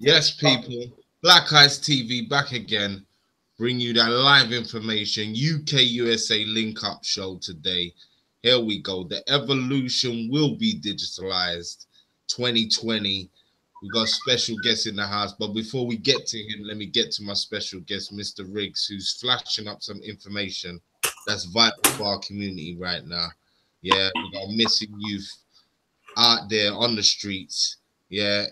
Yes, people. Black Eyes TV back again. Bring you that live information. UK USA link up show today. Here we go. The evolution will be digitalized. 2020. We got a special guest in the house. But before we get to him, let me get to my special guest, Mr. Riggs, who's flashing up some information that's vital for our community right now. Yeah, we got missing youth out there on the streets. Yeah,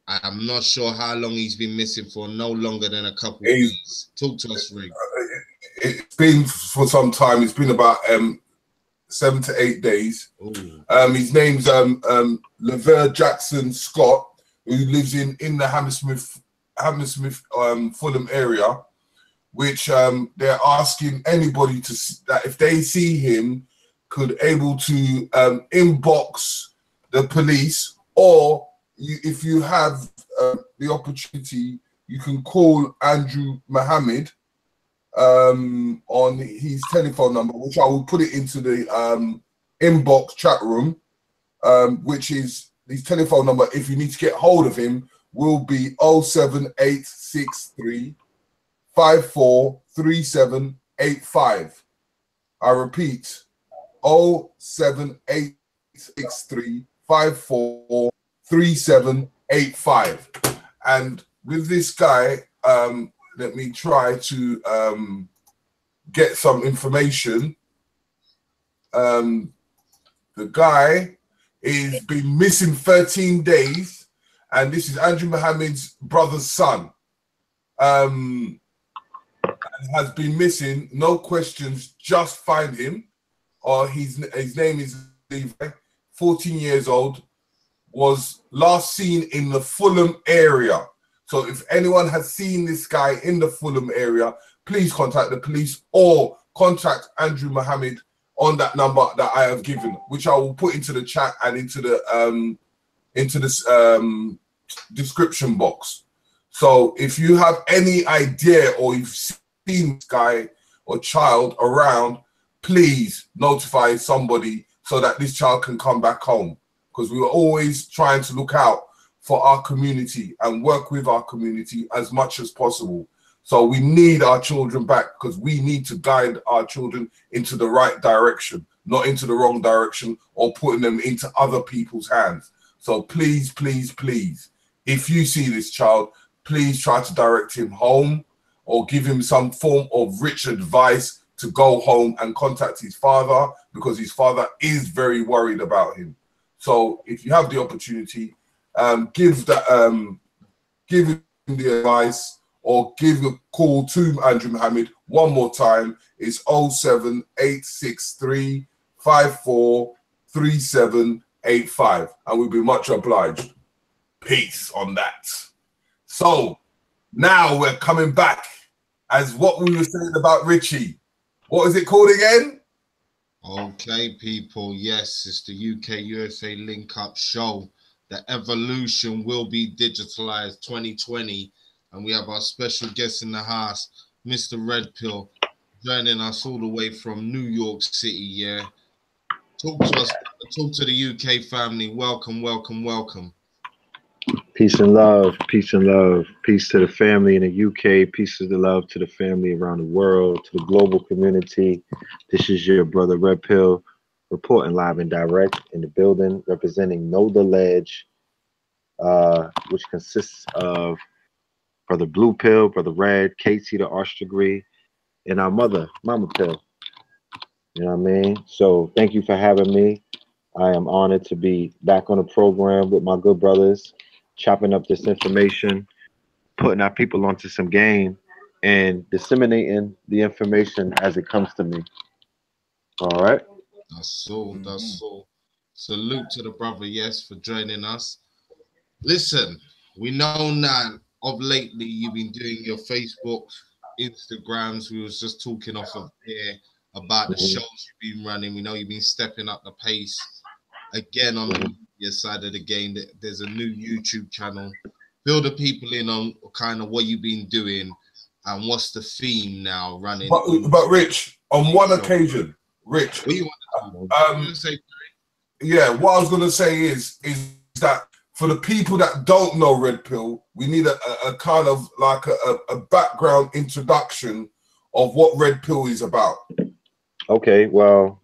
I'm not sure how long he's been missing for, no longer than a couple of days. Talk to us, Rick. It's been for some time. It's been about 7 to 8 days. His name's Laverne Jackson Scott, who lives in the Hammersmith Fulham area, which they're asking anybody that if they see him, could able to inbox the police, or if you have the opportunity, you can call Andrew Mohammed on his telephone number, which I will put it into the inbox chat room, which is his telephone number. If you need to get hold of him, will be 07863 543785. I repeat, 07863 543785. And with this guy, let me try to get some information. The guy is been missing 13 days, and this is Andrew Mohammed's brother's son. And has been missing, no questions, just find him. Or his name is Levi, 14 years old, was last seen in the Fulham area. So if anyone has seen this guy in the Fulham area, please contact the police or contact Andrew Mohammed on that number that I have given, which I will put into the chat and into the description box. So if you have any idea or you've seen this guy or child around, please notify somebody so that this child can come back home, because we are always trying to look out for our community and work with our community as much as possible. So we need our children back, because we need to guide our children into the right direction, not into the wrong direction or putting them into other people's hands. So please, please, please, if you see this child, please try to direct him home or give him some form of rich advice to go home and contact his father, because his father is very worried about him. So if you have the opportunity, give him the advice or give a call to Andrew Mohammed. One more time, it's 07863 543785, and we'll be much obliged. Peace on that. So now we're coming back as what we were saying about Richie. What is it called again? Okay, people. Yes, it's the UK USA Link Up Show. The evolution will be digitalized 2020. And we have our special guest in the house, Mr. Red Pill, joining us all the way from New York City. Yeah. Talk to us. Talk to the UK family. Welcome, welcome, welcome. Peace and love, peace and love. Peace to the family in the UK. Peace and love to the family around the world, to the global community. This is your brother Red Pill, reporting live and direct in the building, representing Know the Ledge, which consists of Brother Blue Pill, Brother Red, Casey the Arch Degree, and our mother, Mama Pill. You know what I mean? So thank you for having me. I am honored to be back on the program with my good brothers, chopping up this information, putting our people onto some game, and disseminating the information as it comes to me. All right? That's so, that's so. Salute to the brother, yes, for joining us. Listen, we know now of lately you've been doing your Facebook, Instagrams. We was just talking off of here about the shows you've been running. We know you've been stepping up the pace. Again, on the media side of the game, there's a new YouTube channel. Fill the people in on kind of what you've been doing and what's the theme now running. But Rich, on one occasion, Rich, what you want to say? yeah, what I was going to say is that for the people that don't know Red Pill, we need a kind of like a background introduction of what Red Pill is about. Okay, well,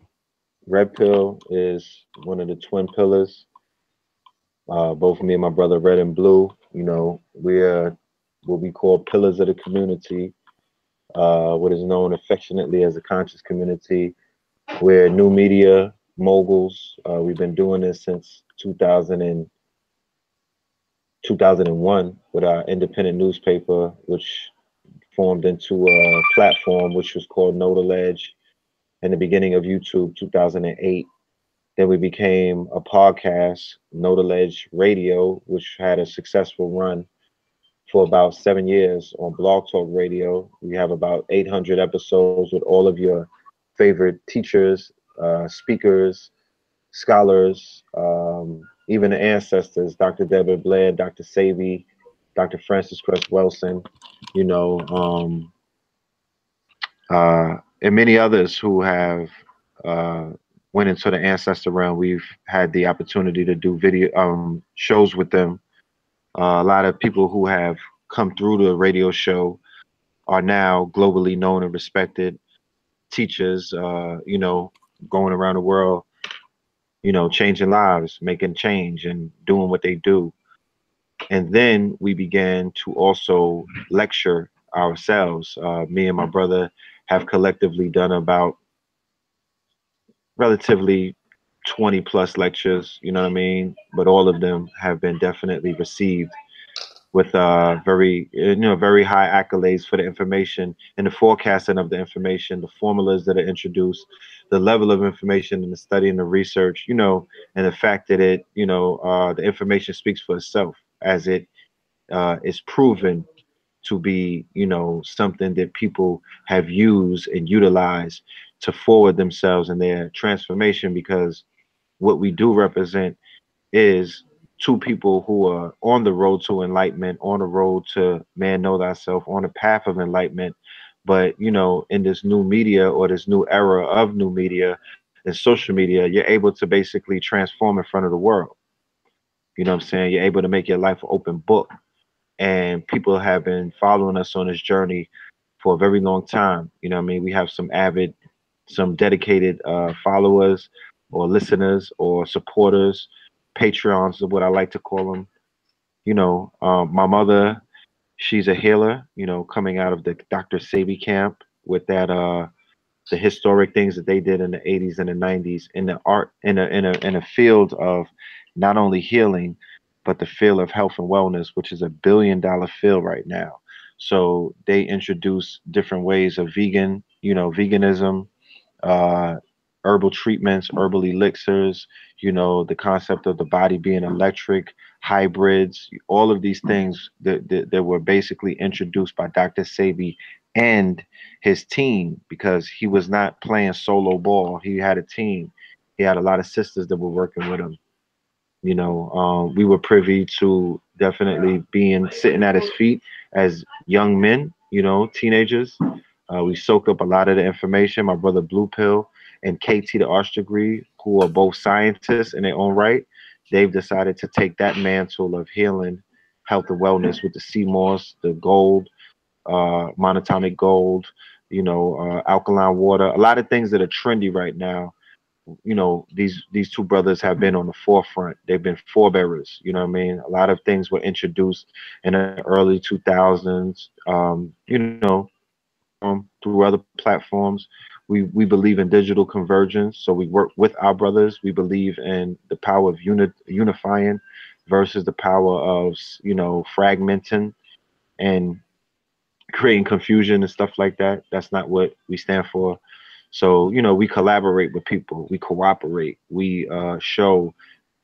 Red Pill is one of the twin pillars. Both me and my brother, Red and Blue, you know, we're what we call pillars of the community, what is known affectionately as the conscious community. We're new media moguls. We've been doing this since 2001 with our independent newspaper, which formed into a platform which was called Know the Ledge in the beginning of YouTube, 2008. Then we became a podcast, Know the Ledge Radio, which had a successful run for about 7 years on Blog Talk Radio. We have about 800 episodes with all of your favorite teachers, speakers, scholars, even the ancestors, Dr. Deborah Blair, Dr. Savy, Dr. Francis Cress Wilson, you know, and many others who have went into the ancestor realm. We've had the opportunity to do video shows with them. A lot of people who have come through the radio show are now globally known and respected teachers, you know, going around the world, you know, changing lives, making change and doing what they do. And then we began to also lecture ourselves. Me and my brother have collectively done about relatively 20 plus lectures, you know what I mean? But all of them have been definitely received with very, you know, very high accolades for the information and the forecasting of the information, the formulas that are introduced, the level of information and the study and the research, you know, and the fact that it, you know, the information speaks for itself as it is proven to be, you know, something that people have used and utilized to forward themselves in their transformation, because what we do represent is two people who are on the road to enlightenment, on the road to man know thyself, on the path of enlightenment. But, you know, in this new media or this new era of new media and social media, you're able to basically transform in front of the world. You know what I'm saying? You're able to make your life an open book. And people have been following us on this journey for a very long time. You know what I mean? We have some avid, some dedicated followers or listeners or supporters, Patreons is what I like to call them. You know, my mother, she's a healer, you know, coming out of the Dr. Savy camp with that the historic things that they did in the 80s and the 90s in the art in a field of not only healing but the field of health and wellness, which is $1 billion field right now. So they introduce different ways of vegan, you know, veganism, uh, herbal treatments, herbal elixirs, you know, the concept of the body being electric, hybrids, all of these things that were basically introduced by Dr. Savy and his team, because he was not playing solo ball. He had a team. He had a lot of sisters that were working with him. You know, we were privy to definitely being sitting at his feet as young men, you know, teenagers. We soaked up a lot of the information. My brother Blue Pill and KT the Arch Degree, who are both scientists in their own right, they've decided to take that mantle of healing, health, and wellness with the sea moss, the gold, monatomic gold, you know, alkaline water, a lot of things that are trendy right now. You know, these two brothers have been on the forefront. They've been forebearers. You know what I mean? A lot of things were introduced in the early 2000s. You know, through other platforms. We believe in digital convergence, so we work with our brothers. We believe in the power of unifying versus the power of, you know, fragmenting and creating confusion and stuff like that. That's not what we stand for. So, you know, we collaborate with people, we cooperate, we show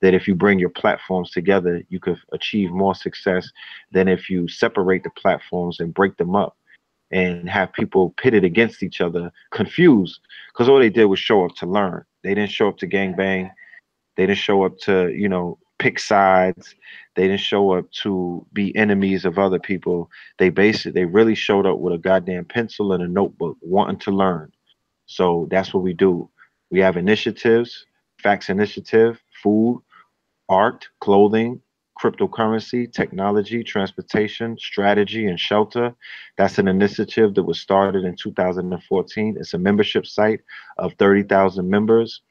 that if you bring your platforms together, you could achieve more success than if you separate the platforms and break them up and have people pitted against each other, confused, because all they did was show up to learn. They didn't show up to gang bang. They didn't show up to, you know, pick sides. They didn't show up to be enemies of other people. They really showed up with a goddamn pencil and a notebook, wanting to learn. So that's what we do. We have initiatives, Facts Initiative, food, art, clothing, cryptocurrency, technology, transportation, strategy, and shelter. That's an initiative that was started in 2014. It's a membership site of 30,000 members.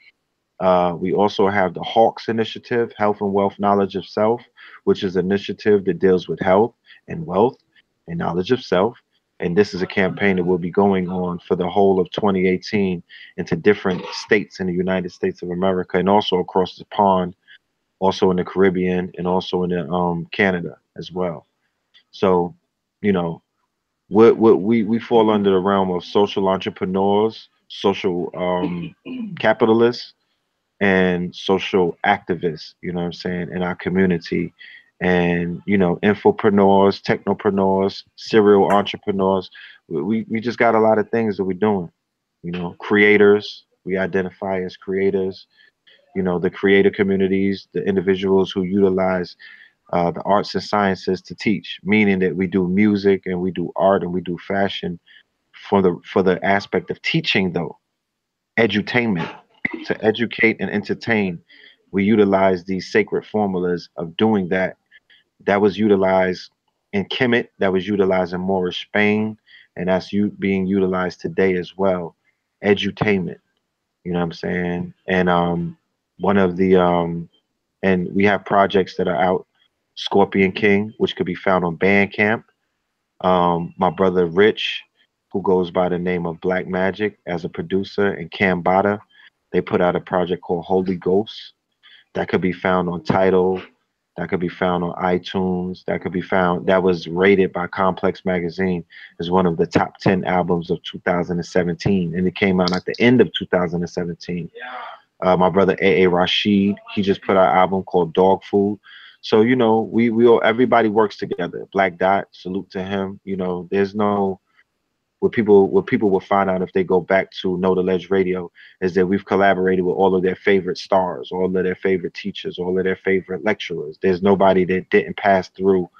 We also have the Hawks Initiative, Health and Wealth Knowledge of Self, which is an initiative that deals with health and wealth and knowledge of self. And this is a campaign that will be going on for the whole of 2018 into different states in the United States of America and also across the pond, also in the Caribbean and also in the Canada as well. So, you know, we fall under the realm of social entrepreneurs, social capitalists, and social activists, you know what I'm saying, in our community. And, you know, infopreneurs, technopreneurs, serial entrepreneurs. We just got a lot of things that we're doing. You know, creators, we identify as creators, you know, the creator communities, the individuals who utilize the arts and sciences to teach, meaning that we do music and we do art and we do fashion for the aspect of teaching, though, edutainment, to educate and entertain. We utilize these sacred formulas of doing that. That was utilized in Kemet, that was utilized in Moorish Spain, and that's being utilized today as well. Edutainment, you know what I'm saying? And one of the and we have projects that are out. Scorpion King, which could be found on Bandcamp. My brother Rich, who goes by the name of Black Magic as a producer, and Cambada, they put out a project called Holy Ghost that could be found on Tidal, that could be found on iTunes, that could be found, that was rated by Complex Magazine as one of the top 10 albums of 2017, and it came out at the end of 2017. My brother A.A. Rashid, he just put out an album called Dog Food. So, you know, we all, everybody works together. Black Dot, salute to him. You know, there's no, what people will find out if they go back to Know the Ledge Radio is that we've collaborated with all of their favorite stars, all of their favorite teachers, all of their favorite lecturers. There's nobody that didn't pass through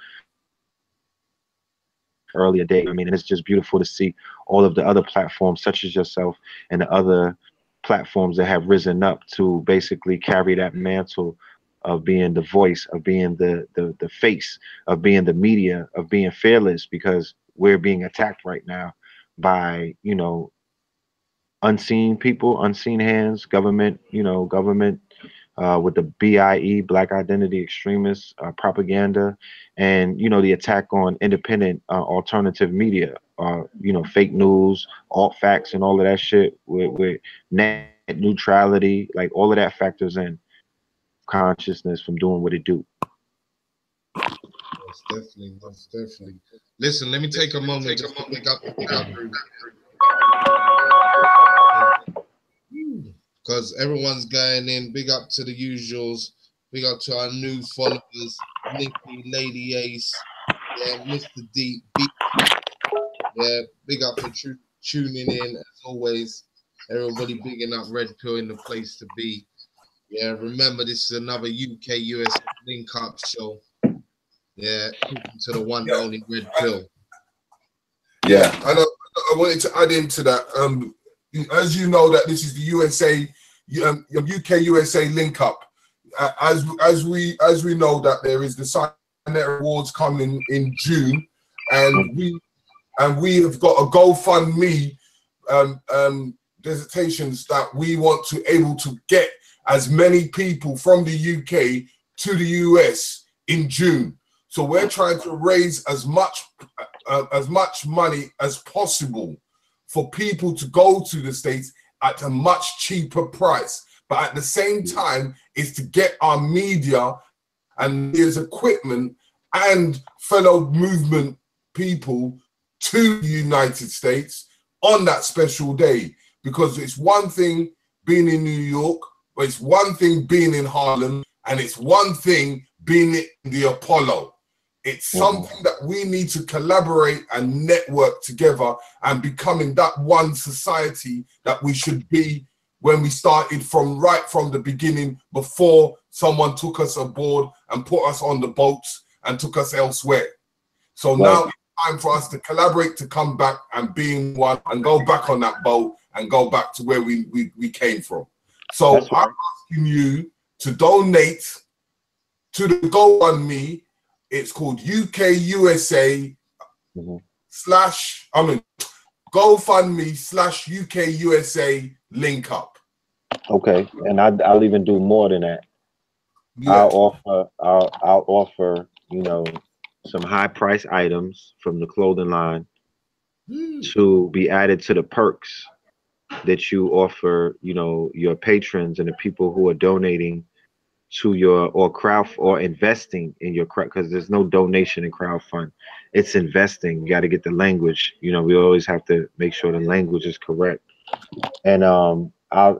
earlier day. I mean, and it's just beautiful to see all of the other platforms such as yourself and the other platforms that have risen up to basically carry that mantle of being the voice, of being the face, of being the media, of being fearless, because we're being attacked right now by, you know, unseen people, unseen hands, government, you know, government with the BIE, Black Identity Extremists, propaganda, and, you know, the attack on independent alternative media, you know, fake news, alt facts, and all of that shit with net neutrality, like all of that factors in consciousness from doing what it do. Most definitely, most definitely. Listen, let me take a moment just to pick up because everyone's going in. Big up to the usuals. Big up to our new followers, Nikki, Lady Ace, yeah, Mr. Deep, yeah. Big up for tuning in as always. Everybody bigging up Red Pill in the place to be. Yeah, remember this is another UK-US link-up show. Yeah, to the one and only Red Pill. Yeah, I wanted to add into that. As you know, that this is the USA, UK-USA link-up. As we know that there is the Signet Awards coming in June, and we have got a GoFundMe dissertations that we want to able to get as many people from the UK to the US in June. So we're trying to raise as much money as possible for people to go to the States at a much cheaper price. But at the same time, is to get our media and his equipment and fellow movement people to the United States on that special day. Because it's one thing being in New York, but it's one thing being in Harlem, and it's one thing being in the Apollo. It's something that we need to collaborate and network together and becoming that one society that we should be when we started right from the beginning, before someone took us aboard and put us on the boats and took us elsewhere. So now it's time for us to collaborate, to come back and being one and go back on that boat and go back to where we came from. So I'm asking you to donate to the GoFundMe. It's called UKUSA slash, GoFundMe / UKUSA link up. Okay, and I'll even do more than that. Yeah. I'll offer, you know, some high price items from the clothing line to be added to the perks that you offer, you know, your patrons and the people who are donating to your or investing in your crowd, because there's no donation in crowdfund. It's investing. You got to get the language. You know, we always have to make sure the language is correct. And I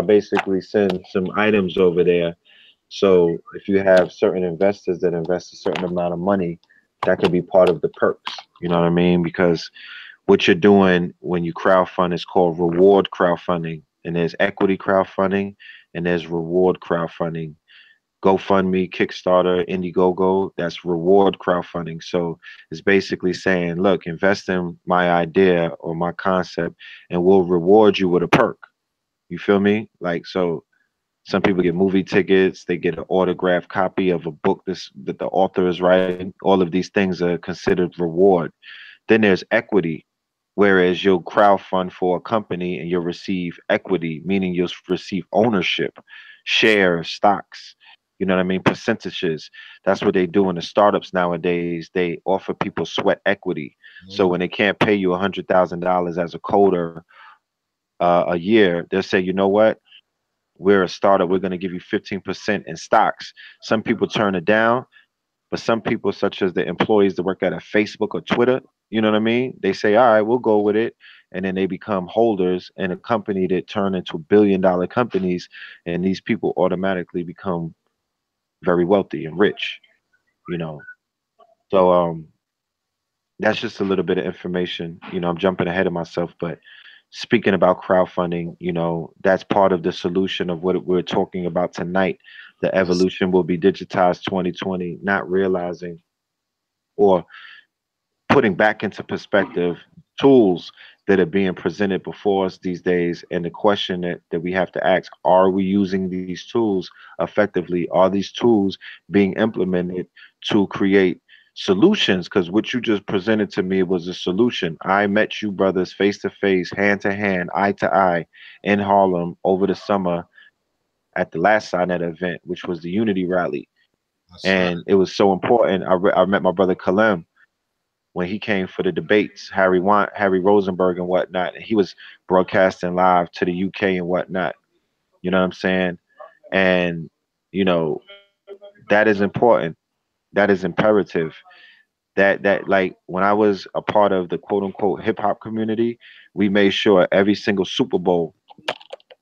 basically send some items over there. So if you have certain investors that invest a certain amount of money, that could be part of the perks. You know what I mean? Because what you're doing when you crowdfund is called reward crowdfunding, and there's equity crowdfunding and there's reward crowdfunding. GoFundMe, Kickstarter, Indiegogo, that's reward crowdfunding. So it's basically saying, look, invest in my idea or my concept and we'll reward you with a perk. You feel me? Like, so some people get movie tickets, they get an autographed copy of a book that the author is writing. All of these things are considered reward. Then there's equity, whereas you'll crowdfund for a company and you'll receive equity, meaning you'll receive ownership, shares, stocks, you know what I mean, percentages. That's what they do in the startups nowadays. They offer people sweat equity. So when they can't pay you $100,000 as a coder a year, they'll say, you know what? We're a startup. We're going to give you 15% in stocks. Some people turn it down, but some people, such as the employees that work at a Facebook or Twitter, you know what I mean? They say, all right, we'll go with it. And then they become holders in a company that turn into billion-dollar companies. And these people automatically become very wealthy and rich, you know. So that's just a little bit of information. You know, I'm jumping ahead of myself, but speaking about crowdfunding, you know, that's part of the solution of what we're talking about tonight. The evolution will be digitized 2020, not realizing or putting back into perspective tools that are being presented before us these days. And the question that we have to ask, are we using these tools effectively? Are these tools being implemented to create solutions? Because what you just presented to me was a solution. I met you brothers face to face, hand to hand, eye to eye in Harlem over the summer at the last Signet event, which was the Unity Rally. And it was so important. I met my brother Kalem when he came for the debates, Harry Rosenberg and whatnot. And he was broadcasting live to the UK and whatnot. You know what I'm saying? And, you know, that is important. That is imperative. That like when I was a part of the quote unquote hip hop community, we made sure every single Super Bowl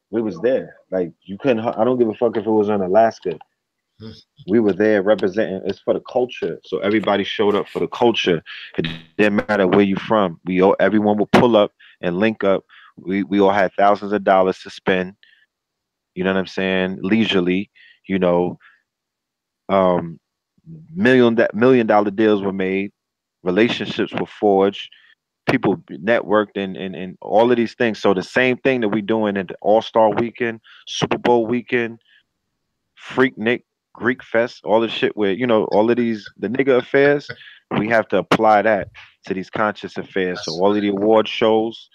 we was there. Like you couldn't. I don't give a fuck if it was in Alaska. We were there representing. It's for the culture. So everybody showed up for the culture. It didn't matter where you from. Everyone would pull up and link up. We all had thousands of dollars to spend. You know what I'm saying? Leisurely. You know, um, $1 million deals were made. Relationships were forged. People networked and all of these things. So the same thing that we doing at the All-Star Weekend, Super Bowl weekend, Freak Nick, Greek Fest, all this shit where, you know, all of these, the nigga affairs, we have to apply that to these conscious affairs. So all of the award shows,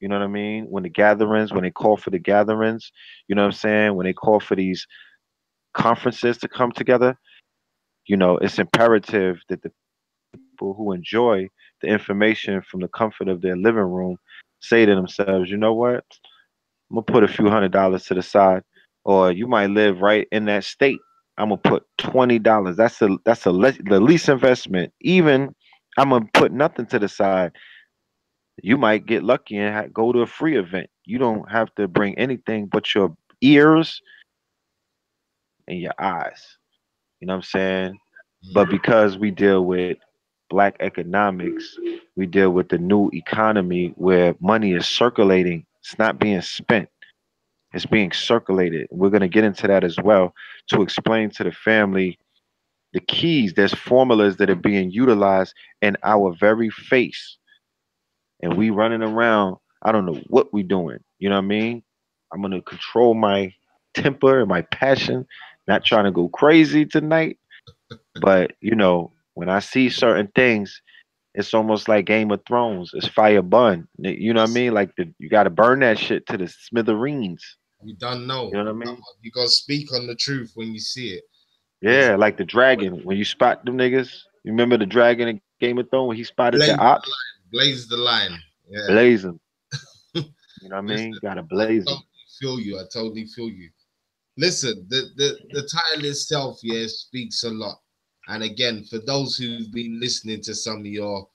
you know what I mean? When they call for the gatherings, you know what I'm saying? When they call for these conferences to come together, you know, it's imperative that the people who enjoy the information from the comfort of their living room say to themselves, you know what? I'm gonna put a few $100s to the side, or you might live right in that state. I'm gonna put $20. The least investment. Even I'm gonna put nothing to the side. You might get lucky and go to a free event. You don't have to bring anything but your ears and your eyes. You know what I'm saying? But because we deal with black economics, we deal with the new economy where money is circulating. It's not being spent. It's being circulated. We're going to get into that as well to explain to the family the keys. There's formulas that are being utilized in our very face. And we running around, I don't know what we doing. You know what I mean? I'm going to control my temper and my passion Not trying to go crazy tonight, but you know, when I see certain things, it's almost like Game of Thrones. It's fire bun. You know what I That's, mean? Like you got to burn that shit to the smithereens. you don't know. You know what I mean? You gotta speak on the truth when you see it. It's Yeah, like the dragon. When you spot them niggas, you remember the dragon in Game of Thrones when he spotted the blaze, ops? blaze the line. Yeah. Blaze them. You know what I Listen, mean? Gotta I blaze them. totally feel you. I totally feel you. Listen, the title itself, yeah, speaks a lot. And again, for those who've been listening to some of your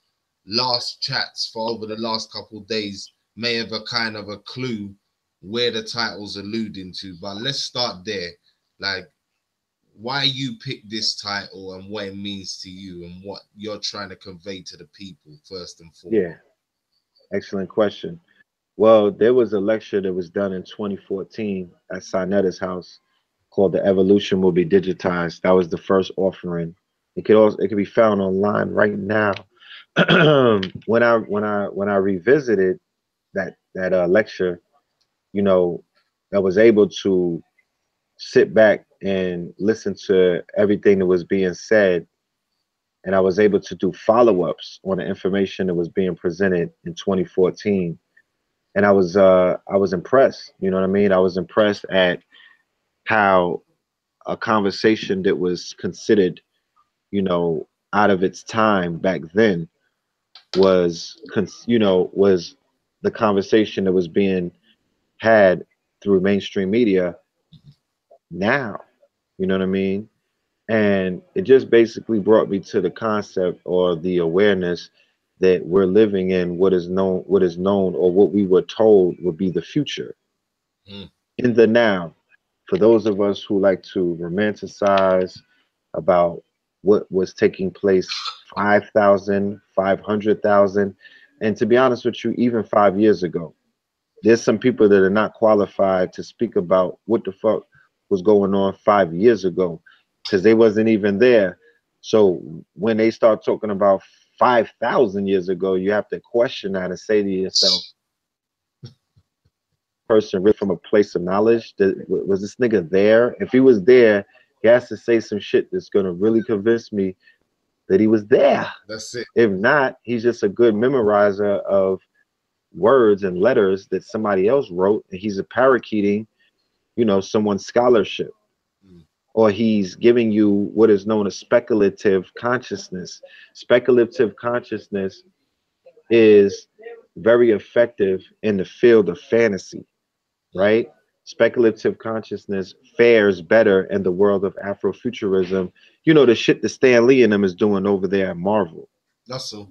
last chats for over the last couple of days, may have a kind of a clue where the title's alluding to. But let's start there. Like, why you picked this title and what it means to you and what you're trying to convey to the people first and foremost. Yeah, excellent question. Well, there was a lecture that was done in 2014 at Sinetta's house called "The Evolution Will Be Digitized." That was the first offering. It could be found online right now. When I revisited that lecture, you know, I was able to sit back and listen to everything that was being said, and I was able to do follow-ups on the information that was being presented in 2014. And I was impressed. You know what I mean? I was impressed at how a conversation that was considered, you know, out of its time back then was the conversation that was being had through mainstream media now. You know what I mean? And it just basically brought me to the concept or the awareness that we're living in what is known or what we were told would be the future Mm. in the now. For those of us who like to romanticize about what was taking place 5,000, 500,000, and to be honest with you, even 5 years ago, there's some people that are not qualified to speak about what the fuck was going on 5 years ago because they wasn't even there. So when they start talking about 5,000 years ago, you have to question that and say to yourself, person really from a place of knowledge? Was this nigga there? If he was there, he has to say some shit that's gonna really convince me that he was there. That's it. If not, he's just a good memorizer of words and letters that somebody else wrote, and he's a parakeeting, someone's scholarship. Mm. Or he's giving you what is known as speculative consciousness. Speculative consciousness is very effective in the field of fantasy, right? Speculative consciousness fares better in the world of Afrofuturism. You know, the shit that Stan Lee and them is doing over there at Marvel. That's so.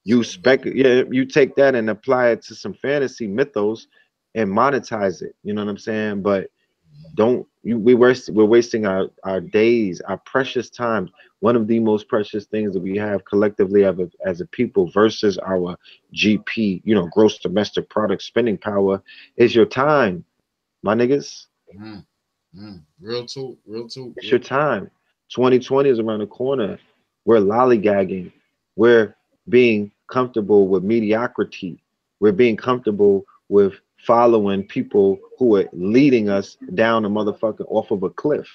You take that and apply it to some fantasy mythos and monetize it. You know what I'm saying? But we're wasting our days, our precious time. One of the most precious things that we have collectively as a people versus our GP, gross domestic product spending power, is your time, my niggas. Mm. Mm. Real talk, real talk. It's your time. 2020 is around the corner. We're lollygagging. We're being comfortable with mediocrity. We're being comfortable with following people who are leading us down a motherfucker off of a cliff.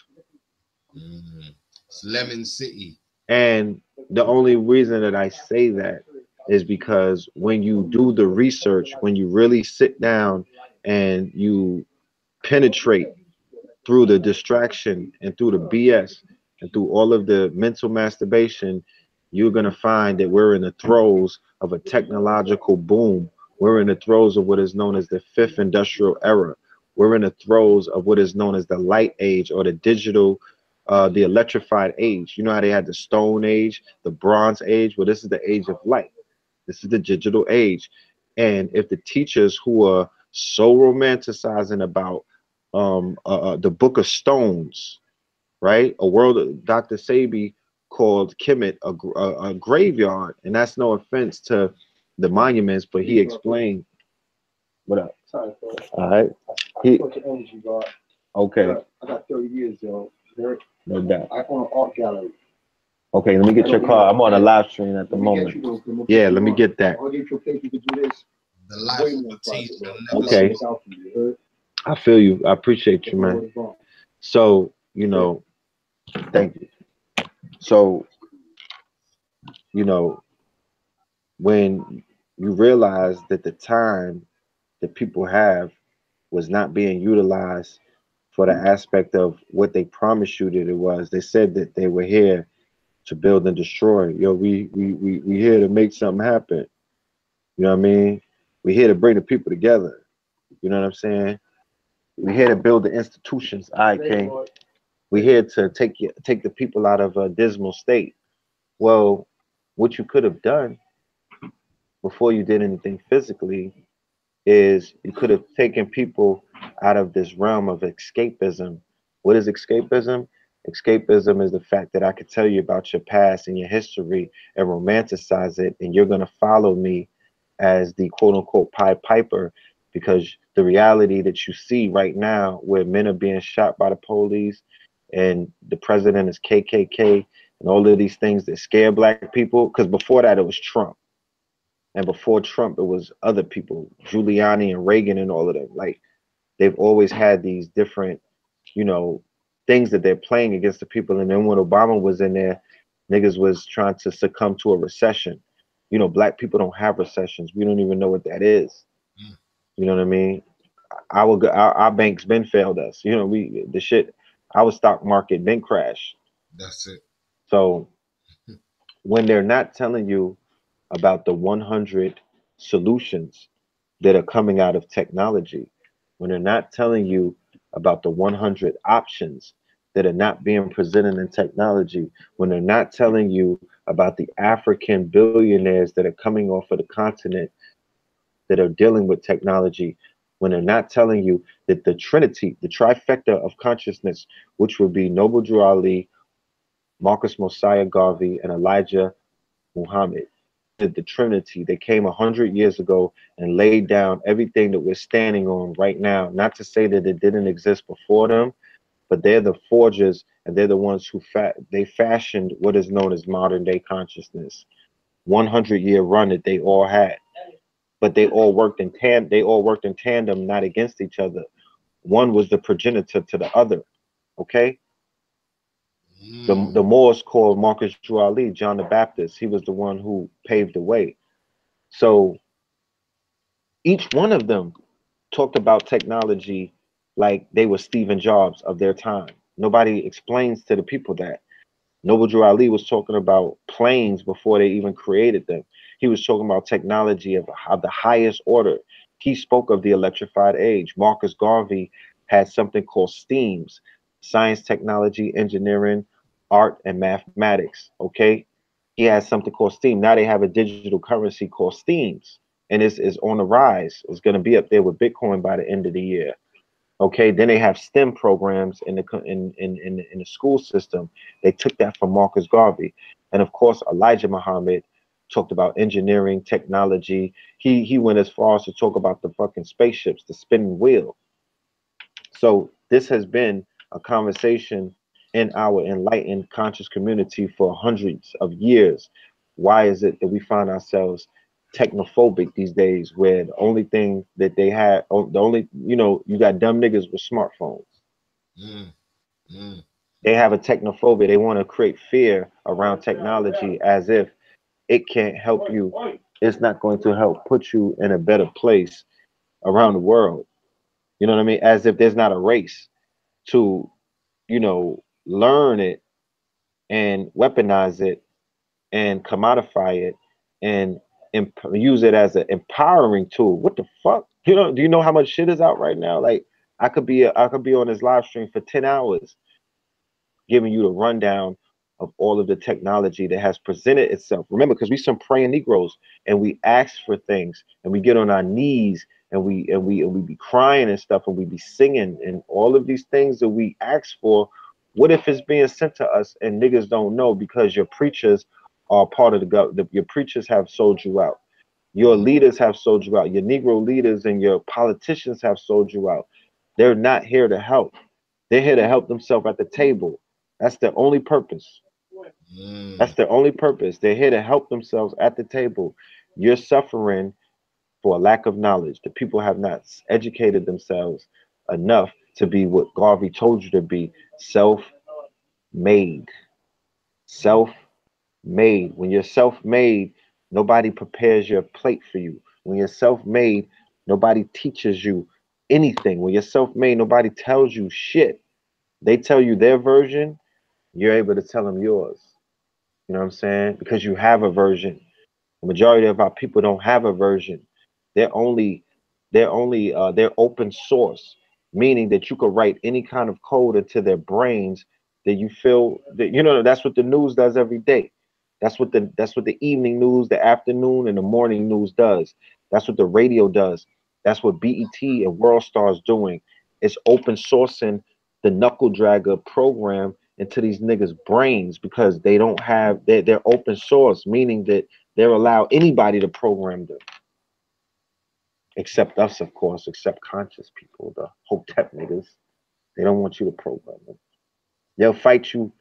Mm. It's Lemon City. And the only reason that I say that is because when you do the research, when you really sit down and you penetrate through the distraction and through the BS and through all of the mental masturbation, you're going to find that we're in the throes of a technological boom. We're in the throes of what is known as the fifth industrial era. We're in the throes of what is known as the light age or the digital, the electrified age. You know how they had the stone age, the bronze age? Well, this is the age of light. This is the digital age. And if the teachers who are so romanticizing about the Book of Stones, right? A world Dr. Sabi called Kemet a graveyard, and that's no offense to the monuments, but he explained. What up? Sorry, all right. He, energy, God. Okay. I got 30 years, yo. No doubt. I own an art gallery. Okay, let me get your card. I'm on a live stream at the moment. Yeah, let me get that. I'll get your page. You can do this. The life of the teacher. Okay. I feel you. I appreciate you, man. So, you know, thank you. So, you know, when you realize that the time that people have was not being utilized for the aspect of what they promised you that it was. They said that they were here to build and destroy. Yo, we here to make something happen. You know what I mean? We here to bring the people together. You know what I'm saying? We here to build the institutions. All right, King. We here to take the people out of a dismal state. Well, what you could have done before you did anything physically is you could have taken people out of this realm of escapism. What is escapism? Escapism is the fact that I could tell you about your past and your history and romanticize it, and you're going to follow me as the quote unquote Pied Piper, because the reality that you see right now, where men are being shot by the police and the president is KKK and all of these things that scare black people, because before that it was Trump. And before Trump, it was other people, Giuliani and Reagan and all of them. Like, they've always had these different, you know, things that they're playing against the people. And then when Obama was in there, niggas was trying to succumb to a recession. You know, black people don't have recessions. We don't even know what that is. You know what I mean? Our banks been failed us. You know, our stock market been crashed. That's it. So when they're not telling you about the 100 solutions that are coming out of technology, when they're not telling you about the 100 options that are not being presented in technology, when they're not telling you about the African billionaires that are coming off of the continent that are dealing with technology, when they're not telling you that the Trinity, the trifecta of consciousness, which would be Noble Drew Ali, Marcus Mosiah Garvey, and Elijah Muhammad, the Trinity, they came 100 years ago and laid down everything that we're standing on right now. Not to say that it didn't exist before them, but they're the forgers, and they're the ones who they fashioned what is known as modern day consciousness. 100-year run that they all had, but they all worked in tandem, not against each other. One was the progenitor to the other. Okay. The Moors called Marcus Drew Ali John the Baptist. He was the one who paved the way. So each one of them talked about technology like they were Stephen Jobs of their time. Nobody explains to the people that. Noble Drew Ali was talking about planes before they even created them. He was talking about technology of the highest order. He spoke of the electrified age. Marcus Garvey had something called STEAMs: science, technology, engineering, art, and mathematics. Okay. He has something called STEAM. Now they have a digital currency called STEAMs, and it's on the rise. It's going to be up there with Bitcoin by the end of the year. Okay, then they have STEM programs in the school system. They took that from Marcus Garvey, and of course Elijah Muhammad talked about engineering, technology. He went as far as to talk about the fucking spaceships, the spinning wheel. So this has been a conversation in our enlightened conscious community for hundreds of years. Why is it that we find ourselves technophobic these days, where the only thing that they have, you got dumb niggas with smartphones. They have a technophobia. They want to create fear around technology as if it can't help you. It's not going to help put you in a better place around the world. You know what I mean? As if there's not a race to, learn it and weaponize it and commodify it and use it as an empowering tool. What the fuck? Do you know how much shit is out right now? Like, I could be on this live stream for 10 hours giving you the rundown of all of the technology that has presented itself. Remember, because we some praying Negroes, and we ask for things, and we get on our knees, and we be crying and stuff, and we be singing, and all of these things that we ask for. What if it's being sent to us and niggas don't know, because your preachers are part of the government? Your preachers have sold you out. Your leaders have sold you out. Your Negro leaders and your politicians have sold you out. They're not here to help. They're here to help themselves at the table. That's their only purpose. That's their only purpose. They're here to help themselves at the table. You're suffering for a lack of knowledge. The people have not educated themselves enough to be what Garvey told you to be, self-made. Self-made. When you're self-made, nobody prepares your plate for you. When you're self-made, nobody teaches you anything. When you're self-made, nobody tells you shit. They tell you their version, you're able to tell them yours. You know what I'm saying? Because you have a version. The majority of our people don't have a version. They're only they're open source, meaning that you could write any kind of code into their brains that you feel that that's what the news does every day. That's what the evening news, the afternoon, and the morning news does. That's what the radio does. That's what BET and World Star's doing. It's open sourcing the knuckle dragger program into these niggas' brains because they don't have they're open source, meaning that they're allow anybody to program them. Except us, of course, except conscious people, the Hotep niggas. They don't want you to program them. They'll fight you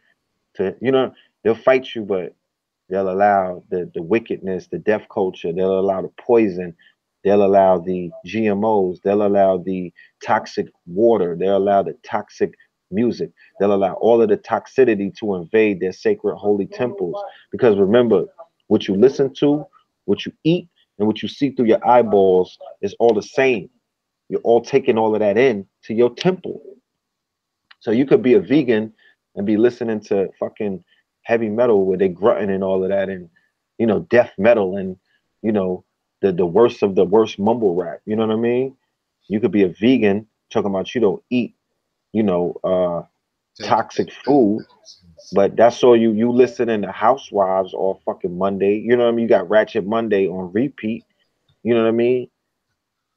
they'll fight you, but they'll allow the wickedness, the death culture, they'll allow the poison, they'll allow the GMOs, they'll allow the toxic water, they'll allow the toxic music, they'll allow all of the toxicity to invade their sacred holy temples. Because remember, what you listen to, what you eat, and what you see through your eyeballs is all the same. You're all taking all of that in to your temple. So you could be a vegan and be listening to fucking heavy metal where they grunting and all of that, and death metal, and the worst of the worst mumble rap. You know what I mean? You could be a vegan talking about you don't eat toxic food, but that's all you listening to Housewives all fucking Monday. You know what I mean? You got Ratchet Monday on repeat. You know what I mean?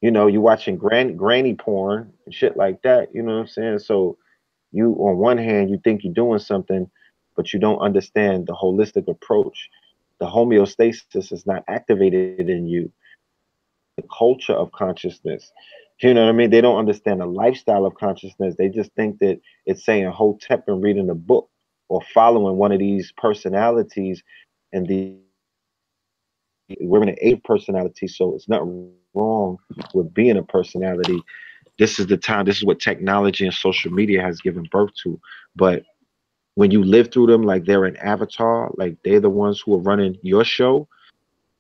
You watching granny porn and shit like that. You know what I'm saying? So you, on one hand, you think you're doing something, but you don't understand the holistic approach. The homeostasis is not activated in you. The culture of consciousness. You know what I mean? They don't understand the lifestyle of consciousness. They just think that it's saying Hotep and reading a book or following one of these personalities, and we're in an A personality, so it's not wrong with being a personality. This is the time, this is what technology and social media has given birth to. But when you live through them like they're an avatar, like they're the ones who are running your show,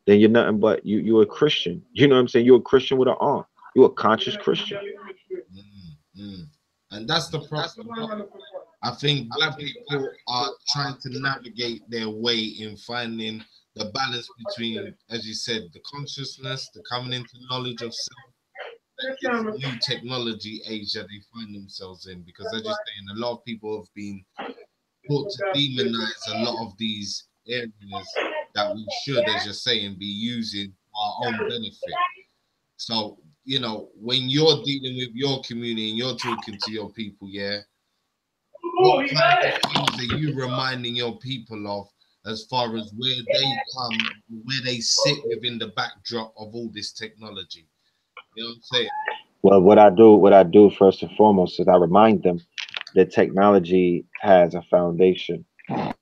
then you're nothing but you're a Christian. You know what I'm saying? You're a Christian with an arm. You're a conscious Christian. Mm. And that's the problem. I think black people are trying to navigate their way in finding the balance between, as you said, the consciousness, the coming into knowledge of self, and this new technology age that they find themselves in. Because as you're saying, a lot of people have been taught to demonize a lot of these areas that we should, as you're saying, be using for our own benefit. So, when you're dealing with your community and you're talking to your people, what kind of things are you reminding your people of as far as where they come, where they sit within the backdrop of all this technology? You know what I'm saying? Well, what I do first and foremost is I remind them that technology has a foundation. And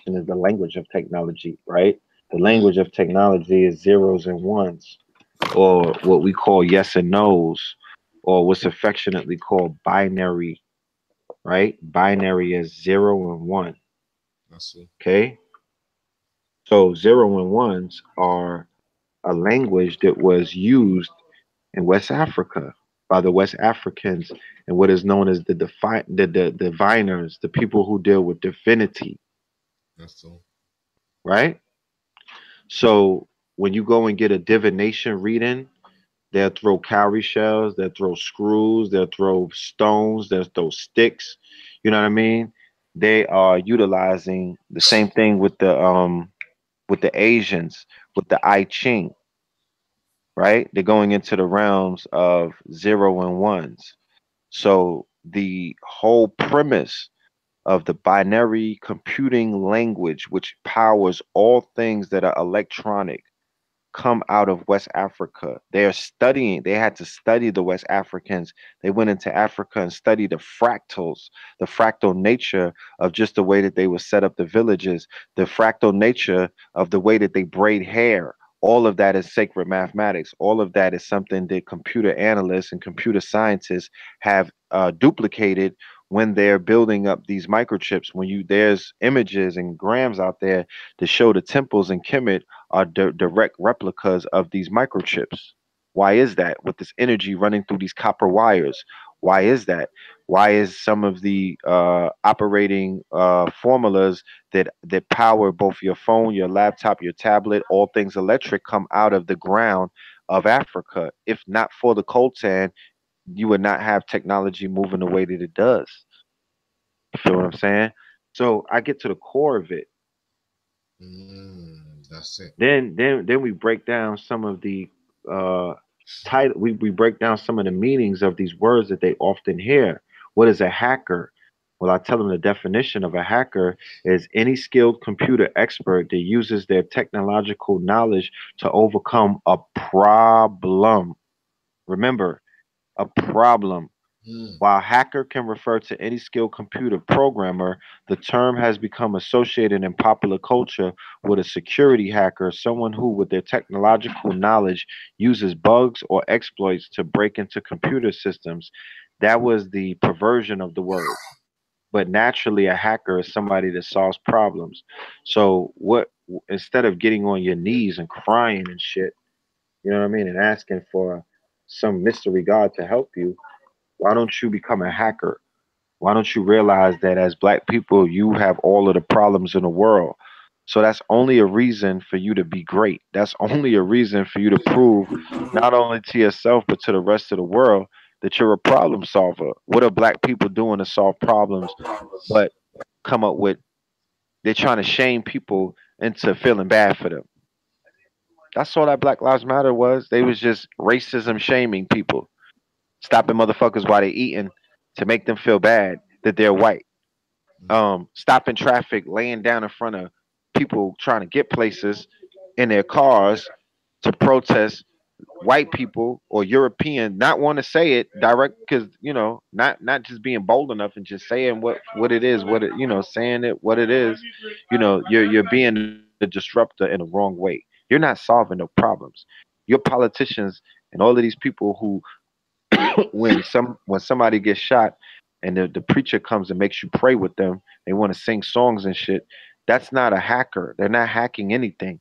is the language of technology, right? The language of technology is zeros and ones, or what we call yes and no's, or what's affectionately called binary, right? Binary is 0 and 1. That's all. Okay. So 0 and 1s are a language that was used in West Africa by the West Africans and what is known as the diviners, the people who deal with divinity, That's all. right? So when you go and get a divination reading, they'll throw cowrie shells, they'll throw screws, they'll throw stones, they'll throw sticks. You know what I mean? They are utilizing the same thing with the Asians, with the I Ching, right? They're going into the realms of 0 and 1s. So the whole premise of the binary computing language, which powers all things that are electronic, come out of West Africa. They had to study the West Africans. They went into Africa and studied the fractals, the fractal nature of just the way that they would set up the villages, the fractal nature of the way that they braid hair, All of that is sacred mathematics. All of that is something that computer analysts and computer scientists have duplicated when they're building up these microchips. When you there's images and grams out there to show the temples in Kemet are direct replicas of these microchips. Why is that? With this energy running through these copper wires. Why is that? Why is some of the operating formulas that power both your phone, your laptop, your tablet, all things electric come out of the ground of Africa? If not for the coltan, you would not have technology moving the way that it does. You feel what I'm saying? So I get to the core of it. That's it. Then we break down some of the uh title. We break down some of the meanings of these words that they often hear. What is a hacker? Well, I tell them the definition of a hacker is any skilled computer expert that uses their technological knowledge to overcome a problem. Remember, a problem. Mm. While hacker can refer to any skilled computer programmer, the term has become associated in popular culture with a security hacker, someone who, with their technological knowledge, uses bugs or exploits to break into computer systems. That was the perversion of the word. But naturally, a hacker is somebody that solves problems. So, what instead of getting on your knees and crying and shit, you know what I mean, and asking for some mystery God to help you, why don't you become a hacker? Why don't you realize that as black people, you have all of the problems in the world? So that's only a reason for you to be great. That's only a reason for you to prove not only to yourself, but to the rest of the world that you're a problem solver. What are black people doing to solve problems but come up with, they're trying to shame people into feeling bad for them. That's all that Black Lives Matter was. They was just racism shaming people, stopping motherfuckers while they eating to make them feel bad that they're white. Stopping traffic, laying down in front of people trying to get places in their cars to protest white people or European not want to say it direct because not just being bold enough and just saying what it is, what it saying it what it is. You're being a disruptor in the wrong way. You're not solving no problems. Your politicians and all of these people who when somebody gets shot and the preacher comes and makes you pray with them, they want to sing songs and shit. That's not a hacker. They're not hacking anything.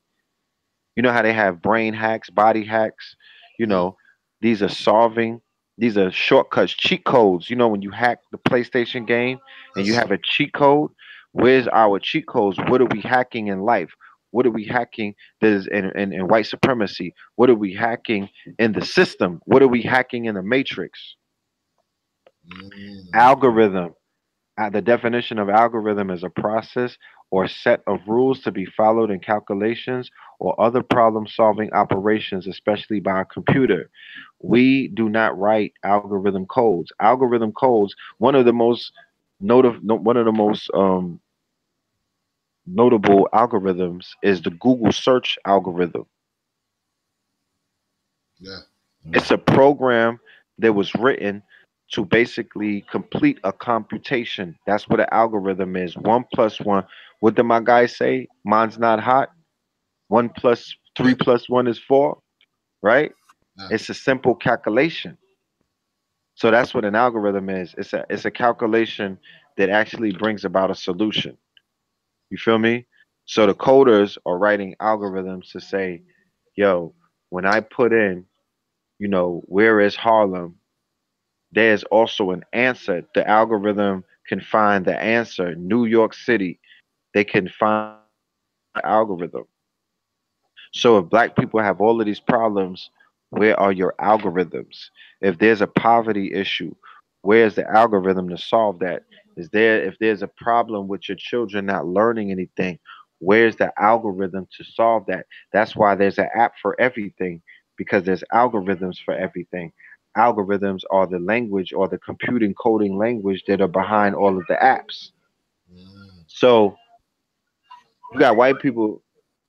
You know how they have brain hacks, body hacks. You Mm. know, these are solving. These are shortcuts, cheat codes. When you hack the PlayStation game and you That's have it. a cheat code, where's our cheat codes? What are we hacking in life? What are we hacking that is in white supremacy? What are we hacking in the system? What are we hacking in the matrix? Mm. Algorithm. The definition of algorithm is a process or set of rules to be followed in calculations or other problem solving operations, especially by a computer. We do not write algorithm codes. Algorithm codes, one of the most notable algorithms is the Google search algorithm. Yeah. It's a program that was written to basically complete a computation. That's what an algorithm is. One plus one. What did my guy say? Mine's not hot. One plus Yeah. three plus one is four, right? Yeah. It's a simple calculation. So that's what an algorithm is. It's a calculation that actually brings about a solution. You feel me? So the coders are writing algorithms to say, yo, when I put in, where is Harlem? There's also an answer. The algorithm can find the answer. New York City, they can find the algorithm. So if black people have all of these problems, where are your algorithms? If there's a poverty issue, where's the algorithm to solve that? If there's a problem with your children not learning anything, where's the algorithm to solve that? That's why there's an app for everything, because there's algorithms for everything. Algorithms are the language or the computing coding language that are behind all of the apps. Mm. So you got white people,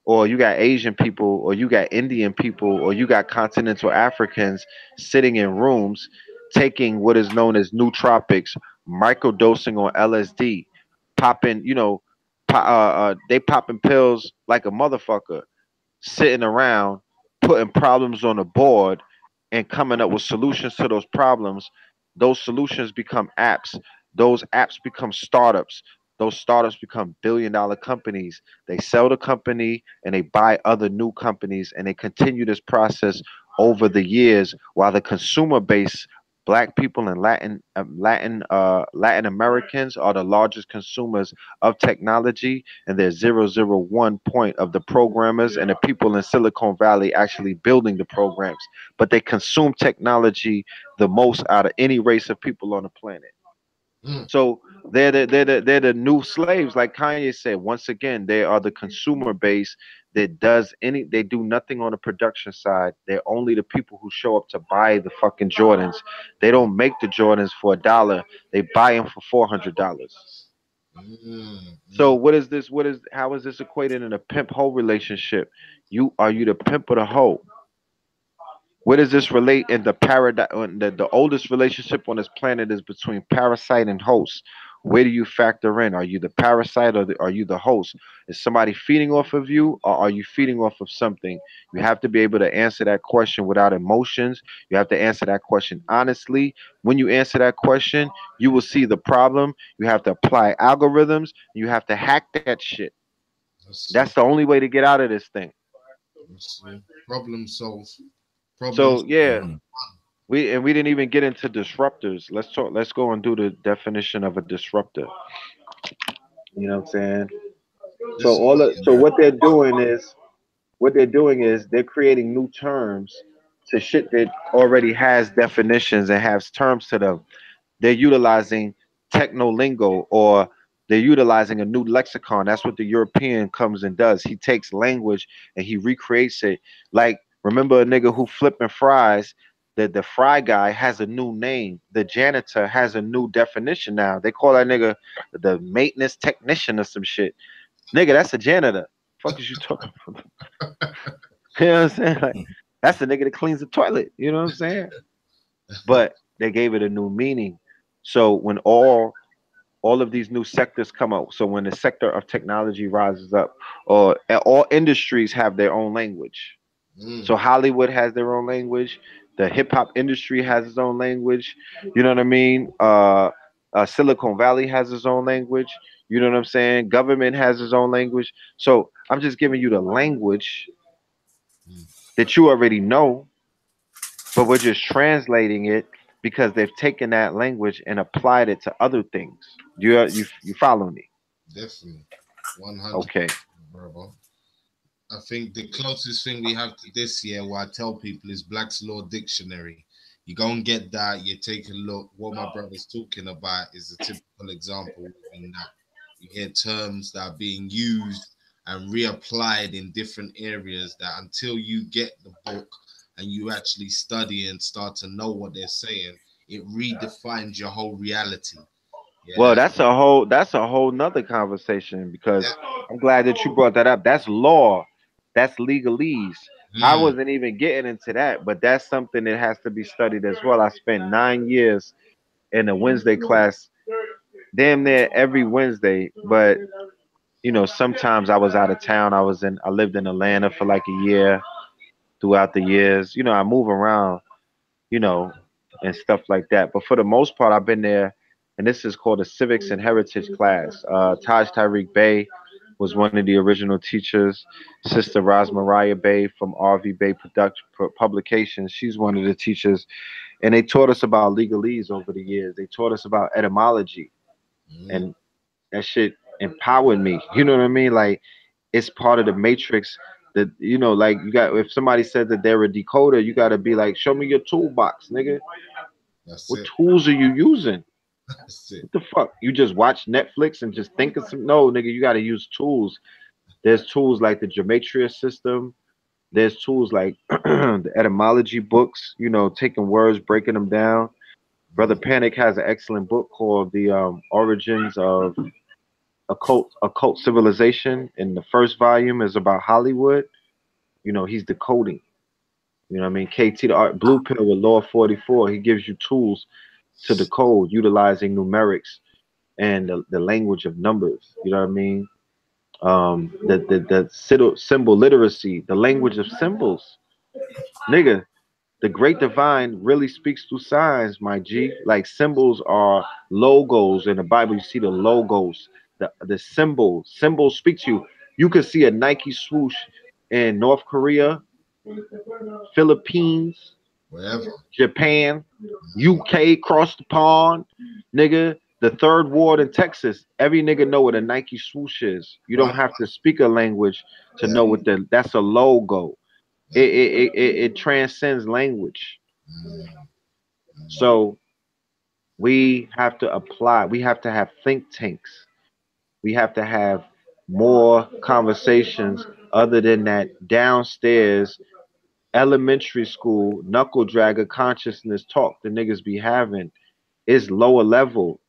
or you got Asian people, or you got Indian people, or you got continental Africans sitting in rooms taking what is known as nootropics, microdosing on LSD, popping, they popping pills like a motherfucker. sitting around putting problems on the board and coming up with solutions to those solutions become apps. Those apps become startups. Those startups become billion-dollar companies. They sell the company and they buy other new companies, and they continue this process over the years while the consumer base, black people and Latin Americans, are the largest consumers of technology, and there's 0.001% of the programmers and the people in Silicon Valley actually building the programs, but they consume technology the most out of any race of people on the planet. Mm. So they're the new slaves, like Kanye said. Once again, they are the consumer base that they do nothing on the production side. They're only the people who show up to buy the fucking Jordans. They don't make the Jordans for $1. They buy them for $400. Mm. So Mm. what is this? How is this equated in a pimp hoe relationship? Are you the pimp or the hoe? Where does this relate in the paradigm? The oldest relationship on this planet is between parasite and host. Where do you factor in? Are you the parasite, or are you the host? Is somebody feeding off of you, or are you feeding off of something? You have to be able to answer that question without emotions. You have to answer that question honestly. When you answer that question, you will see the problem. You have to apply algorithms. You have to hack that shit. That's That's it. the only way to get out of this thing. That's it. Problem solved. Problem. So yeah, Mhm. we didn't even get into disruptors. Let's talk. Let's go and do the definition of a disruptor. You know what I'm saying? So This is all what of, so what they're doing is they're creating new terms to shit that already has definitions and has terms to them. They're utilizing techno lingo, or they're utilizing a new lexicon. That's what the European comes and does. He takes language and he recreates it. Like, remember a nigga who flipping fries? The fry guy has a new name. The janitor has a new definition now. They call that nigga the maintenance technician or some shit. Nigga, that's a janitor. Fuck is you talking about? You know what I'm saying? Like, that's the nigga that cleans the toilet. You know what I'm saying? But they gave it a new meaning. So when all of these new sectors come out, so when the sector of technology rises up, or all industries have their own language. mm. So Hollywood has their own language. The hip hop industry has its own language. You know what I mean? Silicon Valley has its own language. You know what I'm saying? Government has its own language. So I'm just giving you the language Mm. that you already know, but we're just translating it because they've taken that language and applied it to other things. You follow me? Definitely. 100, Okay. brother. I think the closest thing we have to this year, what I tell people, is Black's Law Dictionary. You go and get that, you take a look. What my brother's talking about is a typical example within that. You hear terms that are being used and reapplied in different areas that until you get the book and you actually study and start to know what they're saying, it redefines your whole reality. Well, Yeah. that's a whole nother conversation, because Yeah. I'm glad that you brought that up. That's law. That's legalese. I Mm. wasn't even getting into that, but that's something that has to be studied as well. I spent 9 years in a Wednesday class, damn near every Wednesday. But sometimes I was out of town. I lived in Atlanta for like a year. Throughout the years, I move around, you know, and stuff like that. But for the most part, I've been there, and this is called a Civics and Heritage class. Taj Tariq Bey was one of the original teachers. Sister Ras Mariah Bey from RV Bey Publications, she's one of the teachers, and they taught us about legalese over the years. They taught us about etymology, Mm. and that shit empowered me. You know what I mean? Like, it's part of the matrix. That, like, you got, if somebody says that they're a decoder, you got to be like, show me your toolbox, nigga. That's What it. tools are you using? That's it. What the fuck? You just watch Netflix and just think of some? No, nigga, you got to use tools. There's tools like the gematria system. There's tools like the etymology books. Taking words, breaking them down. Brother Mm. Panic has an excellent book called The Origins of Occult Civilization. And the first volume is about Hollywood. He's decoding. You know what I mean? KT the Art Blue Pill with Law 44. He gives you tools to decode utilizing numerics and the language of numbers. You know what I mean? The symbol literacy, the language of symbols, nigga. The great divine really speaks through signs, my G. Like symbols are logos in the Bible. You see the logos, the symbols speak to you. You could see a Nike swoosh in North Korea, Philippines, Wherever. Japan, UK, cross the pond, nigga. The third ward in Texas. Every nigga know what a Nike swoosh is. You don't Right. have to speak a language to Yeah. know what that's a logo. Yeah. It transcends language. Mm. So we have to apply. We have to have think tanks. We have to have more conversations other than that downstairs elementary school knuckle dragger consciousness talk the niggas be having. Is lower level.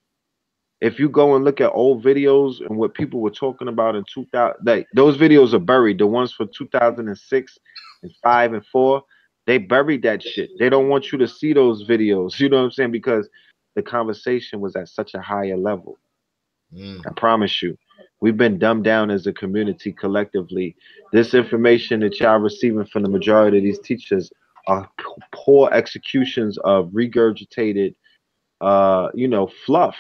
If you go and look at old videos and what people were talking about in 2000, like those videos are buried. The ones for 2006 and 5 and 4, they buried that shit. They don't want you to see those videos. You know what I'm saying? Because the conversation was at such a higher level. Mm. I promise you. We've been dumbed down as a community collectively. This information that y'all receiving from the majority of these teachers are poor executions of regurgitated fluff.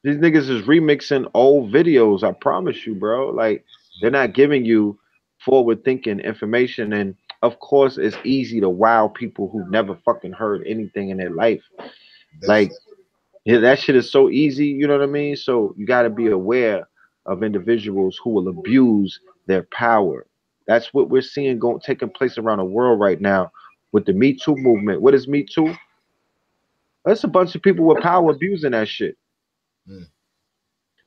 These niggas is remixing old videos. I promise you, bro. Like they're not giving you forward thinking information. And of course, it's easy to wow people who never fucking heard anything in their life. Like Definitely. yeah, that shit is so easy. You know what I mean? So you got to be aware of individuals who will abuse their power. That's what we're seeing going taking place around the world right now with the Me Too movement. What is Me Too? That's a bunch of people with power abusing that shit. Mm.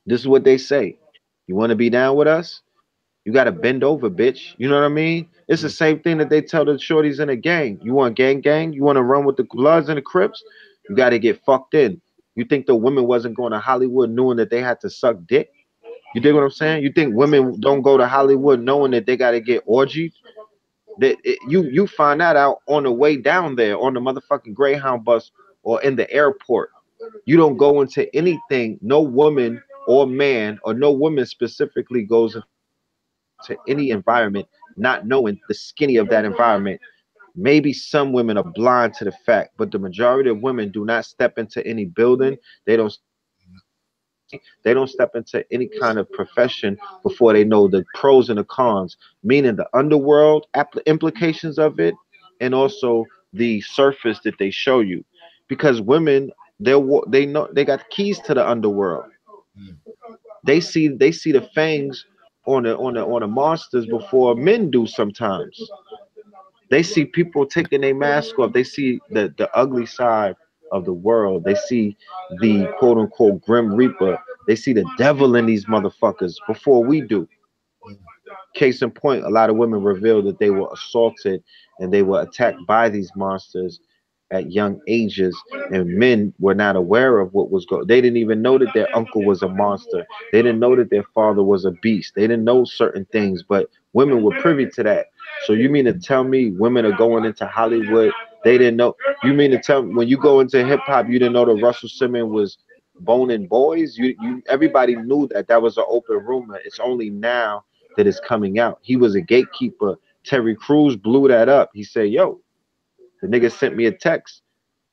This is what they say. You want to be down with us? You got to bend over, bitch. You know what I mean? It's the Mm. same thing that they tell the shorties in a gang. You want gang? You want to run with the Bloods and the Crips? You got to get fucked in. You think the women wasn't going to Hollywood knowing that they had to suck dick? You dig what I'm saying? You think women don't go to Hollywood knowing that they got to get orgied? You find that out on the way down there on the motherfucking Greyhound bus or in the airport. You don't go into anything. No woman or man or no woman specifically goes into any environment not knowing the skinny of that environment. Maybe some women are blind to the fact, but the majority of women do not step into any building. They don't step into any company. They don't step into any kind of profession before they know the pros and the cons, meaning the underworld implications of it, and also the surface that they show you. Because women, they know they got keys to the underworld. Mm. They see the fangs on the monsters before men do sometimes. They see people taking their mask off. They see the ugly side of the world. They see the quote unquote grim reaper. They see the devil in these motherfuckers before we do. Mm. Case in point, a lot of women revealed that they were assaulted and they were attacked by these monsters at young ages, and men were not aware of what was going. They didn't even know that their uncle was a monster. They didn't know that their father was a beast. They didn't know certain things, but women were privy to that. So you mean to tell me women are going into Hollywood? They didn't know. You mean to tell me when you go into hip hop, you didn't know that Russell Simmons was boning boys? You everybody knew that that was an open rumor. It's only now that is coming out. He was a gatekeeper. Terry Crews blew that up. He said, "Yo, the nigga sent me a text."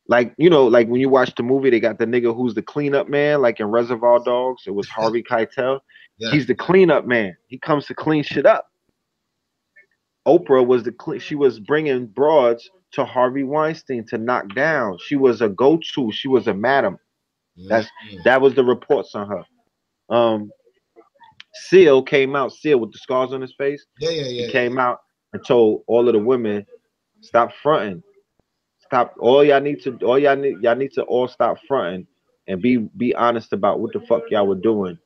Like, like when you watch the movie, they got the nigga who's the cleanup man, like in Reservoir Dogs. It was Harvey Keitel. Yeah. He's the cleanup man. He comes to clean shit up. Oprah was she was bringing broads to Harvey Weinstein to knock down. She was a go-to. She was a madam. Mm. That's Mm. that was the reports on her. Um, Seal came out. Seal with the scars on his face. Yeah. Yeah. He Yeah. came out and told all of the women, stop fronting. Stop. Y'all need to all stop fronting and be honest about what the fuck y'all were doing.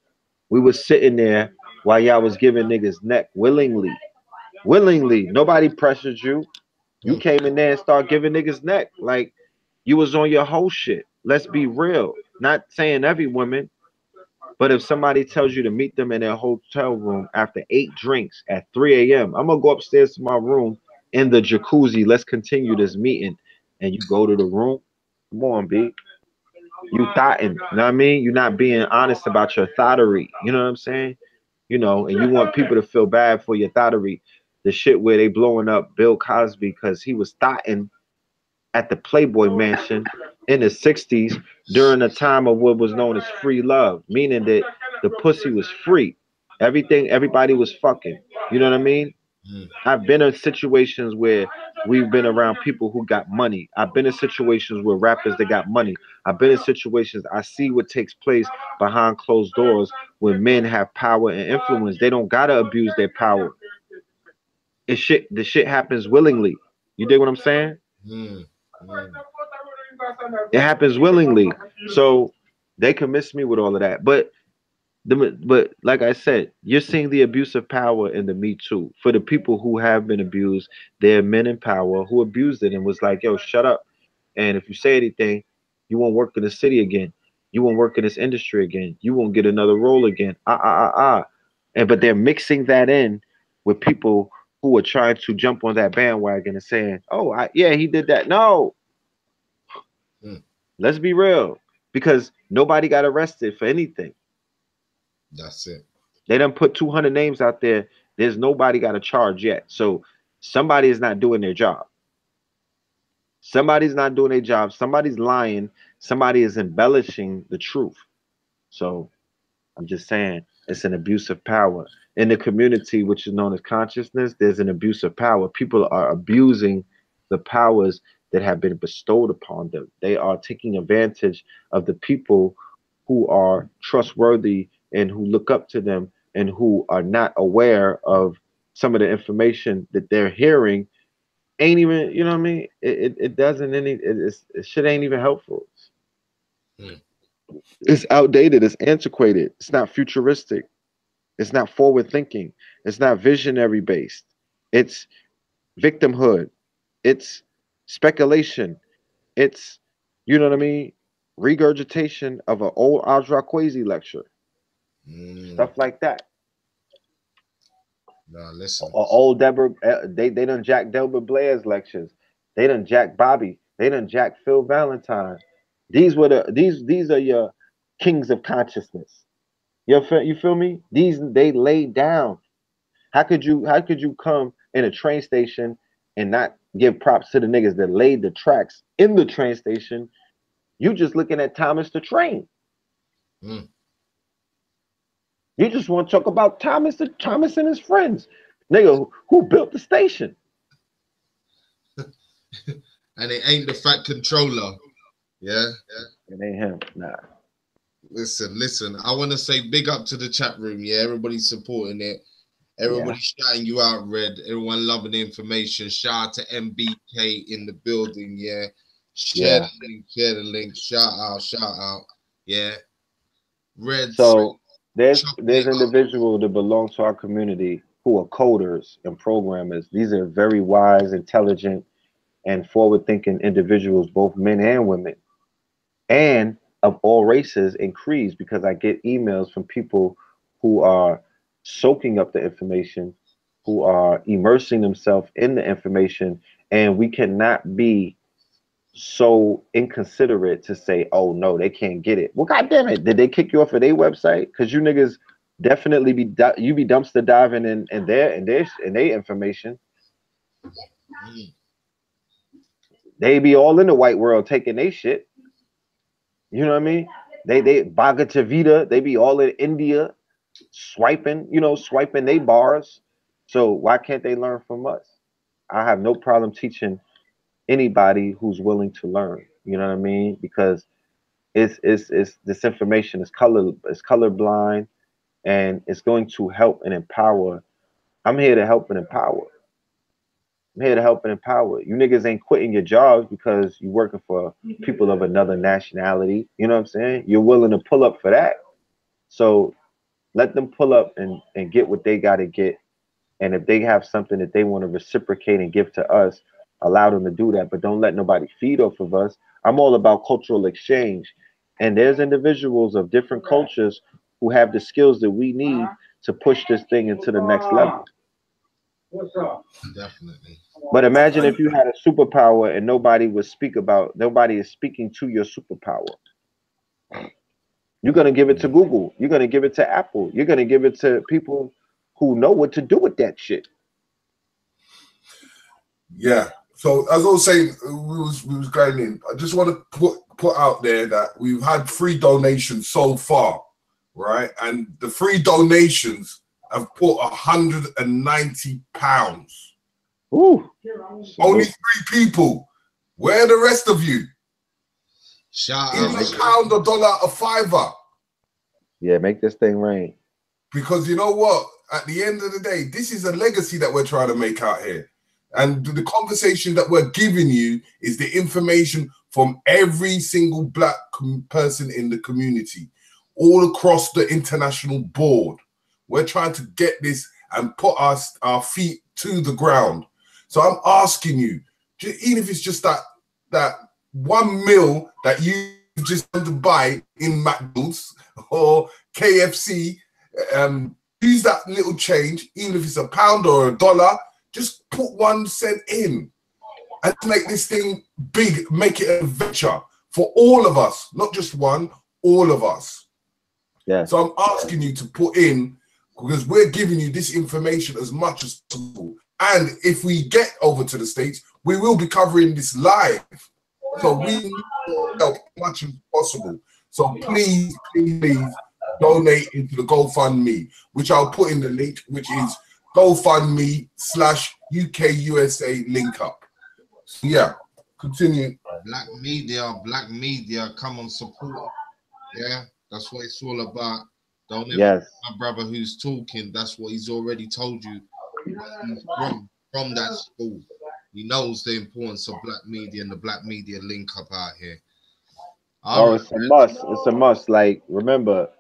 We was sitting there while y'all was giving niggas neck willingly. Willingly. Nobody pressured you. You Mm. came in there and started giving niggas neck. Like you was on your whole shit. Let's be real. Not saying every woman, but if somebody tells you to meet them in their hotel room after 8 drinks at 3 a.m., I'm gonna go upstairs to my room in the jacuzzi. Let's continue this meeting. And you go to the room. Come on, B. You thotting, you know what I mean? You're not being honest about your thottery. You know what I'm saying? You know, and you want people to feel bad for your thottery. The shit where they blowing up Bill Cosby because he was thotting at the Playboy Mansion in the 60s during a time of what was known as free love, meaning that the pussy was free. Everybody was fucking. You know what I mean? I've been in situations where we've been around people who got money. I've been in situations where rappers that got money. I've been in situations I see what takes place behind closed doors when men have power and influence. They don't gotta abuse their power. The shit happens willingly. You dig what I'm saying? Mm. Mm. It happens willingly. So they can miss me with all of that. But like I said, you're seeing the abuse of power in the Me Too. For the people who have been abused, there are men in power who abused it and was like, yo, shut up. And if you say anything, you won't work in the city again. You won't work in this industry again. You won't get another role again. And but they're mixing that in with people who are trying to jump on that bandwagon and saying, oh, yeah, he did that. No, Mm. let's be real. Because nobody got arrested for anything. That's it. They done put 200 names out there. There's nobody got a charge yet. So somebody is not doing their job. Somebody's not doing their job. Somebody's lying. Somebody is embellishing the truth. So I'm just saying it's an abuse of power. In the community, which is known as consciousness, there's an abuse of power. People are abusing the powers that have been bestowed upon them. They are taking advantage of the people who are trustworthy and who look up to them and who are not aware of some of the information that they're hearing. Ain't even, you know what I mean? It doesn't any, it shit ain't even helpful. Mm. It's outdated, it's antiquated, it's not futuristic, it's not forward thinking, it's not visionary based, it's victimhood, it's speculation, it's, you know what I mean, regurgitation of an old Ajra Kwesi lecture, Mm. stuff like that. Nah, listen. Or old Deborah, they done jack Delbert Blair's lectures, they done jack Bobby, they done jack Phil Valentine. These are your kings of consciousness. You feel me? These they laid down. How could you come in a train station and not give props to the niggas that laid the tracks in the train station? You just looking at Thomas the Train. Mm. You just want to talk about Thomas and his friends. Nigga, who built the station? And it ain't the fat controller. Yeah. It ain't him. Nah. Listen. I want to say big up to the chat room. Yeah, everybody's supporting it. Everybody shouting you out, Red. Everyone loving the information. Shout out to MBK in the building. Yeah. Share the link. Shout out. Yeah. Red. So there's individuals that belong to our community who are coders and programmers. These are very wise, intelligent, and forward-thinking individuals, both men and women, and of all races and creeds, because I get emails from people who are soaking up the information, who are immersing themselves in the information, and we cannot be so inconsiderate to say, oh no, they can't get it. Well, goddamn it, did they kick you off of their website? Because you niggas definitely be dumpster diving in their information. Mm. They be all in the white world taking their shit. You know what I mean? They Bhagavad, they be all in India swiping they bars. So why can't they learn from us? I have no problem teaching anybody who's willing to learn. You know what I mean? Because it's this information is colorblind, and it's going to help and empower. I'm here to help and empower. I'm here to help and empower. You niggas ain't quitting your jobs because you're working for people of another nationality. You know what I'm saying? You're willing to pull up for that. So let them pull up and get what they got to get. And if they have something that they want to reciprocate and give to us, allow them to do that. But don't let nobody feed off of us. I'm all about cultural exchange. And there's individuals of different cultures who have the skills that we need to push this thing into the next level. Definitely. But imagine if you had a superpower and nobody is speaking to your superpower. You're gonna give it to Google. You're gonna give it to Apple. You're gonna give it to people who know what to do with that shit. Yeah. So as I was saying, we was going in. I just want to put out there that we've had free donations so far, right? And the free donations have put £190. Ooh. Only 3 people. Where are the rest of you? Shout Even out. a pound, a dollar, a fiver. Yeah, make this thing rain. Because you know what? At the end of the day, this is a legacy that we're trying to make out here. And the conversation that we're giving you is the information from every single black person in the community, all across the international board. We're trying to get this and put our feet to the ground. So I'm asking you, even if it's just that one meal that you just want to buy in McDonald's or KFC, use that little change, even if it's a pound or a dollar, just put 1 cent in and make this thing big, make it an adventure for all of us, not just one, all of us. Yeah. So I'm asking you to put in, because we're giving you this information as much as possible. And if we get over to the States, we will be covering this live. So we need to help as much as possible. So please, please, please donate into the GoFundMe, which I'll put in the link, which is GoFundMe/UK USA link up. So yeah, continue. Black media, come on, support. Yeah, that's what it's all about. Don't ever Yes. my brother who's talking, that's what he's already told you. He's from that school. He knows the importance of black media and the black media link up out here. Oh, it's a must. It's a must. Like, remember,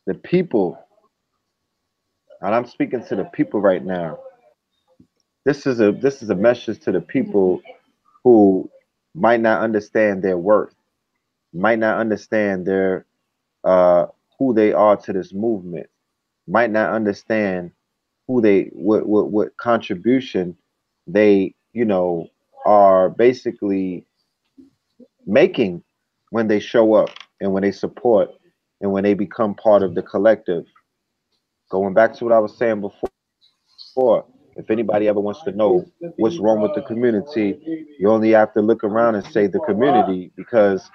the people, and I'm speaking to the people right now. This is a message to the people who might not understand their worth, might not understand their who they are to this movement, might not understand who they what contribution they are basically making when they show up and when they support and when they become part of the collective. Going back to what I was saying before, if anybody ever wants to know what's wrong with the community, you only have to look around and say the community, because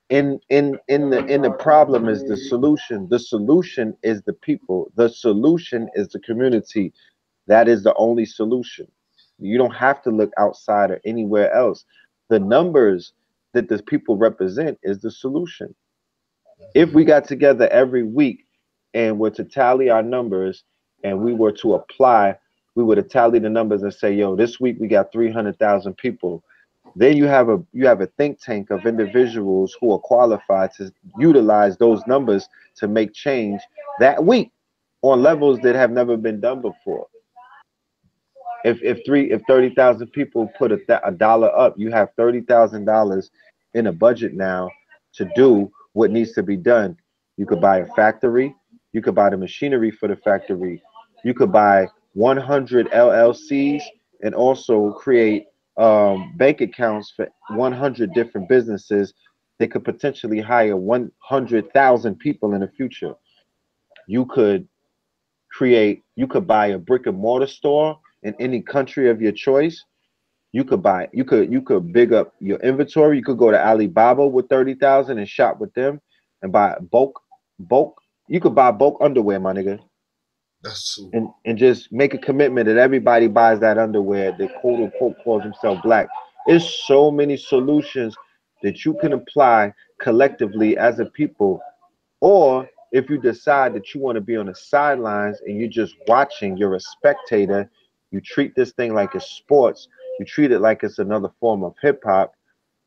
in the problem is the solution. The solution is the people. The solution is the community. That is the only solution. You don't have to look outside or anywhere else. The numbers that the people represent is the solution. If we got together every week and were to tally our numbers and we were to apply, we would have tallied the numbers and say, yo, this week we got 300,000 people. Then you have a think tank of individuals who are qualified to utilize those numbers to make change that week on levels that have never been done before. If 30,000 people put a dollar up, you have $30,000 in a budget now to do what needs to be done. You could buy a factory, you could buy the machinery for the factory, you could buy 100 LLCs and also create bank accounts for 100 different businesses. They could potentially hire 100,000 people in the future. You could buy a brick and mortar store in any country of your choice. You could big up your inventory. You could go to Alibaba with 30,000 and shop with them and buy bulk. You could buy bulk underwear, my nigga. That's true. And just make a commitment that everybody buys that underwear that quote unquote calls himself black. There's so many solutions that you can apply collectively as a people. Or if you decide that you want to be on the sidelines and you're just watching, you're a spectator, you treat this thing like it's sports, you treat it like it's another form of hip hop,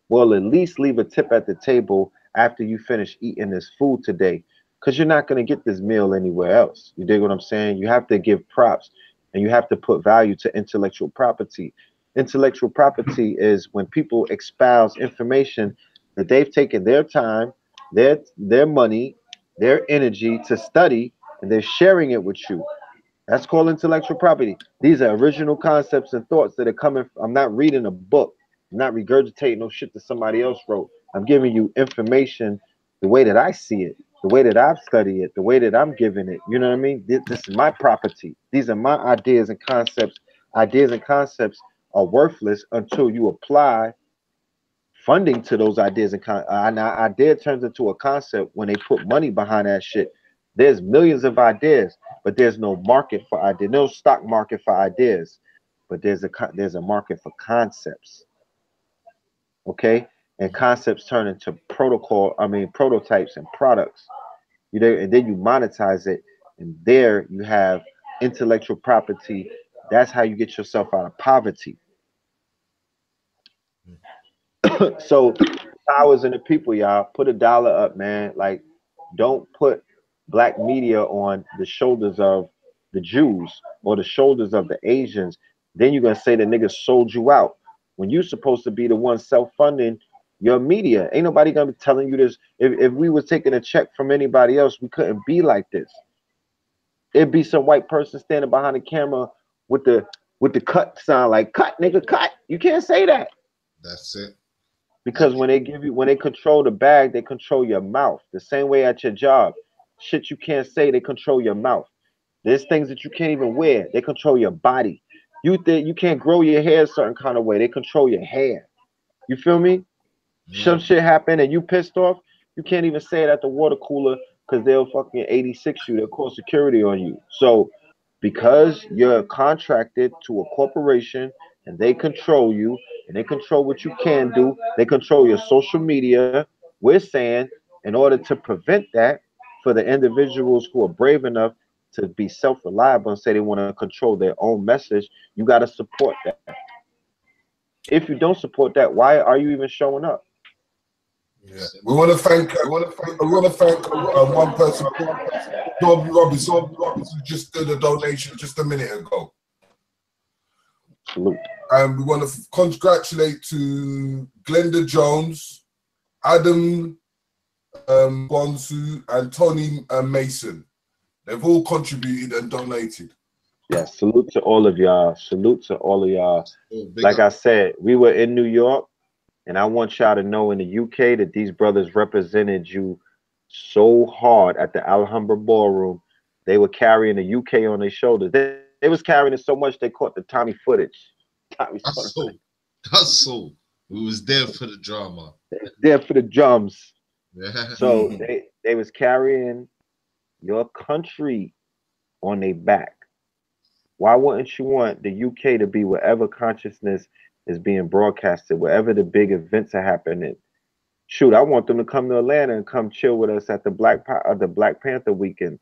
well, at least leave a tip at the table after you finish eating this food today. Because you're not going to get this meal anywhere else. You dig what I'm saying? You have to give props and you have to put value to intellectual property. Intellectual property is when people espouse information that they've taken their time, their money, their energy to study, and they're sharing it with you. That's called intellectual property. These are original concepts and thoughts that are coming from, I'm not reading a book. I'm not regurgitating no shit that somebody else wrote. I'm giving you information the way that I see it, the way that I've studied it, the way that I'm giving it. You know what I mean? This is my property. These are my ideas and concepts. Ideas and concepts are worthless until you apply funding to those ideas and an idea turns into a concept when they put money behind that shit. There's millions of ideas, but there's no market for ideas. No stock market for ideas, but there's a market for concepts. Okay, and concepts turn into prototypes and products. And then you monetize it, and there you have intellectual property. That's how you get yourself out of poverty. So powers in the people, y'all. Put a dollar up, man. Like, don't put black media on the shoulders of the Jews or the shoulders of the Asians. Then you're gonna say the niggas sold you out when you're supposed to be the one self-funding your media. Ain't nobody gonna be telling you this. If we was taking a check from anybody else, we couldn't be like this. It'd be some white person standing behind the camera with the cut sign, like, cut, nigga, cut. You can't say that. That's it. Because when they control the bag, they control your mouth. The same way at your job, shit you can't say, they control your mouth. There's things that you can't even wear. They control your body. You think you can't grow your hair a certain kind of way. They control your hair. You feel me? Some shit happen and you pissed off. You can't even say it at the water cooler because they'll fucking 86 you. They'll call security on you. So because you're contracted to a corporation and they control you and they control what you can do, they control your social media. We're saying in order to prevent that, for the individuals who are brave enough to be self-reliable and say they want to control their own message, you got to support that. If you don't support that, why are you even showing up? Yeah, we want to thank. One person, Bob Robinson, who just did a donation just a minute ago. Salute. And we want to congratulate to Glenda Jones, Adam Bonsu, and Tony Mason. They've all contributed and donated. Yeah, salute to all of y'all. Salute to all of y'all. Like I said, we were in New York, and I want y'all to know in the UK that these brothers represented you so hard at the Alhambra Ballroom. They were carrying the UK on their shoulders. They was carrying it so much they caught the Tommy footage. That's so. We was there for the drama. There for the drums. Yeah. So they was carrying your country on their back. Why wouldn't you want the UK to be wherever consciousness is being broadcasted, wherever the big events are happening? Shoot, I want them to come to Atlanta and come chill with us at the Black Panther weekend.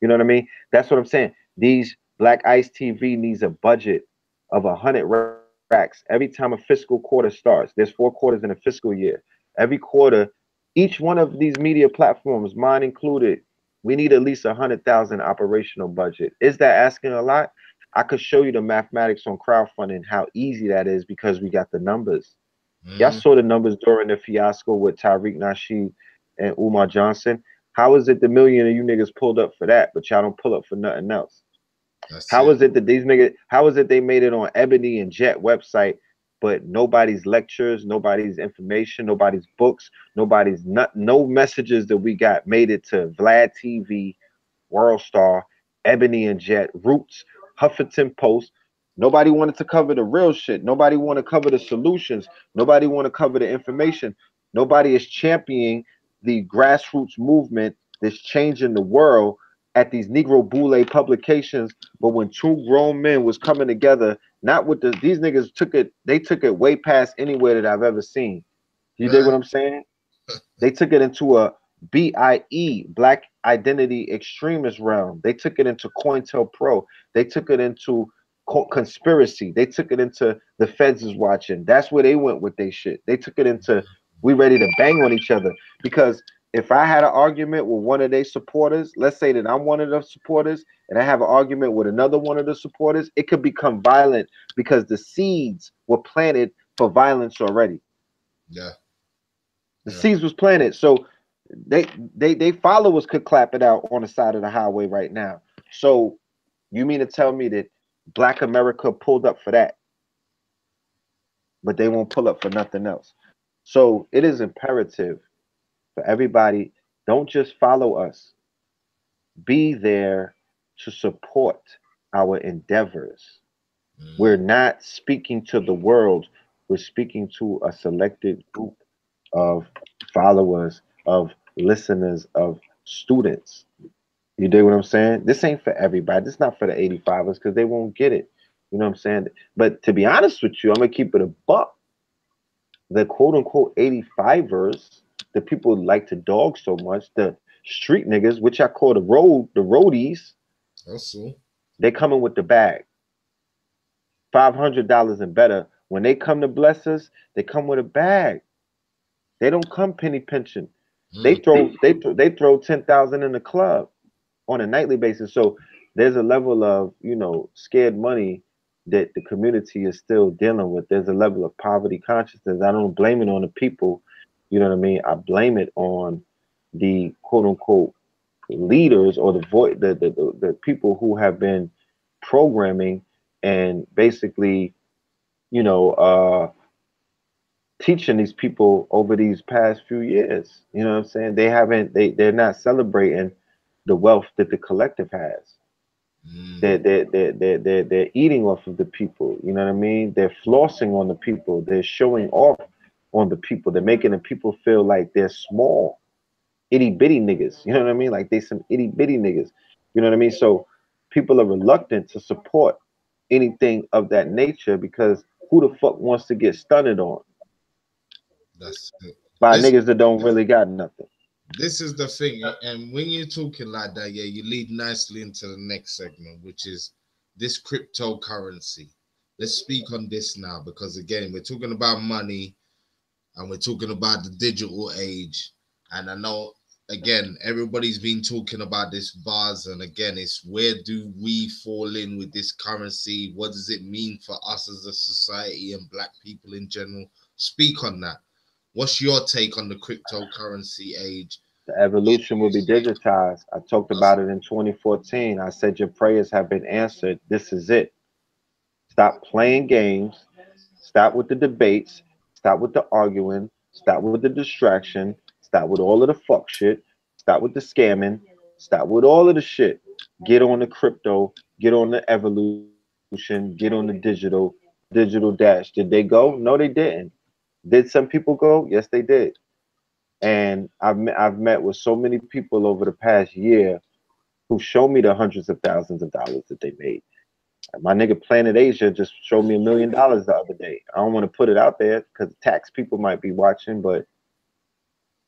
You know what I mean? That's what I'm saying. These Black Ice TV needs a budget of 100 racks every time a fiscal quarter starts. There's 4 quarters in a fiscal year. Every quarter, each one of these media platforms, mine included, we need at least 100,000 operational budget. Is that asking a lot? I could show you the mathematics on crowdfunding, how easy that is because we got the numbers. Y'all saw the numbers during the fiasco with Tariq Nasheed and Umar Johnson. How is it the million of you niggas pulled up for that, but y'all don't pull up for nothing else? How is it that these niggas, how is it they made it on Ebony and Jet website, but nobody's lectures, nobody's information, nobody's books, no messages that we got made it to Vlad TV, World Star, Ebony and Jet, Roots, Huffington Post. Nobody wanted to cover the real shit. Nobody want to cover the solutions. Nobody want to cover the information. Nobody is championing the grassroots movement that's changing the world at these Negro Boule publications. But when 2 grown men was coming together, not with these niggas they took it way past anywhere that I've ever seen. You dig what I'm saying? They took it into a BIE, Black Identity Extremist realm. They took it into COINTELPRO. They took it into conspiracy. They took it into the feds is watching. That's where they went with their shit. They took it into we ready to bang on each other. Because if I had an argument with one of their supporters, let's say that I'm one of the supporters, and I have an argument with another one of the supporters, it could become violent because the seeds were planted for violence already. Yeah. The seeds was planted. So they followers could clap it out on the side of the highway right now. So you mean to tell me that Black America pulled up for that, but they won't pull up for nothing else? So it is imperative for everybody Don't just follow us. Be there to support our endeavors. We're not speaking to the world. We're speaking to a selected group of followers, of listeners, of students. You dig what I'm saying? This ain't for everybody. This not for the 85ers because they won't get it. You know what I'm saying? But to be honest with you, I'm gonna keep it a buck. The quote unquote 85ers, the people who like to dog so much, the street niggas, which I call the roadies, That's all. they coming with the bag. $500 and better. When they come to bless us, they come with a bag. They don't come penny pinching. They throw 10,000 in the club on a nightly basis. So there's a level of, scared money that the community is still dealing with. There's a level of poverty consciousness. I don't blame it on the people. You know what I mean? I blame it on the quote unquote leaders or the people who have been programming and basically, you know, teaching these people over these past few years. You know what I'm saying? They're not celebrating the wealth that the collective has. They're eating off of the people. You know what I mean? They're flossing on the people. They're showing off on the people. They're making the people feel like they're small, itty bitty niggas. You know what I mean? Like they some itty bitty niggas. You know what I mean? So people are reluctant to support anything of that nature because who the fuck wants to get stunted on That's it. by This niggas that don't really got nothing? this is the thing, and when you're talking like that, yeah, you lead nicely into the next segment, which is this cryptocurrency. Let's speak on this now because again, we're talking about money and we're talking about the digital age. And I know again, everybody's been talking about this buzz, and again, it's where do we fall in with this currency? What does it mean for us as a society and black people in general? Speak on that. What's your take on the cryptocurrency age? The evolution will be digitized. I talked about it in 2014. I said your prayers have been answered. This is it. Stop playing games. Stop with the debates. Stop with the arguing. Stop with the distraction. Stop with all of the fuck shit. Stop with the scamming. Stop with all of the shit. Get on the crypto. Get on the evolution. Get on the digital dash. Did they go? No, they didn't. Did some people go? Yes, they did. And I've met with so many people over the past year who show me the hundreds of thousands of dollars that they made. My nigga Planet Asia just showed me $1 million the other day. I don't want to put it out there because tax people might be watching, but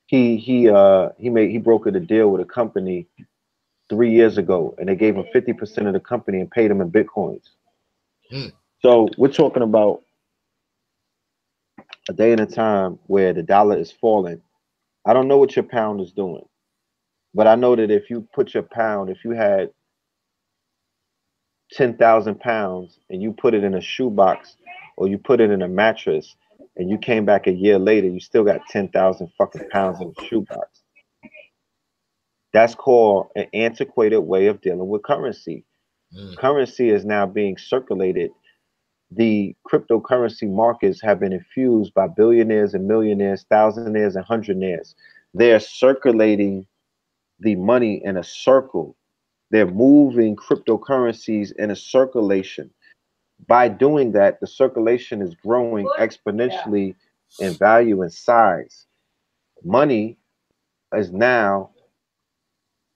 he brokered a deal with a company 3 years ago, and they gave him 50% of the company and paid him in bitcoins. So we're talking about a day and a time where the dollar is falling. I don't know what your pound is doing, but I know that if you put your pound, if you had 10,000 pounds and you put it in a shoebox or you put it in a mattress and you came back a year later, you still got 10,000 fucking pounds in a shoebox. That's called an antiquated way of dealing with currency. Currency is now being circulated. The cryptocurrency markets have been infused by billionaires and millionaires, thousandaires and hundredaires. They're circulating the money in a circle. They're moving cryptocurrencies in a circulation. By doing that, the circulation is growing exponentially in value and size. Money is now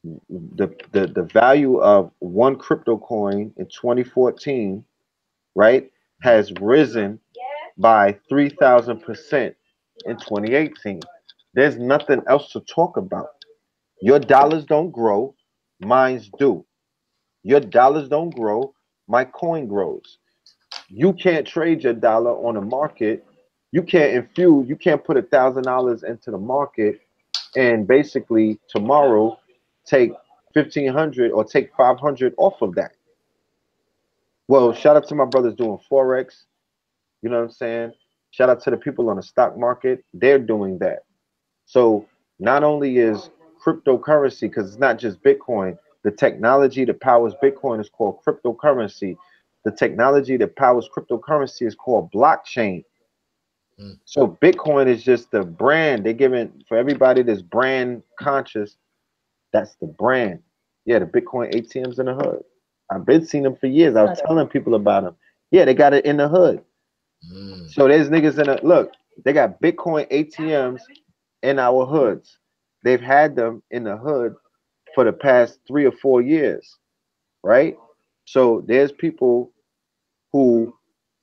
the value of one crypto coin in 2014, right, has risen by 3,000% in 2018. There's nothing else to talk about. Your dollars don't grow, mine's do. Your dollars don't grow, my coin grows. You can't trade your dollar on a market. You can't put $1,000 into the market and basically tomorrow take 1,500 or take 500 off of that. Well, shout out to my brothers doing Forex. You know what I'm saying? Shout out to the people on the stock market. They're doing that. So not only is cryptocurrency, because it's not just Bitcoin, the technology that powers Bitcoin is called cryptocurrency. The technology that powers cryptocurrency is called blockchain. So Bitcoin is just the brand they're giving for everybody that's brand conscious. That's the brand. Yeah, the Bitcoin ATMs in the hood. I've been seeing them for years. I was telling people about them. Yeah, they got it in the hood. So there's niggas in the look. They got Bitcoin ATMs in our hoods. They've had them in the hood for the past 3 or 4 years, right? So there's people who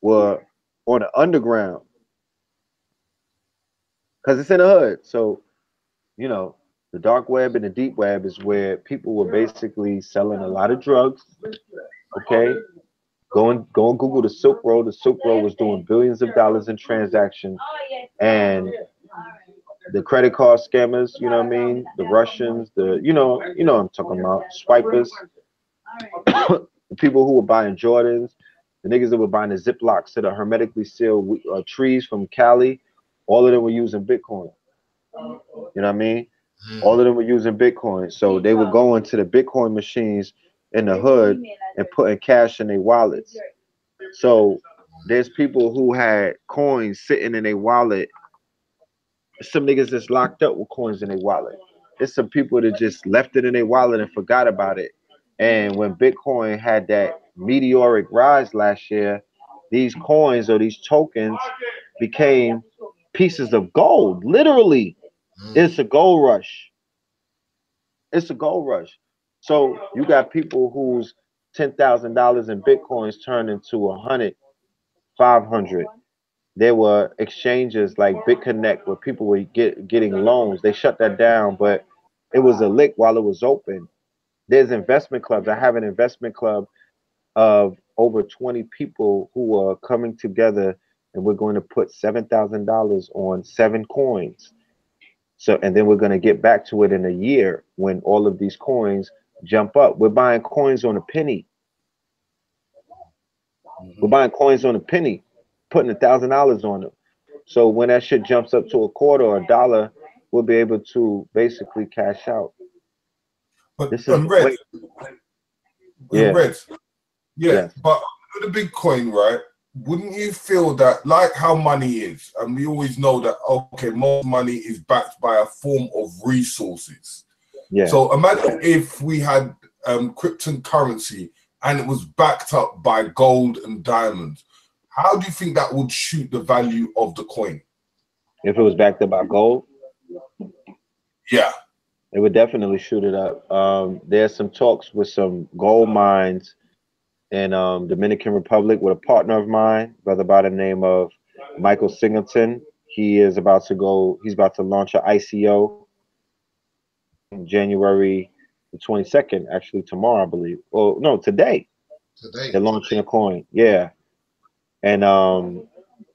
were on the underground because it's in the hood. So you know, the dark web and the deep web is where people were basically selling a lot of drugs. Okay, go and Google the Silk Road. The Silk Road was doing billions of dollars in transactions, and the credit card scammers. You know what I mean? The Russians, you know what I'm talking about, swipers, the people who were buying Jordans, the niggas that were buying the Ziplocs that are hermetically sealed trees from Cali. All of them were using Bitcoin. You know what I mean? All of them were using Bitcoin. So they were going to the Bitcoin machines in the hood and putting cash in their wallets. So there's people who had coins sitting in their wallet. Some niggas that's locked up with coins in their wallet. There's some people that just left it in their wallet and forgot about it. And when Bitcoin had that meteoric rise last year, these coins or these tokens became pieces of gold. Literally, it's a gold rush. It's a gold rush. So you got people whose $10,000 in Bitcoins turned into 100, 500. There were exchanges like BitConnect where people were getting loans. They shut that down, but it was a lick while it was open. There's investment clubs. I have an investment club of over 20 people who are coming together, and we're going to put $7,000 on 7 coins. So, and then we're going to get back to it in a year when all of these coins jump up. We're buying coins on a penny. We're buying coins on a penny, putting $1,000 on them. So when that shit jumps up to a quarter or a dollar, we'll be able to basically cash out. But This is Red, yeah. Red, yeah. Yes. But with the Bitcoin, right? Wouldn't you feel that, like how money is, and we always know that, okay, most money is backed by a form of resources. Yeah. So imagine if we had cryptocurrency and it was backed up by gold and diamonds. How do you think that would shoot the value of the coin? If it was backed up by gold? Yeah. It would definitely shoot it up. There's some talks with some gold mines in Dominican Republic with a partner of mine, brother by the name of Michael Singleton. He's about to launch an ICO in January the 22nd, actually tomorrow, I believe. Oh no, today. They're launching a coin. Yeah. And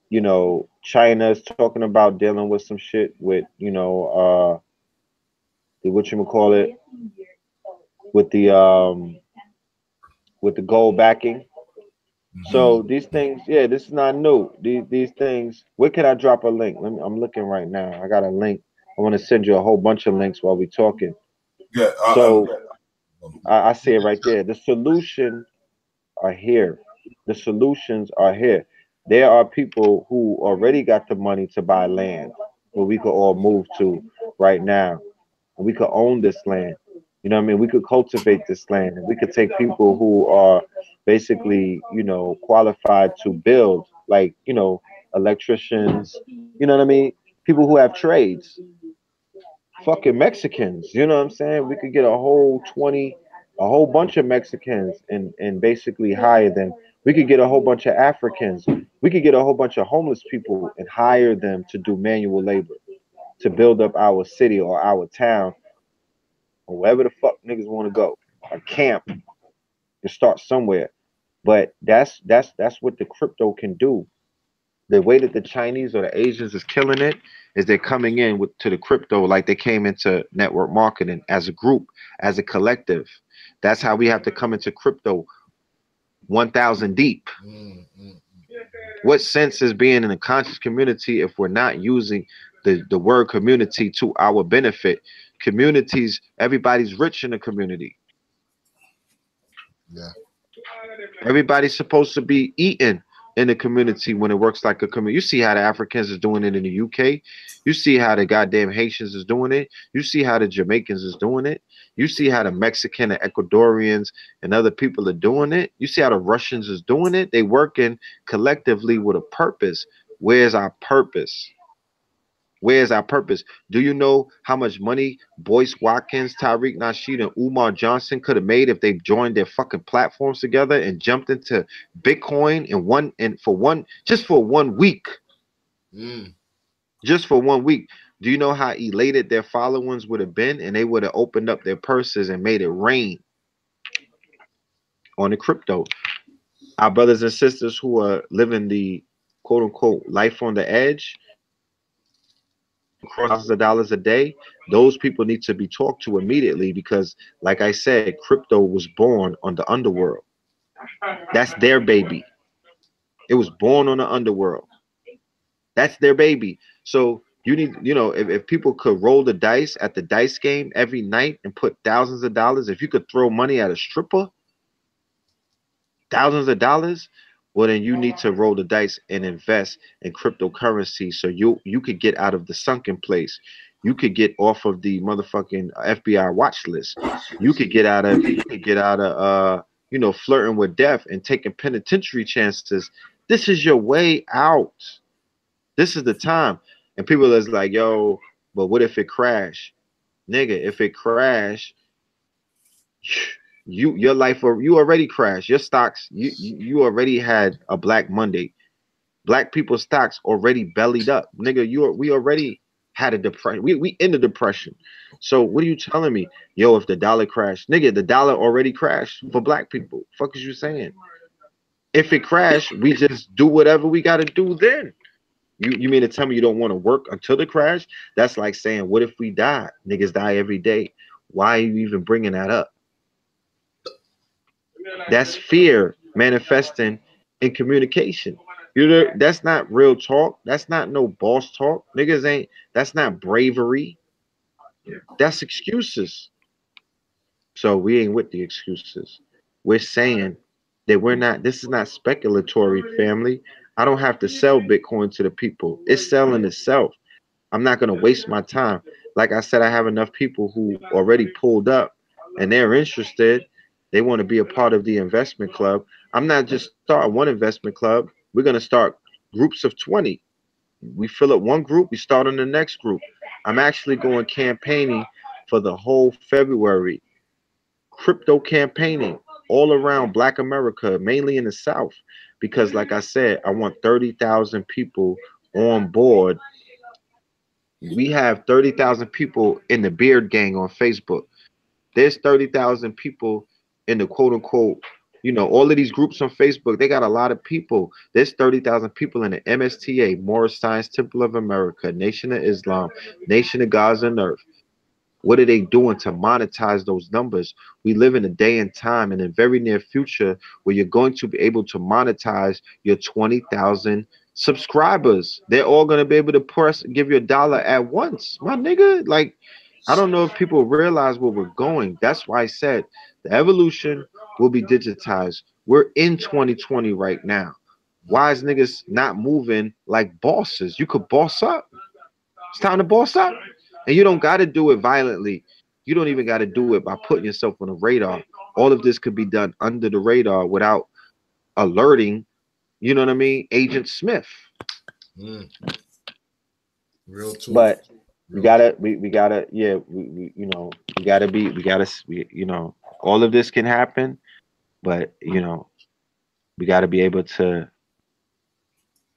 you know, China's talking about dealing with some shit with, you know, the whatchamacallit, with the gold backing. So these things, yeah, this is not new. These things, where can I drop a link? I'm looking right now. I got a link. I want to send you a whole bunch of links while we're talking. Yeah. So I see it right there. The solution are here. The solutions are here. There are people who already got the money to buy land where we could all move to right now. And we could own this land. You know what I mean? We could cultivate this land. And we could take people who are basically, you know, qualified to build, like, you know, electricians, you know what I mean? People who have trades. Fucking Mexicans, you know what I'm saying? We could get a whole bunch of Mexicans and basically hire them. We could get a whole bunch of Africans. We could get a whole bunch of homeless people and hire them to do manual labor to build up our city or our town or wherever the fuck niggas want to go. A camp to start somewhere. But that's what the crypto can do. The way that the Chinese or the Asians is killing it is they're coming in to the crypto like they came into network marketing as a group, as a collective. That's how we have to come into crypto 1,000 deep. What sense is being in a conscious community if we're not using the word community to our benefit? Communities, everybody's rich in the community. Yeah. Everybody's supposed to be eating in the community when it works like a community. You see how the Africans is doing it in the UK. You see how the goddamn Haitians is doing it. You see how the Jamaicans is doing it. You see how the Mexican and Ecuadorians and other people are doing it. You see how the Russians is doing it. They working collectively with a purpose. Where's our purpose? Where's our purpose? Do you know how much money Boyce Watkins, Tariq Nasheed, and Umar Johnson could have made if they joined their fucking platforms together and jumped into Bitcoin just for 1 week? Mm. Just for 1 week. Do you know how elated their followers would have been? And they would have opened up their purses and made it rain on the crypto. Our brothers and sisters who are living the quote unquote life on the edge, thousands of dollars a day, those people need to be talked to immediately because, like I said, crypto was born on the underworld. That's their baby. It was born on the underworld. That's their baby. So you need, if people could roll the dice at the dice game every night and put thousands of dollars, if you could throw money at a stripper, thousands of dollars, well then you need to roll the dice and invest in cryptocurrency so you could get out of the sunken place. You could get off of the motherfucking FBI watch list. You could get out of flirting with death and taking penitentiary chances. This is your way out. This is the time. And people is like, yo, but what if it crash? Nigga, if it crash, your life, or you already crashed. Your stocks, you already had a Black Monday. Black people's stocks already bellied up. Nigga, we already had a depression. We in the depression. So what are you telling me? Yo, if the dollar crashed, nigga, the dollar already crashed for black people. Fuck is you saying? If it crashed, we just do whatever we gotta do then. You mean to tell me you don't want to work until the crash? That's like saying, what if we die? Niggas die every day. Why are you even bringing that up? That's fear manifesting in communication. That's not real talk. That's not no boss talk. Niggas ain't. That's not bravery. That's excuses. So we ain't with the excuses. We're saying that we're not. This is not speculatory, family. I don't have to sell Bitcoin to the people. It's selling itself. I'm not going to waste my time. Like I said, I have enough people who already pulled up and they're interested. They want to be a part of the investment club. I'm not just starting one investment club. We're going to start groups of 20. We fill up one group, we start on the next group. I'm actually going campaigning for the whole February. Crypto campaigning all around Black America, mainly in the South. Because like I said, I want 30,000 people on board. We have 30,000 people in the Beard Gang on Facebook. There's 30,000 people in the quote unquote, all of these groups on Facebook. They got a lot of people. There's 30,000 people in the MSTA, Moorish Science Temple of America, Nation of Islam, Nation of Gaza and Earth. What are they doing to monetize those numbers? We live in a day and time in the very near future where you're going to be able to monetize your 20,000 subscribers. They're all going to be able to give you $1 at once. My nigga, like, I don't know if people realize where we're going. That's why I said the evolution will be digitized. We're in 2020 right now. Why is niggas not moving like bosses? You could boss up. It's time to boss up. And you don't got to do it violently. You don't even got to do it by putting yourself on the radar. All of this could be done under the radar without alerting, you know what I mean, Agent Smith. Real talk. But we gotta all of this can happen, but we gotta be able to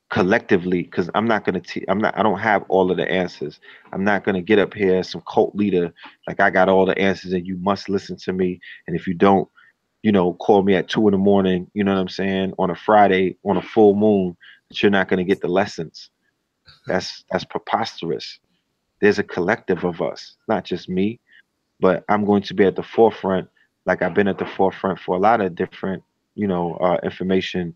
collectively, because I don't have all of the answers. I'm not gonna get up here as some cult leader like I got all the answers and you must listen to me. And if you don't, call me at 2 a.m, you know what I'm saying, on a Friday, on a full moon, that you're not gonna get the lessons. That's preposterous. There's a collective of us, not just me, but I'm going to be at the forefront, like I've been at the forefront for a lot of different, information.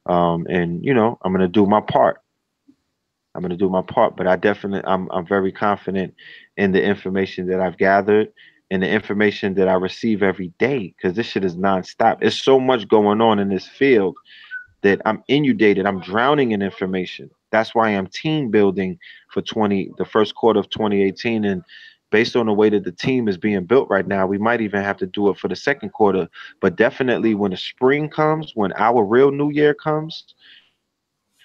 And I'm gonna do my part. But I'm very confident in the information that I've gathered and the information that I receive every day, because this shit is nonstop. There's so much going on in this field. that I'm inundated. I'm drowning in information. That's why I'm team building for the first quarter of 2018. And based on the way that the team is being built right now, we might even have to do it for the second quarter. But definitely when the spring comes, when our real new year comes,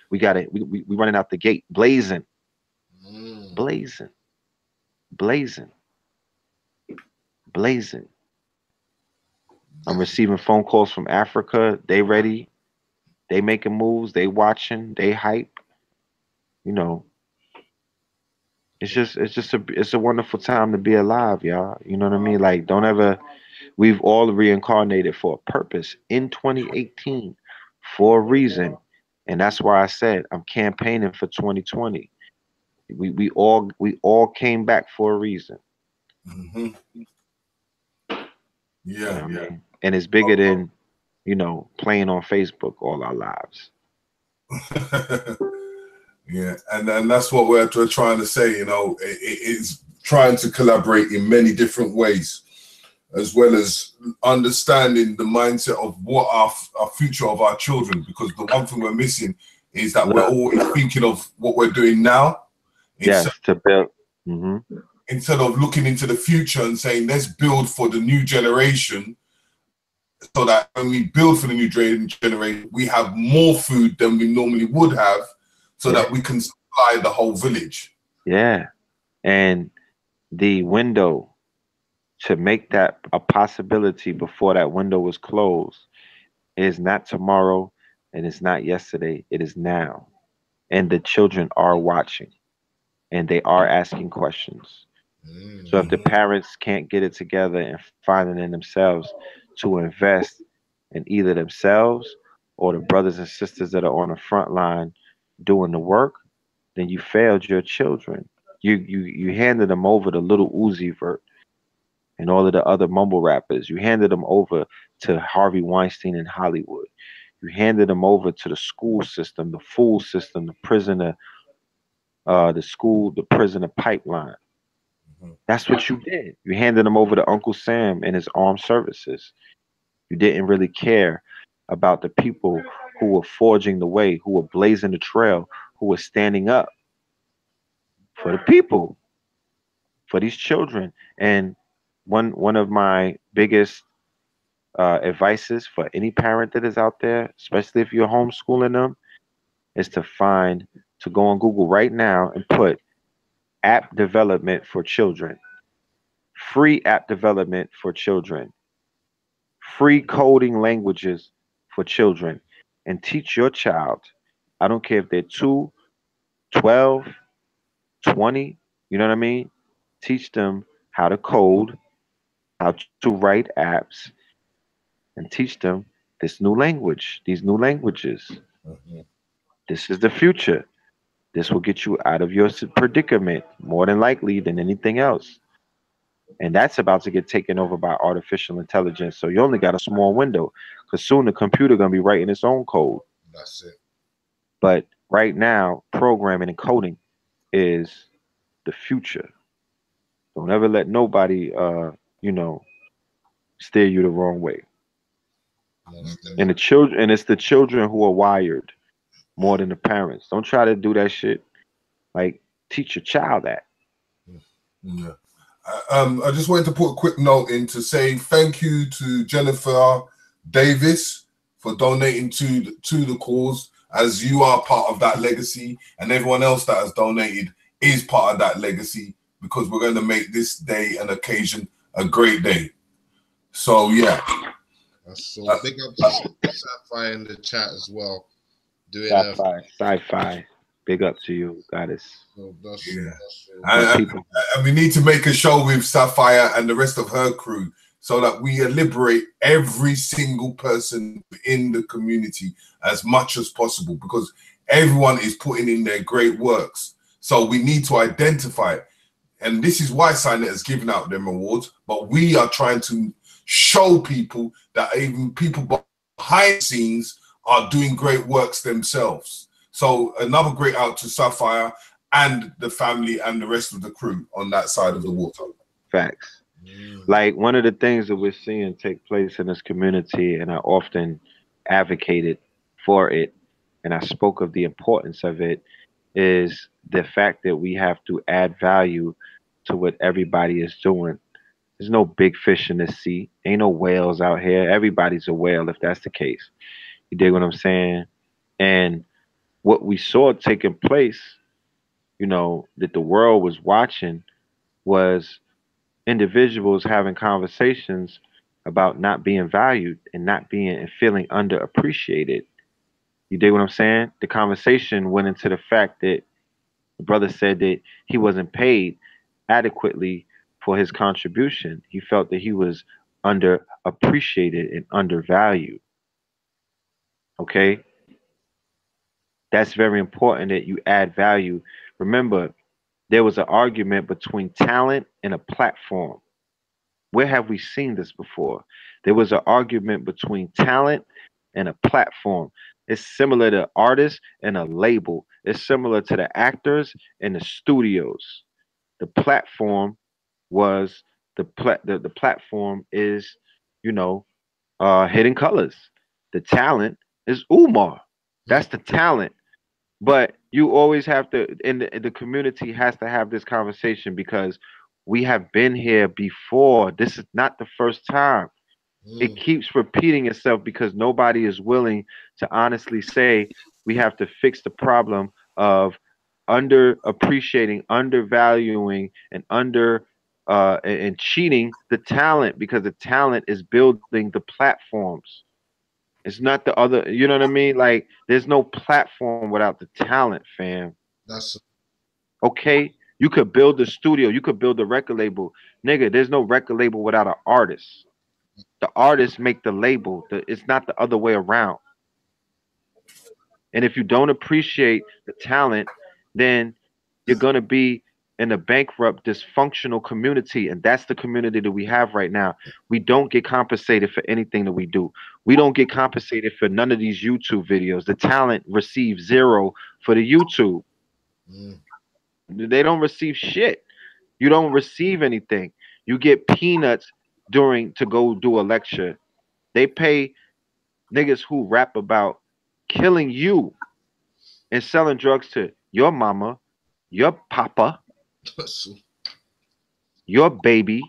we got it. We running out the gate, blazing, Mm. blazing, blazing, blazing. I'm receiving phone calls from Africa. They ready. They making moves. They watching. They hype. You know, it's a wonderful time to be alive, y'all. You know what I mean? Like, don't ever. We've all reincarnated for a purpose in 2018 for a reason, and that's why I said I'm campaigning for 2020. We all came back for a reason. Hmm. You Yeah, know what I mean? And it's bigger than playing on Facebook all our lives. yeah, and that's what we're trying to say. It's trying to collaborate in many different ways, as well as understanding the mindset of what our future of our children. Because the one thing we're missing is that we're always thinking of what we're doing now, Yes, to build. instead of looking into the future and saying, let's build for the new generation, so that when we build for the new generation, we have more food than we normally would have, so that we can supply the whole village. Yeah. And the window to make that a possibility before that window was closed is not tomorrow and it's not yesterday. It is now. And the children are watching and they are asking questions. So if the parents can't get it together and find it in themselves to invest in either themselves or the brothers and sisters that are on the front line doing the work, then you failed your children. You handed them over to little Uzi Vert and all of the other mumble rappers. You handed them over to Harvey Weinstein in Hollywood. You handed them over to the school system, the fool system, the prisoner, the prisoner pipeline. That's what you did. You handed them over to Uncle Sam and his armed services. You didn't really care about the people who were forging the way, who were blazing the trail, who were standing up for the people, for these children. And one of my biggest advices for any parent that is out there, especially if you're homeschooling them, is to go on Google right now and put app development for children, free app development for children, free coding languages for children, and teach your child. I don't care if they're 2, 12, 20, you know what I mean? Teach them how to code, how to write apps, and teach them this new language, these new languages. This is the future. This will get you out of your predicament more than likely than anything else. And that's about to get taken over by artificial intelligence. So you only got a small window because soon the computer gonna be writing its own code. That's it. But right now, programming and coding is the future. Don't ever let nobody, you know, steer you the wrong way. And it's the children who are wired more than the parents. Don't try to do that shit. Like, teach your child that. Yeah. I just wanted to put a quick note in to say thank you to Jennifer Davis for donating to the cause, as you are part of that legacy, and everyone else that has donated is part of that legacy, because we're going to make this day an occasion a great day. So yeah. So big up to Sapphire in the chat as well. Doing Sci-fi. Big up to you, goddess. And we need to make a show with Sapphire and the rest of her crew, so that we liberate every single person in the community as much as possible, because everyone is putting in their great works. So we need to identify it. And this is why Signet has given out them awards, but we are trying to show people that even people behind the scenes are doing great works themselves. So another great out to Sapphire and the family and the rest of the crew on that side of the water. Facts. Like, one of the things that we're seeing take place in this community, and I often advocated for it, and I spoke of the importance of it, is the fact that we have to add value to what everybody is doing. There's no big fish in the sea. Ain't no whales out here. Everybody's a whale if that's the case. You dig what I'm saying? And what we saw taking place, that the world was watching, was individuals having conversations about not being valued and not being and feeling underappreciated. You dig what I'm saying? The conversation went into the fact that the brother said that he wasn't paid adequately for his contribution. He felt that he was underappreciated and undervalued. Okay? That's very important that you add value. Remember, there was an argument between talent and a platform. Where have we seen this before? There was an argument between talent and a platform. It's similar to artists and a label. It's similar to the actors and the studios. The platform was the platform is, you know, Hidden Colors. The talent is Umar. That's the talent. But you always have to, in the community has to have this conversation because we have been here before. This is not the first time. It keeps repeating itself because nobody is willing to honestly say we have to fix the problem of under appreciating, undervaluing, and and cheating the talent because the talent is building the platforms. It's not the other, you know what I mean? Like, there's no platform without the talent, fam. That's Okay? You could build a studio, you could build a record label. Nigga, there's no record label without an artist. The artists make the label. It's not the other way around. And if you don't appreciate the talent, then you're going to be in a bankrupt, dysfunctional community. And that's the community that we have right now. We don't get compensated for anything that we do. We don't get compensated for none of these YouTube videos. The talent receives zero for the YouTube. They don't receive shit. You don't receive anything. You get peanuts during to go do a lecture. They pay niggas who rap about killing you and selling drugs to your mama, your papa, your baby,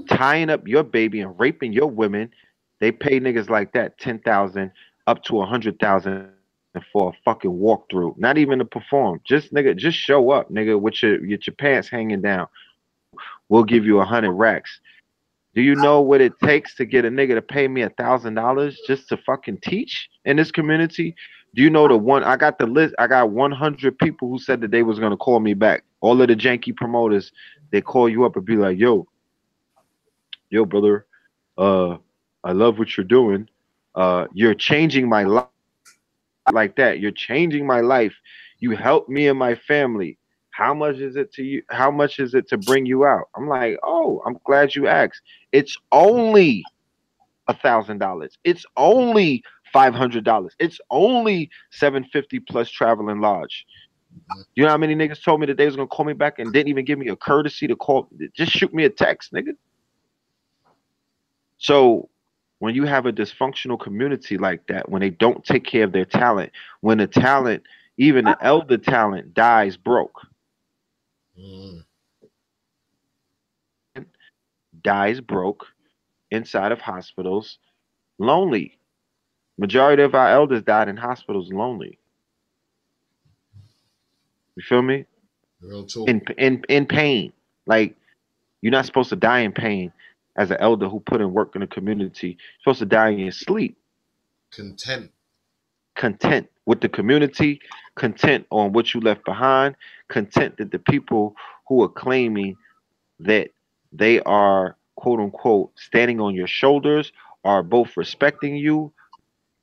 tying up your baby and raping your women. They pay niggas like that 10,000 up to 100,000 for a fucking walkthrough. Not even to perform. Just nigga, just show up, nigga, with your pants hanging down. We'll give you 100 racks. Do you know what it takes to get a nigga to pay me $1,000 just to fucking teach in this community? Do you know the one? I got the list. I got 100 people who said that they was gonna call me back. All of the janky promoters, they call you up and be like, yo, brother, I love what you're doing. You're changing my life like that. You're changing my life. You helped me and my family. How much is it to you? How much is it to bring you out? I'm like, oh, I'm glad you asked. It's only $1,000. It's only $500. It's only $750 plus travel and lodge. You know how many niggas told me that they was gonna call me back and didn't even give me a courtesy to call? Just shoot me a text, nigga. So when you have a dysfunctional community like that, when they don't take care of their talent, when the talent, even the elder talent, dies broke, dies broke inside of hospitals, lonely. Majority of our elders died in hospitals lonely. You feel me? real talk. In pain. Like, you're not supposed to die in pain as an elder who put in work in the community. You're supposed to die in your sleep. Content With the community, content on what you left behind, content that the people who are claiming that they are quote unquote standing on your shoulders are both respecting you,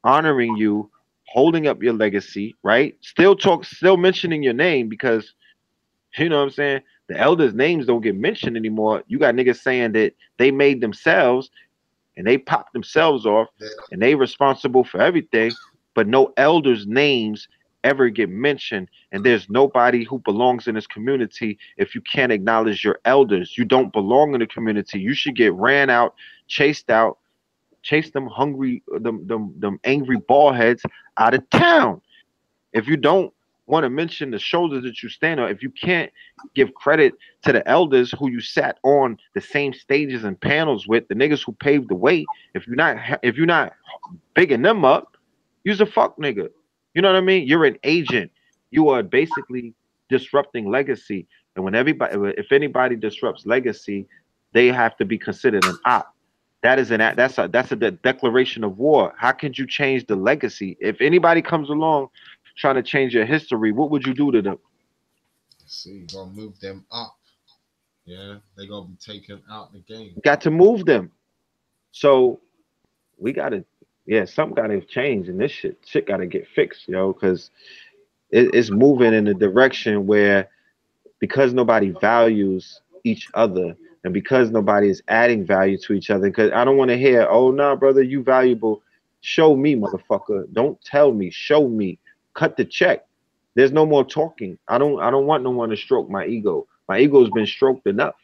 honoring you, holding up your legacy, right? Still mentioning your name because you know what I'm saying? The elders' names don't get mentioned anymore. You got niggas saying that they made themselves and they popped themselves off and they responsible for everything, but no elders' names ever get mentioned. And there's nobody who belongs in this community if you can't acknowledge your elders. You don't belong in the community. You should get ran out, chased out, chase them hungry, them angry ball heads out of town. If you don't want to mention the shoulders that you stand on, if you can't give credit to the elders who you sat on the same stages and panels with, the niggas who paved the way, if you're not bigging them up, you's a fuck nigga. You know what I mean? You're an agent. You are basically disrupting legacy. And when if anybody disrupts legacy, they have to be considered an op. That's a declaration of war. How can you change the legacy? If anybody comes along trying to change your history, what would you do to them? See, you gotta move them up. Yeah, they gotta be taken out the game. You got to move them. So we gotta, yeah, something gotta change, and this shit gotta get fixed, yo, because it's moving in a direction where, because nobody values each other and because nobody is adding value to each other, because I don't want to hear, oh nah, brother, you valuable. Show me, motherfucker. Don't tell me, show me. Cut the check. There's no more talking. I don't want no one to stroke my ego. My ego's been stroked enough.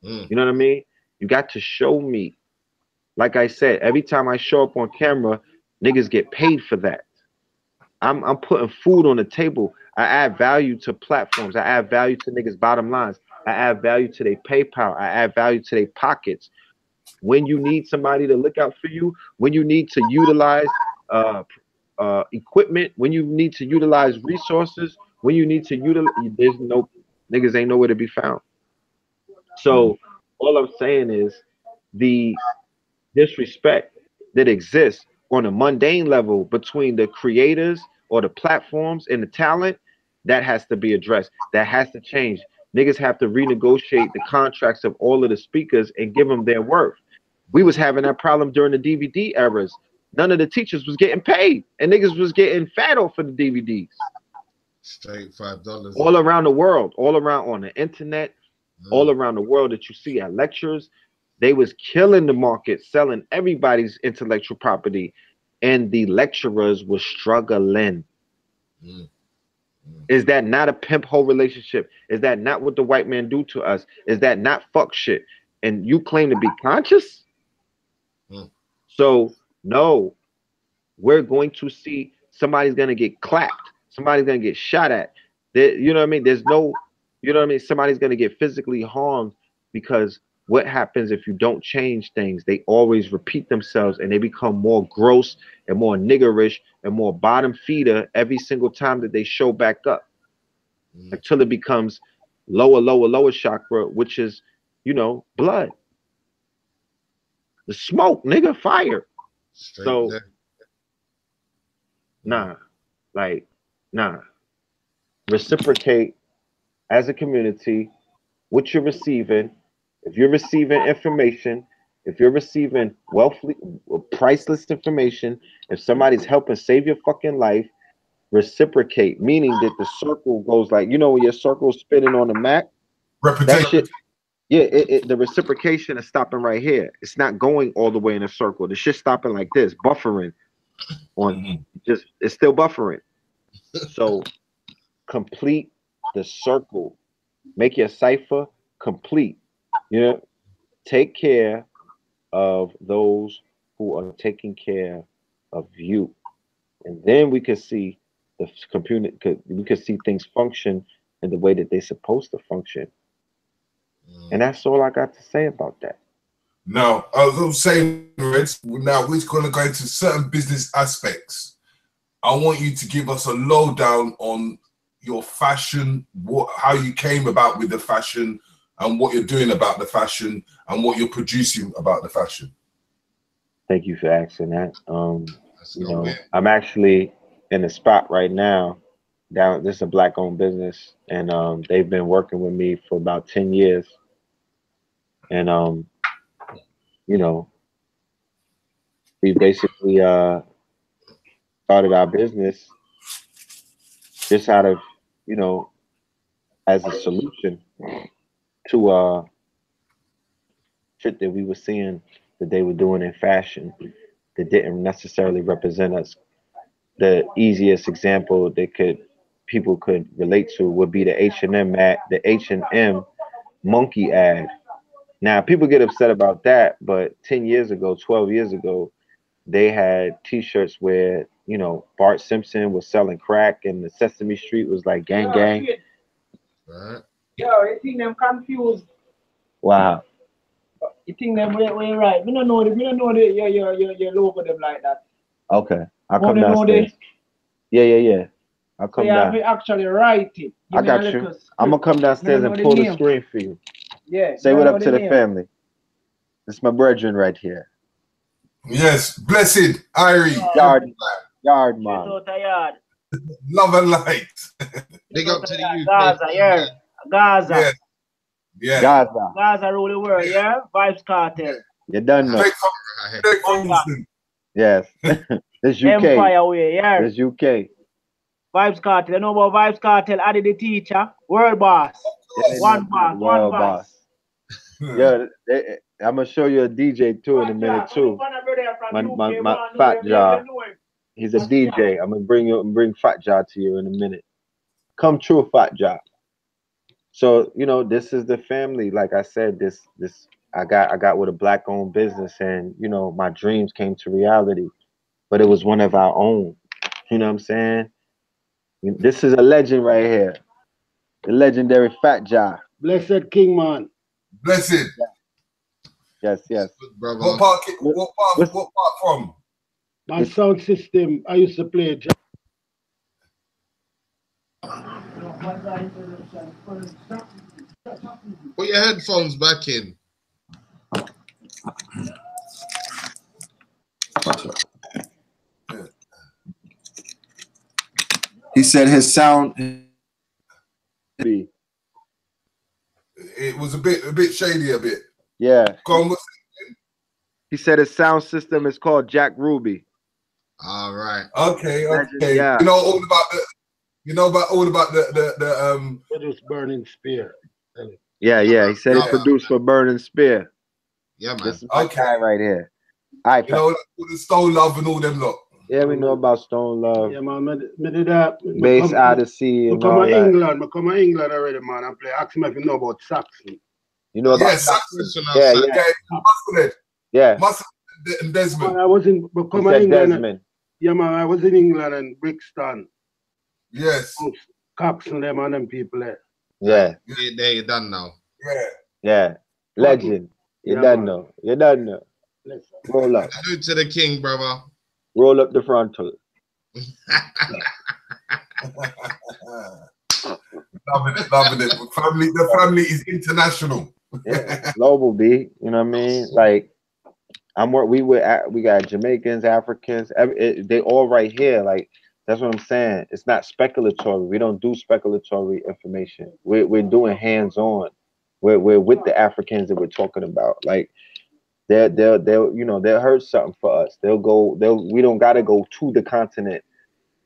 You know what I mean? You got to show me. Like I said, every time I show up on camera, niggas get paid for that. I'm putting food on the table. I add value to platforms. I add value to niggas' bottom lines. I add value to their PayPal. I add value to their pockets. When you need somebody to look out for you, when you need to utilize equipment, when you need to utilize resources, when you need to utilize, there's no niggas ain't nowhere to be found. So all I'm saying is the disrespect that exists on a mundane level between the creators or the platforms and the talent, that has to be addressed. That has to change. Niggas have to renegotiate the contracts of all of the speakers and give them their worth. We was having that problem during the DVD eras. None of the teachers was getting paid, and niggas was getting fat off of the DVDs. Straight $5. All around the world, all around on the internet, all around the world that you see at lectures, they was killing the market, selling everybody's intellectual property, and the lecturers were struggling. Is that not a pimp hole relationship? Is that not what the white man do to us? Is that not fuck shit? And you claim to be conscious? So no, we're going to see somebody's gonna get clapped, somebody's gonna get shot at. You know what I mean? There's no, you know what I mean? Somebody's gonna get physically harmed, because what happens if you don't change things? They always repeat themselves, and they become more gross and more niggerish and more bottom feeder every single time that they show back up, until it becomes lower chakra, which is, you know, blood. The smoke, nigga, fire. Straight So there. nah, reciprocate as a community what you're receiving. If you're receiving information, if you're receiving priceless information, if somebody's helping save your fucking life, reciprocate, meaning that the circle goes like, you know, when your circle's spinning on the map, that shit, yeah, the reciprocation is stopping right here. It's not going all the way in a circle. The shit's stopping like this, buffering on, just, it's still buffering. So complete the circle, make your cipher complete. You know, take care of those who are taking care of you, and then we can see the computer. We can see things function in the way that they're supposed to function. And that's all I got to say about that. Now, I was saying, Reds, now we're going to go into certain business aspects. I want you to give us a lowdown on your fashion, how you came about with the fashion, and what you're doing about the fashion, and what you're producing about the fashion. Thank you for asking that. You know, I'm actually in a spot right now. This is a black-owned business, and they've been working with me for about 10 years. And you know, we basically started our business just out of, you know, as a solution to shit that we were seeing that they were doing in fashion that didn't necessarily represent us. The easiest example that people could relate to would be the H&M monkey ad. Now people get upset about that, but 10 years ago, 12 years ago, they had T-shirts where Bart Simpson was selling crack, and the Sesame Street was like gang gang. Right. Yo, you think them confused? Wow. You think them way right? We don't know your logo them like that. Okay, I'll come Wanna know downstairs. Yeah. I'll So come you have down. to actually write it. I got you. I'm gonna come downstairs and pull the screen for you. Yeah. Say what up to the family. This my brethren right here. Yes, blessed Irie. Yard man. So tired. Love and light. Big up to the UK. Gaza, yeah. Gaza. Yeah. Gaza rule the world, yeah? Vibes Cartel. You done know. Straight from Houston. Yes. This UK. Empire way, yeah. This UK. Vibes Cartel. You know about Vibes Cartel? Added the teacher. World boss. One boss. Yeah, I'm gonna show you a DJ too in a minute too. My Fat Jar. He's a DJ. I'm gonna bring Fat Jar to you in a minute. Come true, Fat Jar. So this is the family. Like I said, this I got with a black-owned business, and my dreams came to reality. But it was one of our own. You know what I'm saying? This is a legend right here. The legendary Fat Jar. Blessed King man. Blessed. Yes. Brother. What part from? My sound system, I used to play. Put your headphones back in. He said his sound. It was a bit shady, a bit. Yeah. Go on, He said his sound system is called Jack Ruby. All right. Okay. Yeah. You know all about the Produce Burning Spear. Yeah. He said he produced for Burning Spear. Yeah, man. This is my guy right here. All right. all the Stone Love and all them lot. Yeah, we know about Stone Love. Yeah, man. Me did that. Bass Odyssey and all that. England. I come to England already, man. I play. Ask me if you know about Saxon. You know about Saxon. Yeah. Muscle and Desmond. Man, I was in England. Desmond. Yeah, man. I was in England and Brixton. Yes. Cox and them and them people there. Yeah. There you done now. Yeah. Legend. You done know. Roll up. Salute to the king, brother. Roll up the frontal. Loving it. The family is international. Yeah, global B. You know what I mean? Like we got Jamaicans, Africans, they all right here. Like that's what I'm saying. It's not speculatory. We don't do speculatory information. We're doing hands-on. We're with the Africans that we're talking about. Like they'll hurt something for us. We don't gotta go to the continent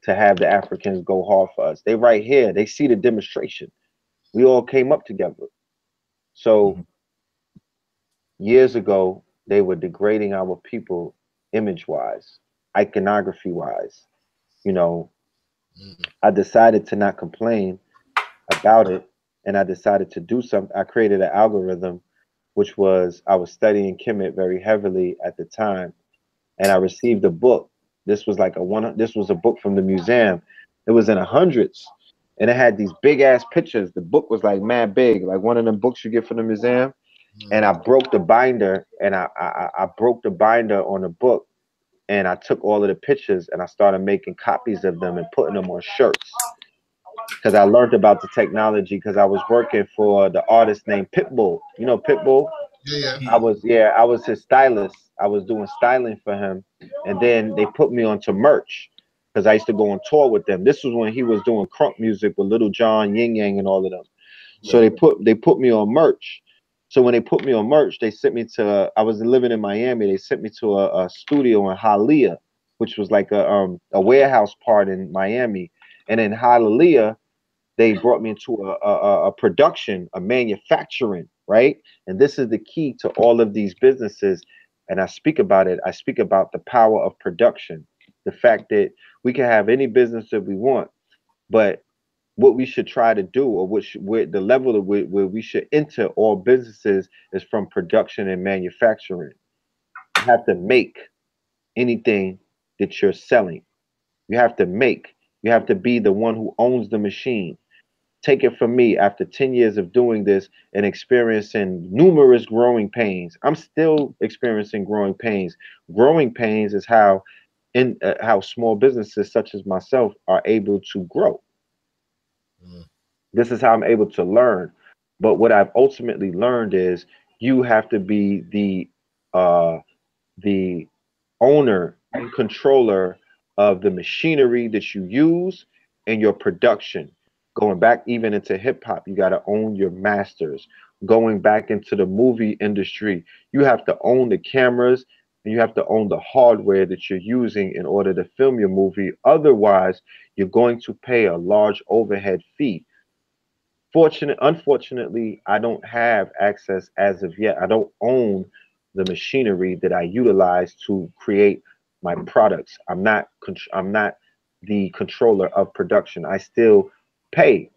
to have the Africans go hard for us. They right here. They see the demonstration. We all came up together. So years ago, they were degrading our people image-wise, iconography-wise. I decided to not complain about it, and I decided to do something. I created an algorithm, which was I was studying Kemet very heavily at the time, and I received a book. This was a book from the museum. It was in the hundreds, and it had these big ass pictures. The book was like mad big, like one of them books you get from the museum. And I broke the binder, and I broke the binder on the book, and I took all of the pictures and I started making copies of them and putting them on shirts. Because I learned about the technology because I was working for the artist named Pitbull. You know Pitbull? Yeah. I was his stylist. I was doing styling for him, and then they put me onto merch because I used to go on tour with them. This was when he was doing crunk music with Little John, Yin Yang, and all of them. So they put me on merch. So when they put me on merch, they sent me to. I was living in Miami. They sent me to a studio in Hialeah, which was like a warehouse part in Miami. And in Hialeah, they brought me into a production, a manufacturing, right? And this is the key to all of these businesses. And I speak about it. I speak about the power of production, the fact that we can have any business that we want, but what we should try to do, or where the level of where we should enter all businesses is from production and manufacturing. You have to make anything that you're selling. You have to make. You have to be the one who owns the machine. Take it from me, after 10 years of doing this and experiencing numerous growing pains, I'm still experiencing growing pains. Growing pains is how small businesses such as myself are able to grow. Mm. This is how I'm able to learn. But what I've ultimately learned is you have to be the owner and controller of the machinery that you use and your production. Going back even into hip hop, you got to own your masters. Going back into the movie industry, you have to own the cameras and you have to own the hardware that you're using in order to film your movie. Otherwise, you're going to pay a large overhead fee. Unfortunately, I don't have access as of yet. I don't own the machinery that I utilize to create my products. I'm not the controller of production. I still pay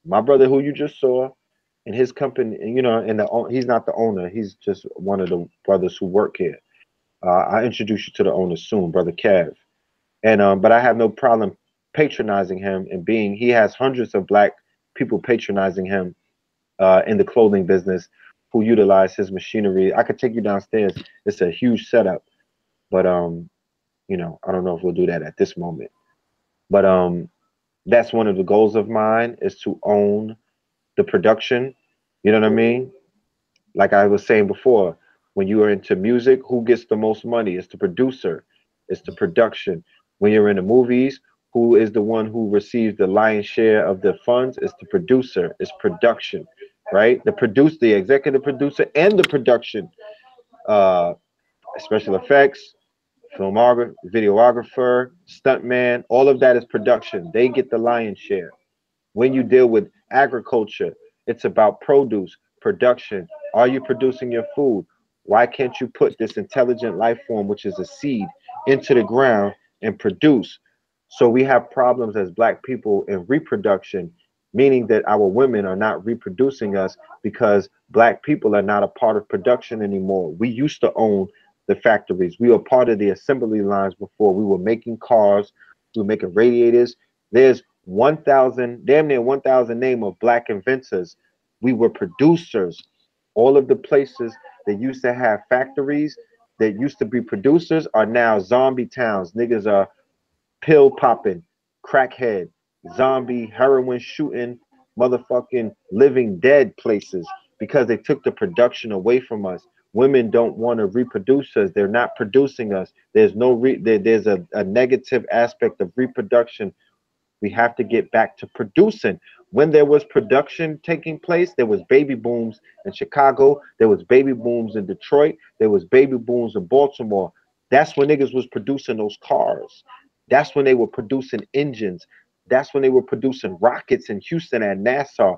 my brother who you just saw and his company, he's not the owner. He's just one of the brothers who work here. I'll introduce you to the owner soon, brother Kev. And but I have no problem patronizing him and he has hundreds of black people patronizing him in the clothing business who utilize his machinery. I could take you downstairs. It's a huge setup, but I don't know if we'll do that at this moment. But that's one of the goals of mine, is to own the production. You know what I mean? Like I was saying before, when you are into music, who gets the most money? It's the producer, it's the production. When you're in the movies, who is the one who receives the lion's share of the funds? It's the producer, it's production, right? The executive producer, and the production, uh, special effects, filmographer, videographer, stuntman, all of that is production. They get the lion's share. When you deal with agriculture, it's about produce, production. Are you producing your food? Why can't you put this intelligent life form, which is a seed, into the ground and produce? So we have problems as black people in reproduction, meaning that our women are not reproducing us because black people are not a part of production anymore. We used to own the factories. We were part of the assembly lines before. We were making cars, we were making radiators. There's 1,000, damn near 1,000 name of black inventors. We were producers. All of the places that used to have factories that used to be producers are now zombie towns. Niggas are pill popping, crackhead, zombie, heroin shooting, motherfucking living dead places because they took the production away from us. Women don't want to reproduce us. They're not producing us. There's no there's a negative aspect of reproduction. We have to get back to producing. When there was production taking place, there was baby booms in Chicago, there was baby booms in Detroit, there was baby booms in Baltimore. That's when niggas was producing those cars. That's when they were producing engines. That's when they were producing rockets in Houston and NASA.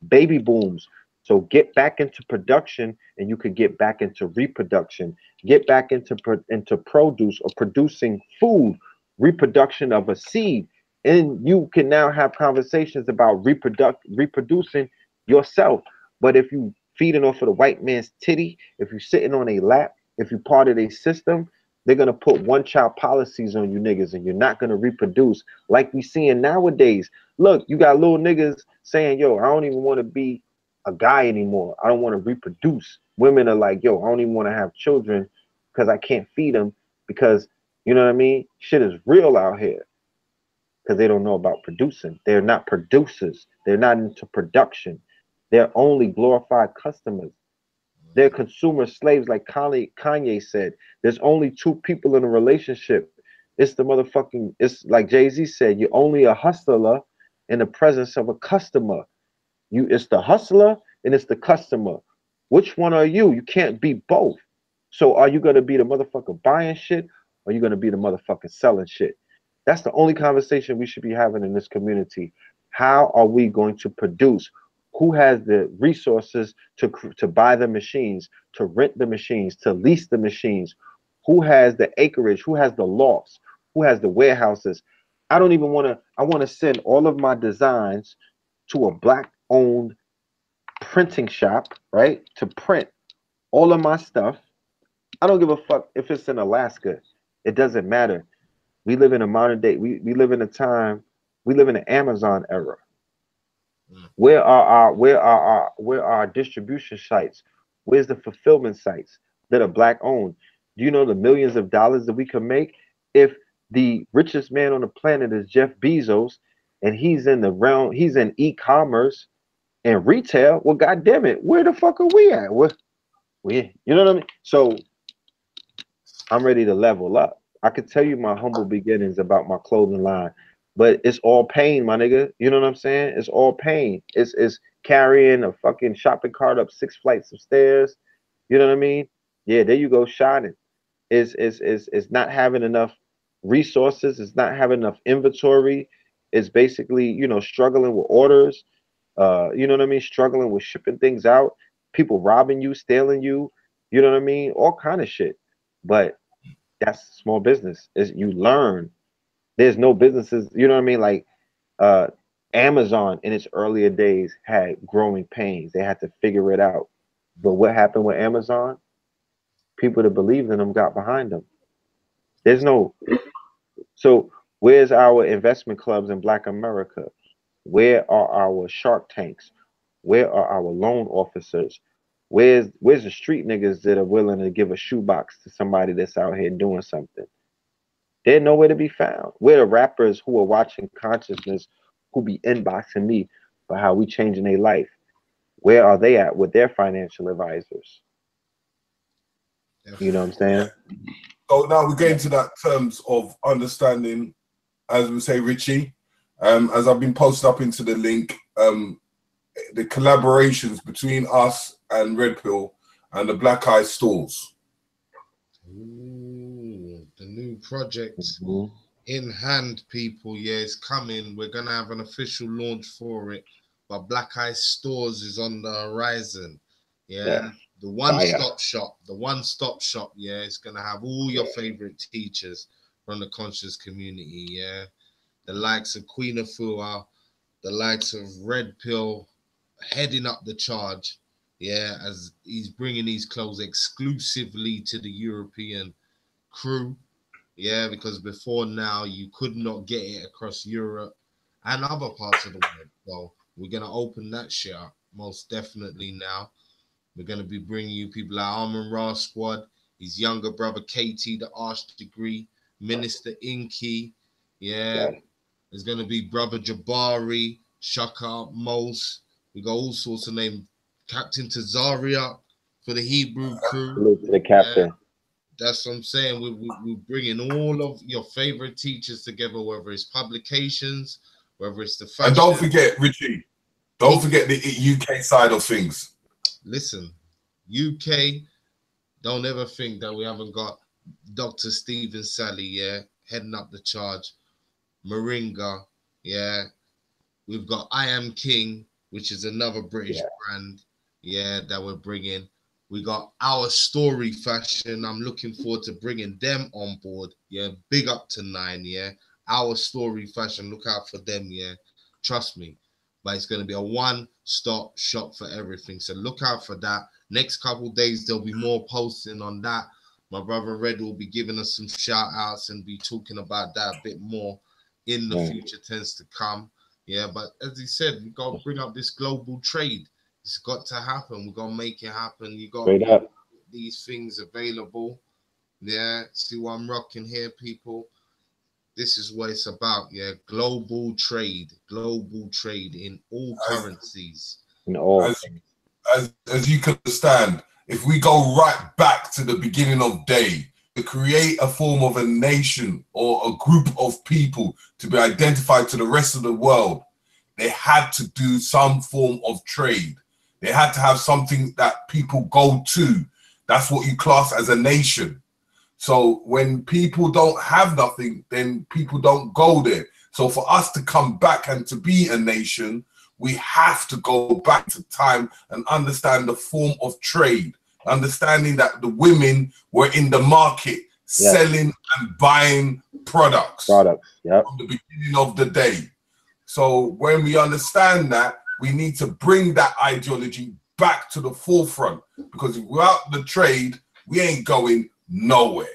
Baby booms. So get back into production and you could get back into reproduction. Get back into produce or producing food, reproduction of a seed. And you can now have conversations about reproducing yourself. But if you feeding off of the white man's titty, if you're sitting on a lap, if you're part of a system, they're gonna put one-child policies on you niggas, and you're not gonna reproduce like we seeing nowadays. Look, you got little niggas saying, "Yo, I don't even want to be a guy anymore. I don't want to reproduce." Women are like, "Yo, I don't even want to have children because I can't feed them because you know what I mean. Shit is real out here." Because they don't know about producing. They're not producers. They're not into production. They're only glorified customers. They're consumer slaves, like Kanye said. There's only two people in a relationship. It's the motherfucking, it's like Jay-Z said, you're only a hustler in the presence of a customer. It's the hustler and it's the customer. Which one are you? You can't be both. So are you gonna be the motherfucker buying shit or are you gonna be the motherfucker selling shit? That's the only conversation we should be having in this community. How are we going to produce? Who has the resources to buy the machines, to rent the machines, to lease the machines? Who has the acreage? Who has the lofts? Who has the warehouses? I don't even want to. I want to send all of my designs to a black-owned printing shop, right? To print all of my stuff. I don't give a fuck if it's in Alaska. It doesn't matter. We live in a modern day. We live in a time. We live in an Amazon era. Where are our distribution sites? Where's the fulfillment sites that are black owned? Do you know the millions of dollars that we can make if the richest man on the planet is Jeff Bezos and he's in the realm, he's in e-commerce and retail? Well, goddamn it, where the fuck are we at? You know what I mean? So I'm ready to level up. I could tell you my humble beginnings about my clothing line, but it's all pain, my nigga. You know what I'm saying? It's all pain. It's carrying a fucking shopping cart up 6 flights of stairs. You know what I mean? Yeah, there you go, shining. It's not having enough resources. It's not having enough inventory. It's basically, you know, struggling with orders. You know what I mean? Struggling with shipping things out. People robbing you, stealing you. You know what I mean? All kind of shit. But that's small business. Is you learn. There's no businesses, you know what I mean? Like Amazon in its earlier days had growing pains. They had to figure it out. But what happened with Amazon? People that believed in them got behind them. There's no. So where's our investment clubs in Black America? Where are our Shark Tanks? Where are our loan officers? Where's the street niggas that are willing to give a shoebox to somebody that's out here doing something? They're nowhere to be found. Where the rappers who are watching consciousness, who be inboxing me for how we changing their life? Where are they at with their financial advisors? You know what I'm saying? So now we're getting to that terms of understanding, as we say, Richie, as I've been posted up into the link, the collaborations between us and Red Pill and the Black Eye stores. Ooh, the new project in hand, people. Yeah, it's coming. We're gonna have an official launch for it, but Black Eye Stores is on the horizon. Yeah. The one-stop shop, yeah, it's gonna have all your favorite teachers from the conscious community, yeah. The likes of Queen Afua, the likes of Red Pill heading up the charge, yeah, as he's bringing these clothes exclusively to the European crew, yeah, because before now you could not get it across Europe and other parts of the world. So we're gonna open that shit up most definitely now. We're going to be bringing you people like Armin Ra Squad, his younger brother KT, the Arch Degree, Minister Inky, yeah. There's going to be brother Jabari, Shaka Mose. We got all sorts of names. Captain Tazaria for the Hebrew crew. Salute to the captain. That's what I'm saying. We're bringing all of your favorite teachers together, whether it's publications, whether it's the fashion. And don't forget, Richie, don't forget the UK side of things. Listen, UK, don't ever think that we haven't got Dr. Stephen Sally, yeah, heading up the charge. Moringa, yeah. We've got I Am King, which is another British brand, yeah, that we're bringing. We got Our Story Fashion. I'm looking forward to bringing them on board, yeah. Big up to 9, yeah. Our Story Fashion, look out for them, yeah. Trust me. But it's going to be a one-stop shop for everything. So look out for that. Next couple of days, there'll be more posting on that. My brother Red will be giving us some shout-outs and be talking about that a bit more in the future tends to come. Yeah, but as he said, we got to bring up this global trade. It's got to happen. We're going to make it happen. You got to make these things available. Yeah, see what I'm rocking here, people? This is what it's about, yeah. Global trade in all currencies. In all. As you can understand, if we go right back to the beginning of day, to create a form of a nation or a group of people to be identified to the rest of the world, they had to do some form of trade. They had to have something that people go to. That's what you class as a nation. So when people don't have nothing, then people don't go there. So for us to come back and to be a nation, we have to go back to time and understand the form of trade, understanding that the women were in the market selling and buying products. Yep. From the beginning of the day. So when we understand that, we need to bring that ideology back to the forefront, because without the trade, we ain't going nowhere.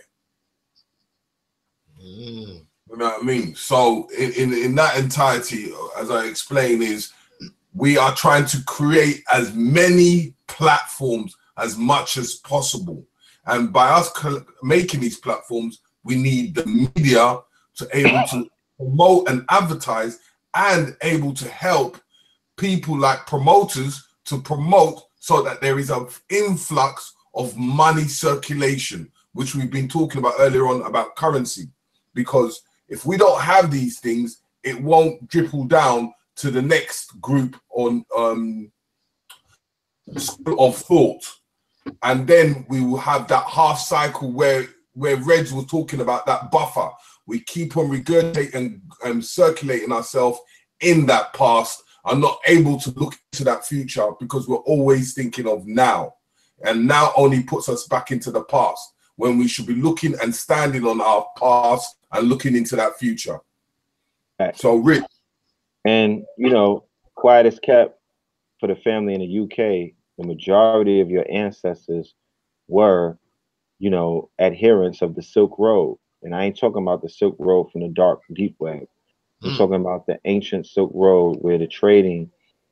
You know what I mean? So in that entirety, as I explain, is we are trying to create as many platforms as much as possible. And by us making these platforms, we need the media to able to promote and advertise, and able to help people like promoters to promote, so that there is an influx of money circulation, which we've been talking about earlier on about currency. Because if we don't have these things, it won't dribble down to the next group on of thought. And then we will have that half cycle where Reg was talking about that buffer. We keep on regurgitating and circulating ourselves in that past, and not able to look to that future, because we're always thinking of now. And now only puts us back into the past, when we should be looking and standing on our past and looking into that future. Right. So, Rich. And, you know, quiet as kept for the family in the UK, the majority of your ancestors were, you know, adherents of the Silk Road. And I ain't talking about the Silk Road from the dark, deep web. I'm talking about the ancient Silk Road, where the trading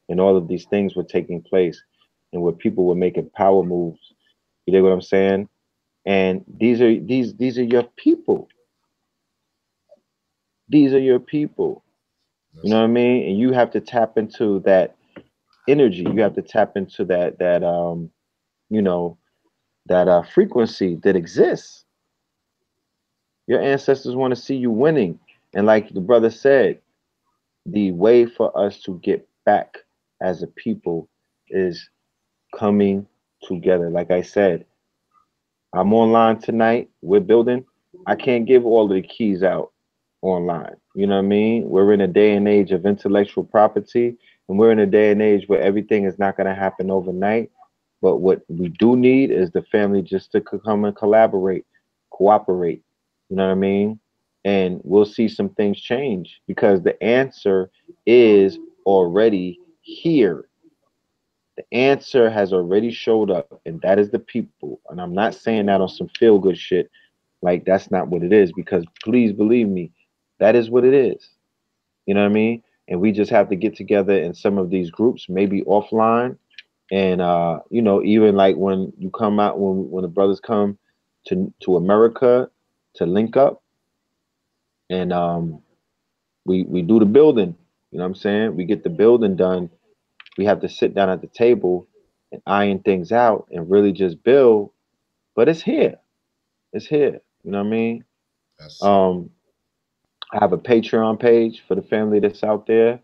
and all of these things were taking place, and where people were making power moves. You know what I'm saying? And these are your people. These are your people. You know what I mean? And you have to tap into that energy. You have to tap into that you know, that frequency that exists. Your ancestors want to see you winning. And like the brother said, the way for us to get back as a people is coming together. Like I said, I'm online tonight. We're building. I can't give all of the keys out online. You know what I mean? We're in a day and age of intellectual property, and we're in a day and age where everything is not going to happen overnight. But what we do need is the family just to come and collaborate, cooperate. You know what I mean? And we'll see some things change, because the answer is already here. The answer has already showed up, and that is the people. And I'm not saying that on some feel good shit. Like, that's not what it is, because please believe me, that is what it is. You know what I mean? And we just have to get together in some of these groups, maybe offline. And you know, even like when you come out, when the brothers come to America to link up, and we do the building. You know what I'm saying? We get the building done. We have to sit down at the table and iron things out and really just build. But it's here. It's here. You know what I mean? I have a Patreon page for the family that's out there.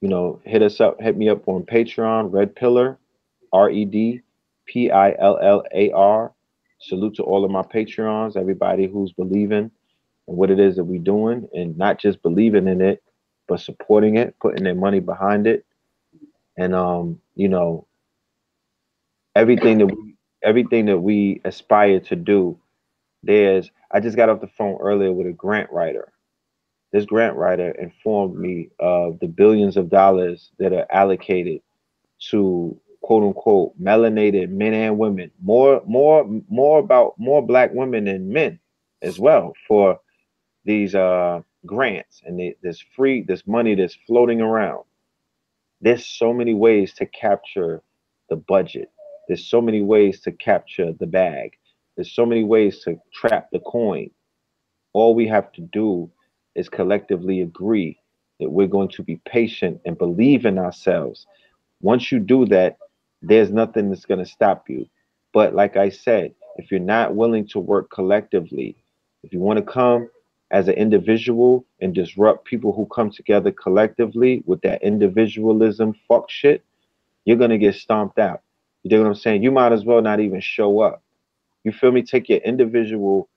You know, hit us up, hit me up on Patreon, Red Pillar, REDPILLAR. Salute to all of my Patreons, everybody who's believing in what it is that we're doing, and not just believing in it, but supporting it, putting their money behind it. And you know, everything that we aspire to do. I just got off the phone earlier with a grant writer. This grant writer informed me of the billions of dollars that are allocated to quote unquote melanated men and women, more black women and men as well, for these grants and this money that's floating around. There's so many ways to capture the budget. There's so many ways to capture the bag. There's so many ways to trap the coin. All we have to do is collectively agree that we're going to be patient and believe in ourselves. Once you do that, there's nothing that's going to stop you. But like I said, if you're not willing to work collectively, if you want to come as an individual and disrupt people who come together collectively with that individualism fuck shit, you're going to get stomped out. You know what I'm saying? You might as well not even show up. You feel me? Take your individual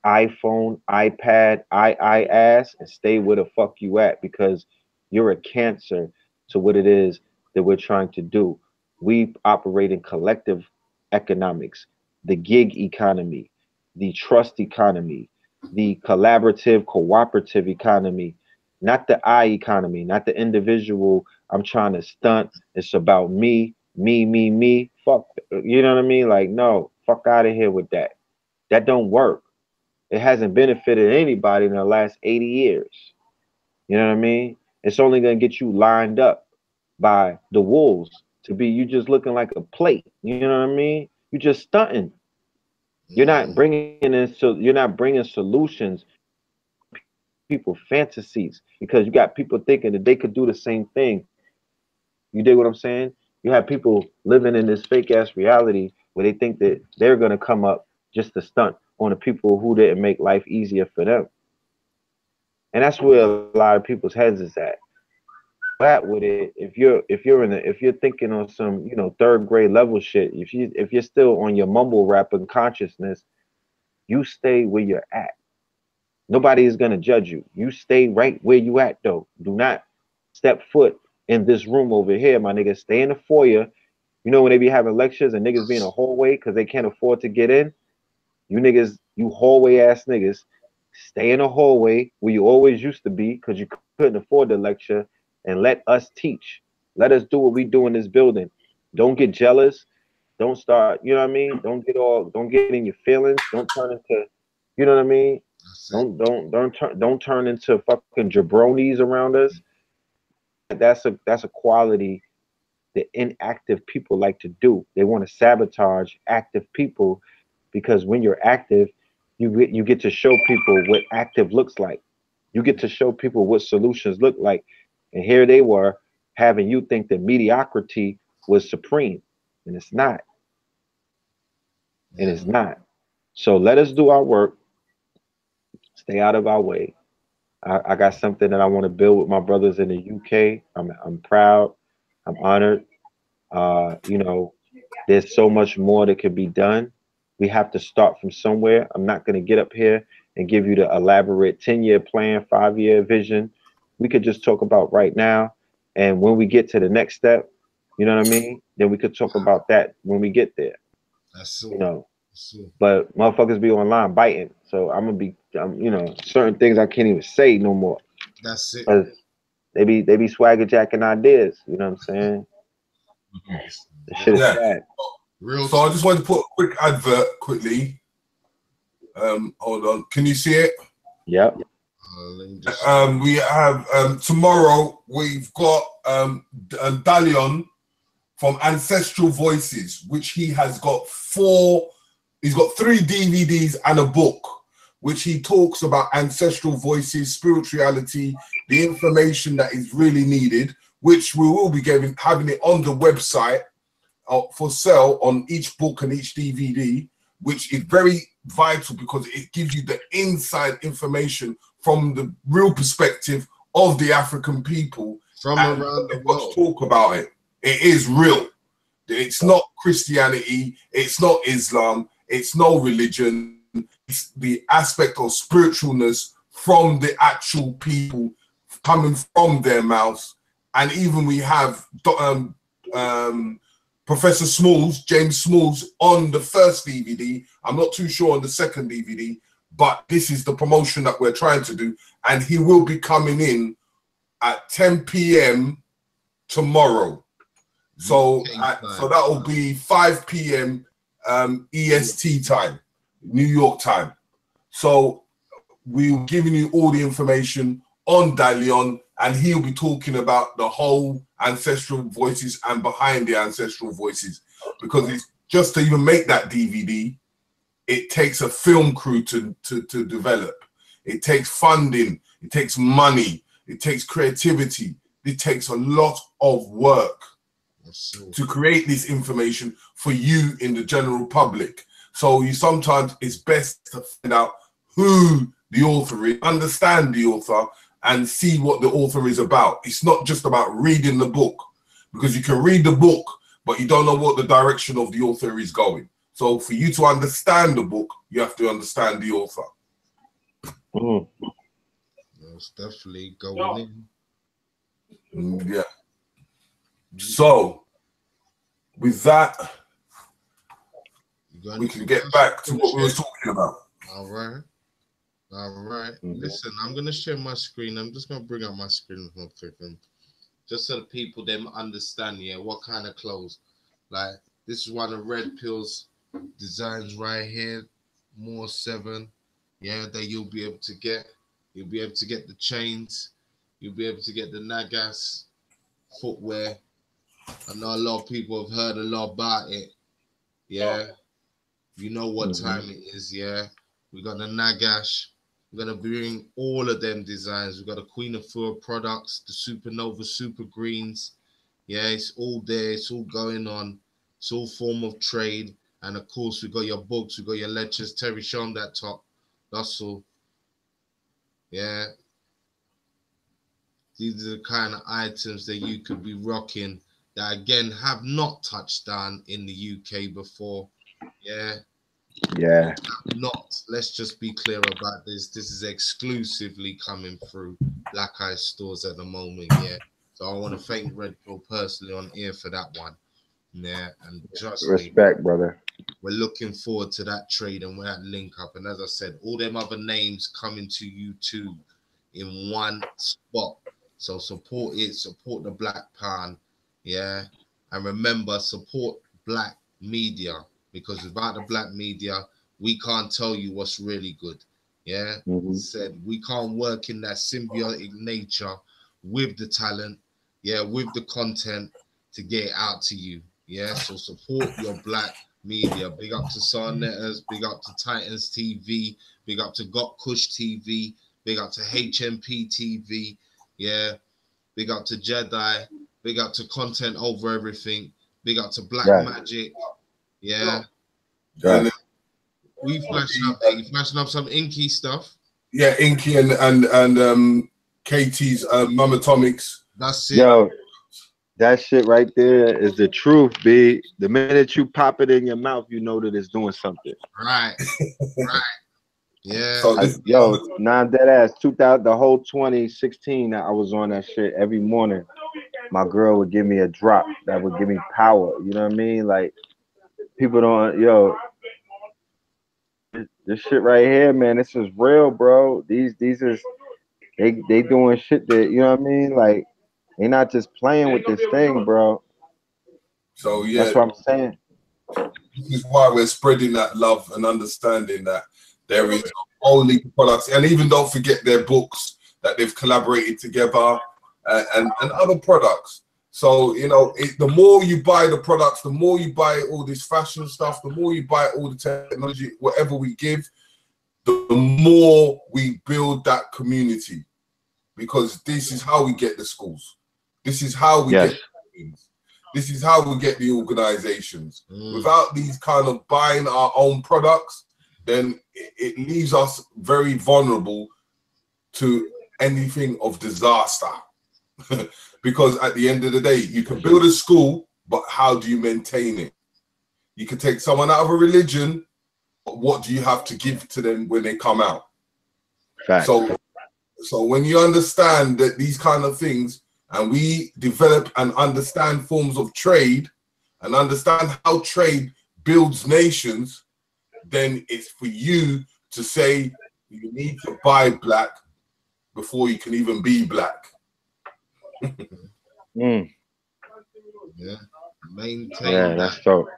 iPhone, iPad, ass and stay where the fuck you at, because you're a cancer to what it is that we're trying to do. We operate in collective economics, the gig economy. the trust economy, the collaborative, cooperative economy, not the I economy, not the individual. I'm trying to stunt. It's about me, me, me, me. Fuck, you know what I mean? Like, no, fuck out of here with that. That don't work. It hasn't benefited anybody in the last 80 years. You know what I mean? It's only going to get you lined up by the wolves to be you just looking like a plate. You know what I mean? You just stunting. You're not bringing in, so you're not bringing solutions, people fantasies, because you got people thinking that they could do the same thing. You dig what I'm saying? You have people living in this fake ass reality where they think that they're going to come up just to stunt on the people who didn't make life easier for them. And that's where a lot of people's heads is at. That with it, if you're thinking on some, you know, third grade level shit, if you're still on your mumble rapping consciousness, you stay where you're at. Nobody is gonna judge you. You stay right where you at though. Do not step foot in this room over here, my nigga. Stay in the foyer. You know when they be having lectures and niggas be in a hallway because they can't afford to get in? You niggas, you hallway ass niggas, stay in the hallway where you always used to be because you couldn't afford the lecture, and let us teach. Let us do what we do in this building. Don't get jealous. Don't start, you know what I mean? Don't get in your feelings. Don't turn into, you know what I mean? Don't turn into fucking jabronis around us. That's a quality that inactive people like to do. They want to sabotage active people because when you're active, you get to show people what active looks like. You get to show people what solutions look like. And here they were having you think that mediocrity was supreme, and it's not. And it's not. So let us do our work. Stay out of our way. I got something that I want to build with my brothers in the UK. I'm proud. I'm honored. You know, there's so much more that could be done. We have to start from somewhere. I'm not going to get up here and give you the elaborate 10-year plan, 5-year vision. We could just talk about right now. And when we get to the next step, you know what I mean? Then we could talk about that when we get there. That's so, you know. But motherfuckers be online biting. So you know, certain things I can't even say no more. That's it. They be swagger jacking ideas. You know what I'm saying? The shit is sad. So I just wanted to put a quick advert quickly. Hold on. Can you see it? Yep. We have tomorrow we've got Dalion from Ancestral Voices, which he has got he's got 3 DVDs and a book, which he talks about ancestral voices, spirituality, the information that is really needed, which we will be having it on the website for sale on each book and each DVD, which is very vital because it gives you the inside information from the real perspective of the African people from around the world. Talk about it. It is real. It's not Christianity. It's not Islam. It's no religion. It's the aspect of spiritualness from the actual people coming from their mouths. And even we have Professor Smalls, James Smalls, on the first DVD. I'm not too sure on the second DVD, but this is the promotion that we're trying to do. And he will be coming in at 10 p.m. tomorrow. So, so that will be 5 p.m. EST time, New York time. So we're giving you all the information on Dalion, and he'll be talking about the whole ancestral voices and behind the ancestral voices, because it's just to even make that DVD, it takes a film crew to develop. It takes funding, it takes money, it takes creativity, it takes a lot of work to create this information for you in the general public. So sometimes it's best to find out who the author is, understand the author, and see what the author is about. It's not just about reading the book, because you can read the book, but you don't know what the direction of the author is going. So for you to understand the book, you have to understand the author. Most definitely going in. Yeah. So with that, we can get back to what we were talking about. All right. All right. Mhm. Listen, I'm gonna share my screen. I'm just gonna bring up my screen real quick, and just so the people them understand, yeah, what kind of clothes. Like this is one of Red Pill's designs right here. More 7. Yeah, that you'll be able to get. You'll be able to get the chains. You'll be able to get the Nagas footwear. I know a lot of people have heard a lot about it. Yeah, you know what Mhm. time it is. Yeah, we got the Nagash. We're gonna bring all of them designs. We got the Queen of Fur products, the Supernova Super Greens. Yeah, it's all there. It's all going on. It's all form of trade. And of course, we got your books. We got your lectures. Terry, show them that top. That's all. Yeah, these are the kind of items that you could be rocking that again have not touched down in the UK before. Yeah, Yeah. not. Let's just be clear about this. This is exclusively coming through Black Eye stores at the moment. Yeah. So I want to thank Red Pill personally on air for that one. Yeah, and trust me, Respect, brother. we're looking forward to that trade and that link up. And as I said, all them other names coming to you too in one spot. So support it, support the Black Pound, yeah. And remember, support Black media because without the Black media, we can't tell you what's really good. Yeah, Mhm. said we can't work in that symbiotic nature with the talent, yeah, with the content to get it out to you. Yeah, so support your Black media. Big up to Sarnetters, big up to Titans TV, big up to Got Kush TV, big up to HMP TV. Yeah. Big up to Jedi. Big up to Content Over Everything. Big up to Black Yes. Magic. Yeah. And Yes. We flashing up there. You flashing up some inky stuff. yeah, Inky and Katie's Mum Atomics. That's it. Yo, that shit right there is the truth, B. The minute you pop it in your mouth, you know that it's doing something. Right. Right. Yeah. So this Yo, dead ass. 2000, the whole 2016, I was on that shit every morning. My girl would give me a drop that would give me power. You know what I mean? Like people don't. Yo, this shit right here, man. This is real, bro. These is they doing shit that you know what I mean. Like they not just playing with this thing, bro. so yeah, That's what I'm saying. this is why we're spreading that love and understanding that there is only products, and even don't forget their books that they've collaborated together and other products. So you know, the more you buy the products, the more you buy all this fashion stuff, the more you buy all the technology, whatever we give, the more we build that community. Because this is how we get the schools. This is how we Yes. get things. This is how we get the organizations. Without these kind of buying our own products, then it leaves us very vulnerable to anything of disaster. Because at the end of the day, you can build a school, but how do you maintain it? You can take someone out of a religion, but what do you have to give to them when they come out? Fact. So when you understand that these kind of things, and we develop and understand forms of trade and understand how trade builds nations, then it's for you to say you need to buy black before you can even be black. Mm. Yeah. Maintain Yeah, that. that's dope.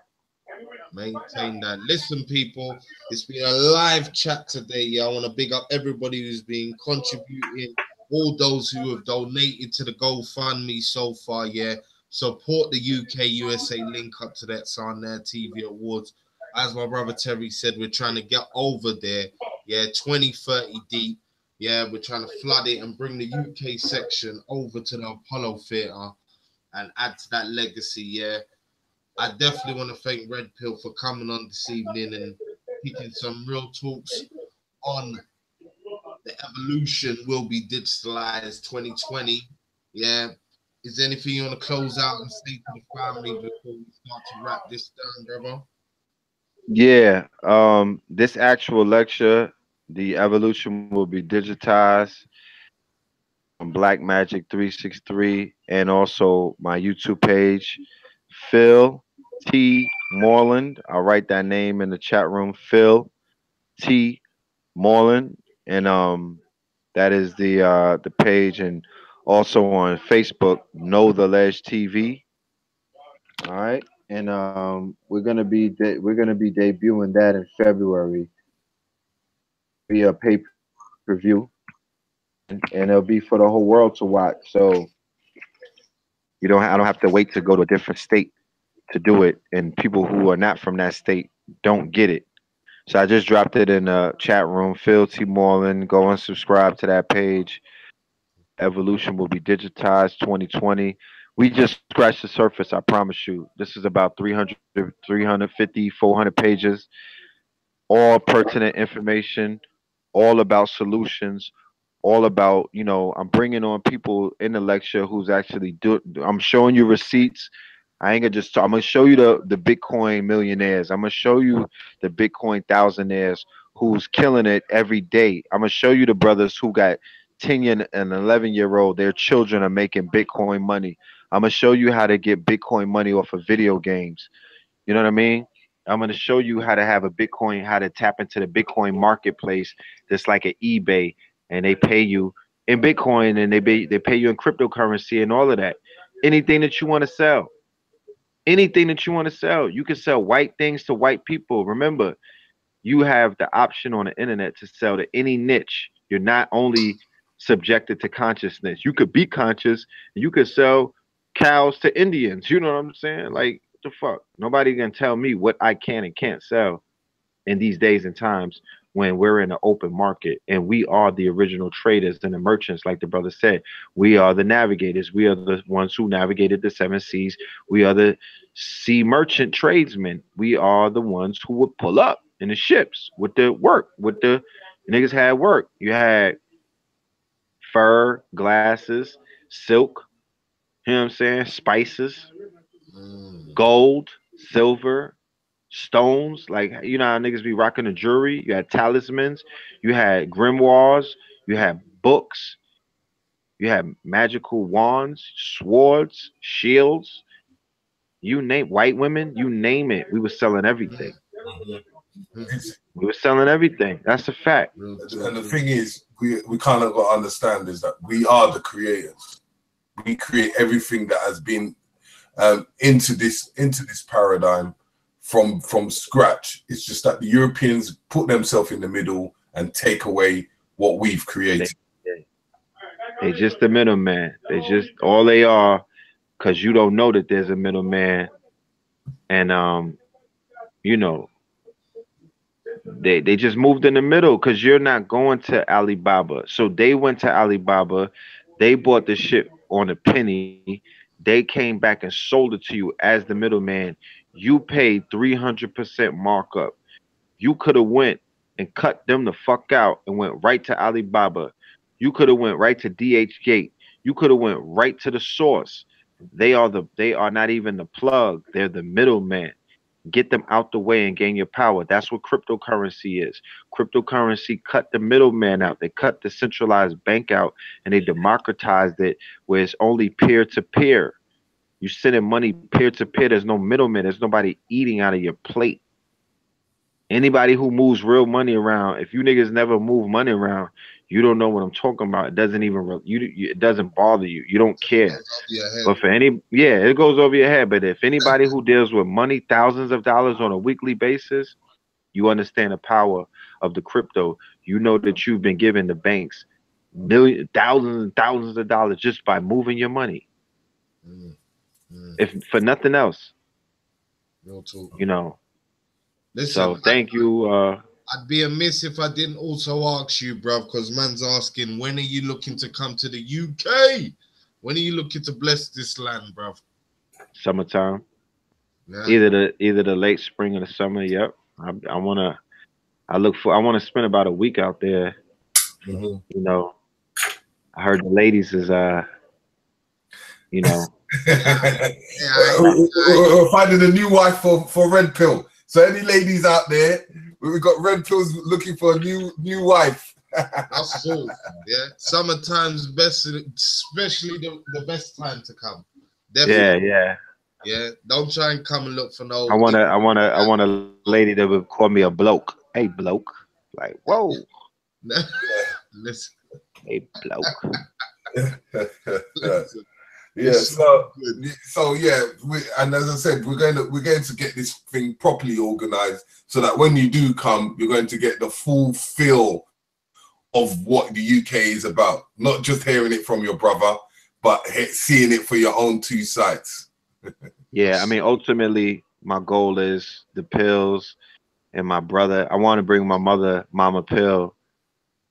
Maintain that. Listen, people, it's been a live chat today. Yeah, I want to big up everybody who's been contributing, all those who have donated to the GoFundMe so far. Yeah, support the UK USA link up to that Sarnair TV Awards. As my brother Terry said, we're trying to get over there. Yeah, 20-30 deep. Yeah, we're trying to flood it and bring the UK section over to the Apollo Theatre and add to that legacy. Yeah. I definitely want to thank Red Pill for coming on this evening and picking some real talks on the evolution will be digitalized 2020. Yeah. Is there anything you want to close out and say to the family before we start to wrap this down, brother? Yeah. This actual lecture, the evolution will be digitized on Black Magic 363 and also my YouTube page, Phil T. Moreland. I'll write that name in the chat room. Phil T. Moreland, and that is the page, and also on Facebook, Know the Ledge TV. All right, and we're gonna be debuting that in February via pay per view, and it'll be for the whole world to watch. So I don't have to wait to go to a different state to do it, and people who are not from that state don't get it. So I just dropped it in the chat room. Phil T. Moreland, go and subscribe to that page. Evolution will be digitized 2020. We just scratched the surface, I promise you. This is about 300, 350, 400 pages, all pertinent information, all about solutions, all about, I'm bringing on people in the lecture who's actually I'm showing you receipts. I ain't gonna just talk. I'm gonna show you the Bitcoin millionaires. I'm gonna show you the Bitcoin thousandaires who's killing it every day. I'm gonna show you the brothers who got 10 and 11-year-old. Their children are making Bitcoin money. I'm gonna show you how to get Bitcoin money off of video games. You know what I mean? I'm gonna show you how to have a Bitcoin, how to tap into the Bitcoin marketplace. That's like an eBay, and they pay you in Bitcoin, and they pay you in cryptocurrency and all of that. Anything that you want to sell, anything that you want to sell, you can sell white things to white people. Remember, you have the option on the internet to sell to any niche. You're not only subjected to consciousness. You could be conscious, and you could sell cows to Indians. You know what I'm saying? Like, what the fuck? Nobody can tell me what I can and can't sell in these days and times when we're in an open market, and we are the original traders and the merchants, like the brother said. We are the navigators. We are the ones who navigated the seven seas. We are the sea merchant tradesmen. We are the ones who would pull up in the ships with the work, with the niggas had work. You had fur, glasses, silk, you know what I'm saying? Spices, gold, silver, stones. Like, you know how niggas be rocking the jewelry. You had talismans, you had grimoires, you had books, you had magical wands, swords, shields. You name white women, you name it. We were selling everything. We were selling everything. That's a fact. And the thing is, we kind of got to understand is that we are the creators. We create everything that has been into this paradigm from scratch. It's just that the Europeans put themselves in the middle and take away what we've created. They just the middleman. They just all they are, because you don't know that there's a middleman, and you know, they just moved in the middle because you're not going to Alibaba. So they went to Alibaba, they bought the shit on a penny, they came back and sold it to you as the middleman. You paid 300% markup. You could have went and cut them the fuck out and went right to Alibaba. You could have went right to DH Gate. You could have went right to the source. They are not even the plug. They're the middleman. Get them out the way and gain your power. That's what cryptocurrency is. Cryptocurrency cut the middleman out. They cut the centralized bank out, and they democratized it where it's only peer to peer. You sending money peer to peer. There's no middleman. There's nobody eating out of your plate. Anybody who moves real money around, if you niggas never move money around, you don't know what I'm talking about. It doesn't even it doesn't bother you. You don't care. But for it goes over your head. But if anybody who deals with money, thousands of dollars on a weekly basis, you understand the power of the crypto. You know that you've been giving the banks millions, thousands and thousands of dollars just by moving your money. If for nothing else, you know. Listen, so thank you. I'd be amiss if I didn't also ask you, bruv, because man's asking, when are you looking to come to the UK? When are you looking to bless this land, bruv? Summertime. Yeah. Either the late spring or the summer. Yep. I want to spend about a week out there. You know, I heard the ladies is you know, finding a new wife for Red Pill. So any ladies out there, we've got Red Pills looking for a new wife. That's cool. Yeah, summertime's best, especially the best time to come. Definitely. Yeah. Don't try and come and look for no. I want a lady that would call me a bloke. Hey, bloke. Like, whoa. Listen. Hey, bloke. Listen. Yeah, It's so yeah, and as I said, we're going to get this thing properly organized so that when you do come, you're going to get the full feel of what the UK is about, not just hearing it from your brother, but seeing it for your own two sides. Yeah, I mean, ultimately, my goal is the pills and my brother. I want to bring my mother, Mama Pill.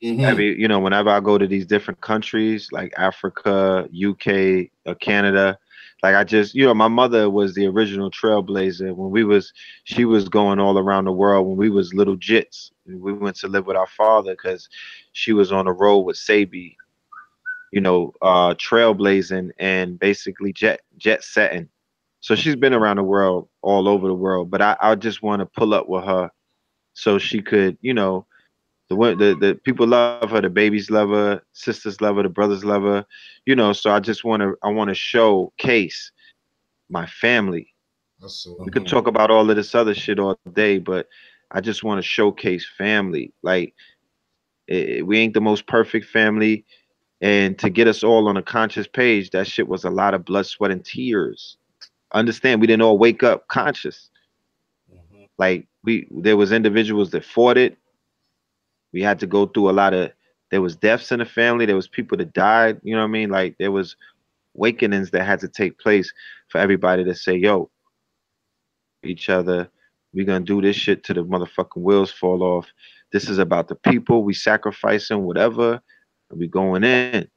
Mm-hmm. Whenever I go to these different countries like Africa, UK, or Canada, like I just, my mother was the original trailblazer when she was going all around the world when we was little jits. We went to live with our father because she was on the road with Sabi, trailblazing and basically jet setting. So she's been around the world, all over the world. But I just want to pull up with her so she could, the people love her, the babies love her, sisters love her, the brothers love her, So I want to showcase my family. We could talk about all of this other shit all day, but I just want to showcase family. Like we ain't the most perfect family, and to get us all on a conscious page, that shit was a lot of blood, sweat, and tears. Understand? We didn't all wake up conscious. Like there was individuals that fought it. We had to go through there was deaths in the family. There was people that died. You know what I mean? Like there was awakenings that had to take place for everybody to say, yo, each other, we gonna do this shit till the motherfucking wheels fall off. This is about the people. We sacrificing whatever, and we going in.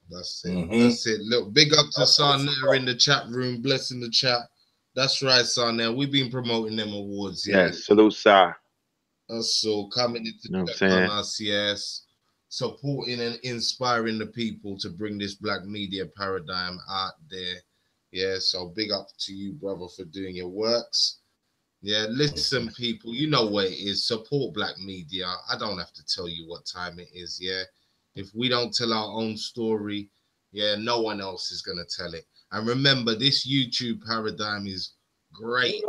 That's it. That's it. Look, big up to Sarnetta in the chat room, blessing the chat. That's right, Sarnetta. We've been promoting them awards. Yeah, salute, Sir. So coming into check on us, yes, supporting and inspiring the people to bring this black media paradigm out there. Yeah, so big up to you, brother, for doing your works. Yeah, listen, people, you know what it is. Support black media. I don't have to tell you what time it is. Yeah, if we don't tell our own story, yeah, no one else is gonna tell it. And remember, this YouTube paradigm is great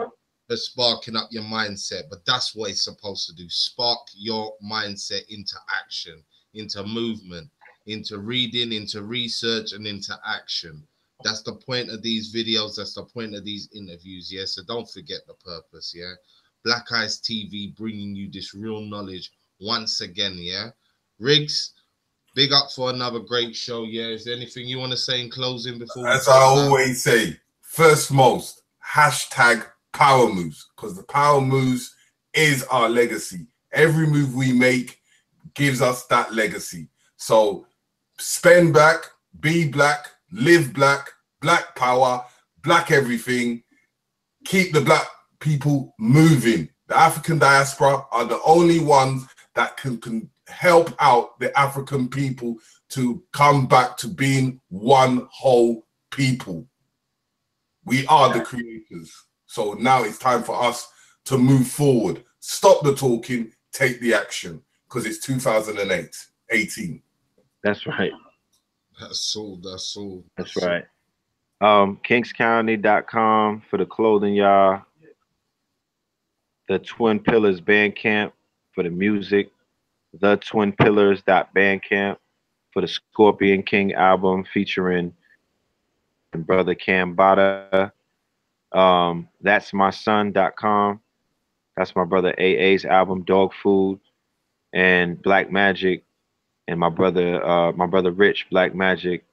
for sparking up your mindset, but that's what it's supposed to do. Spark your mindset into action, into movement, into reading, into research, and into action. That's the point of these videos. That's the point of these interviews. Yeah. So don't forget the purpose. Yeah. Black Eyes TV bringing you this real knowledge once again. Yeah. Riggs, big up for another great show. Yeah. Is there anything you want to say in closing before? As I always say, first most, hashtag power moves, because the power moves is our legacy. Every move we make gives us that legacy. So spend black, be black, live black, black power, black everything. Keep the black people moving. The African diaspora are the only ones that can help out the African people to come back to being one whole people. We are the creators. So now it's time for us to move forward. Stop the talking, take the action, because it's 2018. That's right. That's all. That's right. Kingscounty.com for the clothing, y'all. The Twin Pillars Bandcamp for the music. The Twin Pillars.bandcamp for the Scorpion King album featuring brother Cambada. That's my son.com. That's my brother AA's album Dog Food, and Black Magic, and my brother Rich Black Magic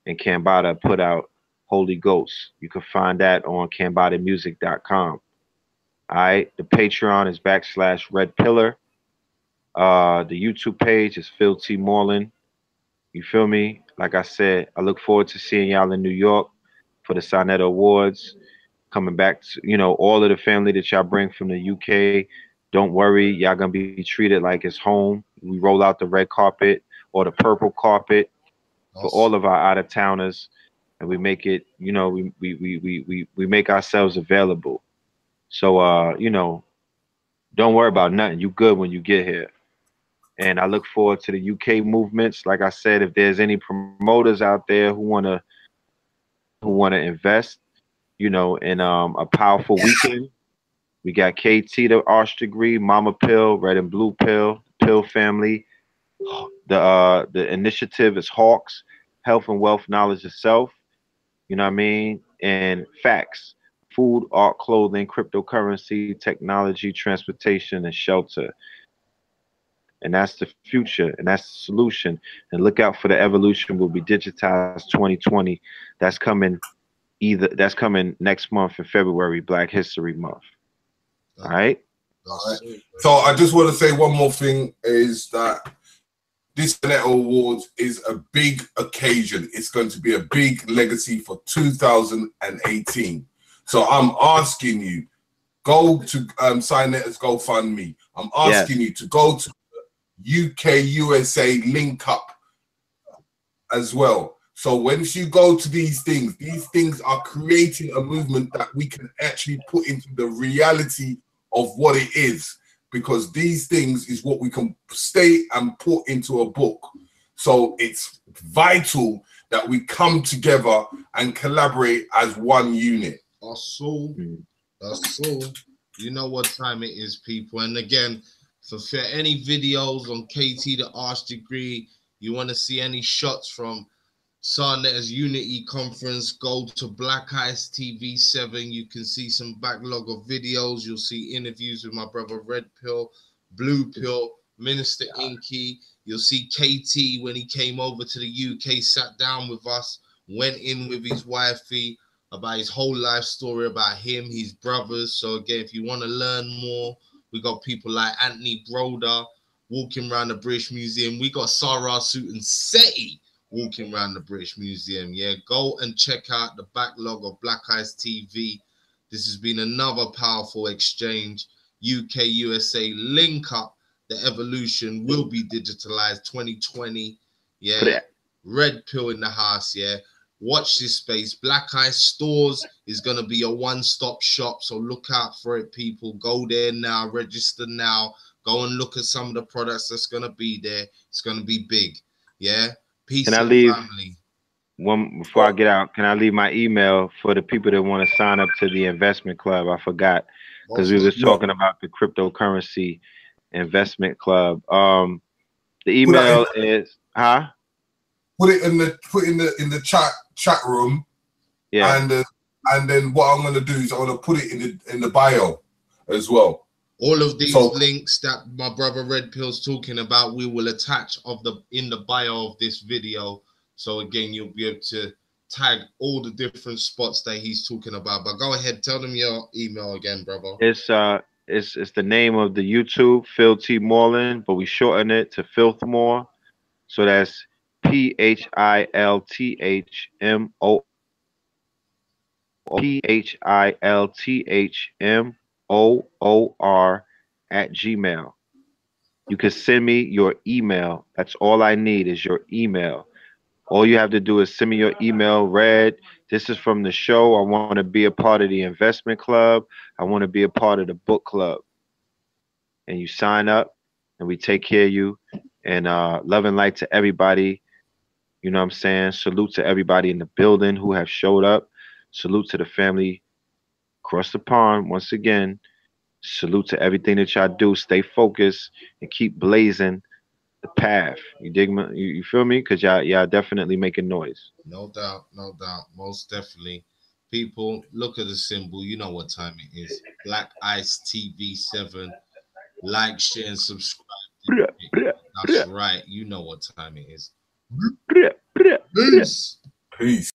and Cambada put out Holy Ghost. You can find that on cambadamusic.com. All right, the Patreon is /Red Pillar. The YouTube page is Phil T. Moreland. You feel me? Like I said, I look forward to seeing y'all in New York for the Sarnetta Awards. Coming back to, all of the family that y'all bring from the UK. Don't worry, y'all gonna be treated like it's home. We roll out the red carpet or the purple carpet for all of our out-of-towners, and we make it, we make ourselves available. So don't worry about nothing. You good when you get here. And I look forward to the UK movements. Like I said, if there's any promoters out there who wanna invest, in a powerful weekend, we got KT the Arch Degree, Mama Pill, Red and Blue Pill, Pill family. The initiative is Hawks, Health and Wealth Knowledge of Self. You know what I mean? And facts, food, art, clothing, cryptocurrency, technology, transportation, and shelter. And that's the future, and that's the solution. And look out for the evolution will be digitized 2020. That's coming next month in February, Black History Month. All right. So I just want to say one more thing is that this Veneto Awards is a big occasion. It's going to be a big legacy for 2018. So I'm asking you, go to Sign Letters GoFundMe. I'm asking you to go to UK USA link up as well. So once you go to these things are creating a movement that we can actually put into the reality of what it is, because these things is what we can state and put into a book. So it's vital that we come together and collaborate as one unit. That's all. You know what time it is, people. And again, for any videos on KT the Arch Degree, you want to see any shots from Sarnet's Unity Conference, go to Black Ice TV 7. You can see some backlog of videos. You'll see interviews with my brother Red Pill, Blue Pill, Minister Inky. You'll see KT when he came over to the UK, sat down with us, went in with his wifey about his whole life story, about him, his brothers. So again, if you want to learn more, we got people like Anthony Broder walking around the British Museum. We got Sarah Suit and Seti walking around the British Museum. Yeah, go and check out the backlog of Black Ice TV. This has been another powerful exchange. UK, USA, link up. The evolution will be digitalized 2020. Yeah, Red Pill in the house. Yeah, watch this space. Black Ice Stores is going to be a one-stop shop. So look out for it, people. Go there now, register now. Go and look at some of the products that's going to be there. It's going to be big. Yeah. Peace Can I leave family. one before I get out? Can I leave my email for the people that want to sign up to the investment club? I forgot because we was talking about the cryptocurrency investment club. The email is Put it in the chat room. Yeah. And then what I'm gonna do is I'm gonna put it in the bio as well. All of these links that my brother Red Pill's talking about, we will attach in the bio of this video. So again, you'll be able to tag all the different spots that he's talking about. But go ahead, tell them your email again, brother. It's the name of the YouTube, Phil T. Moreland, but we shorten it to Filthmore. So that's PHILTHMOOR@gmail. You can send me your email. That's all I need is your email. All you have to do is send me your email. Red, this is from the show. I want to be a part of the investment club. I want to be a part of the book club. And you sign up and we take care of you. And love and light to everybody. You know what I'm saying? Salute to everybody in the building who have showed up. Salute to the family across the pond. Once again, salute to everything that y'all do. Stay focused and keep blazing the path. You dig me? You feel me? Because y'all definitely making noise. No doubt, no doubt. Most definitely. People, look at the symbol. You know what time it is. Black Ice TV 7. Like, share, and subscribe. That's right. You know what time it is. Peace. Peace.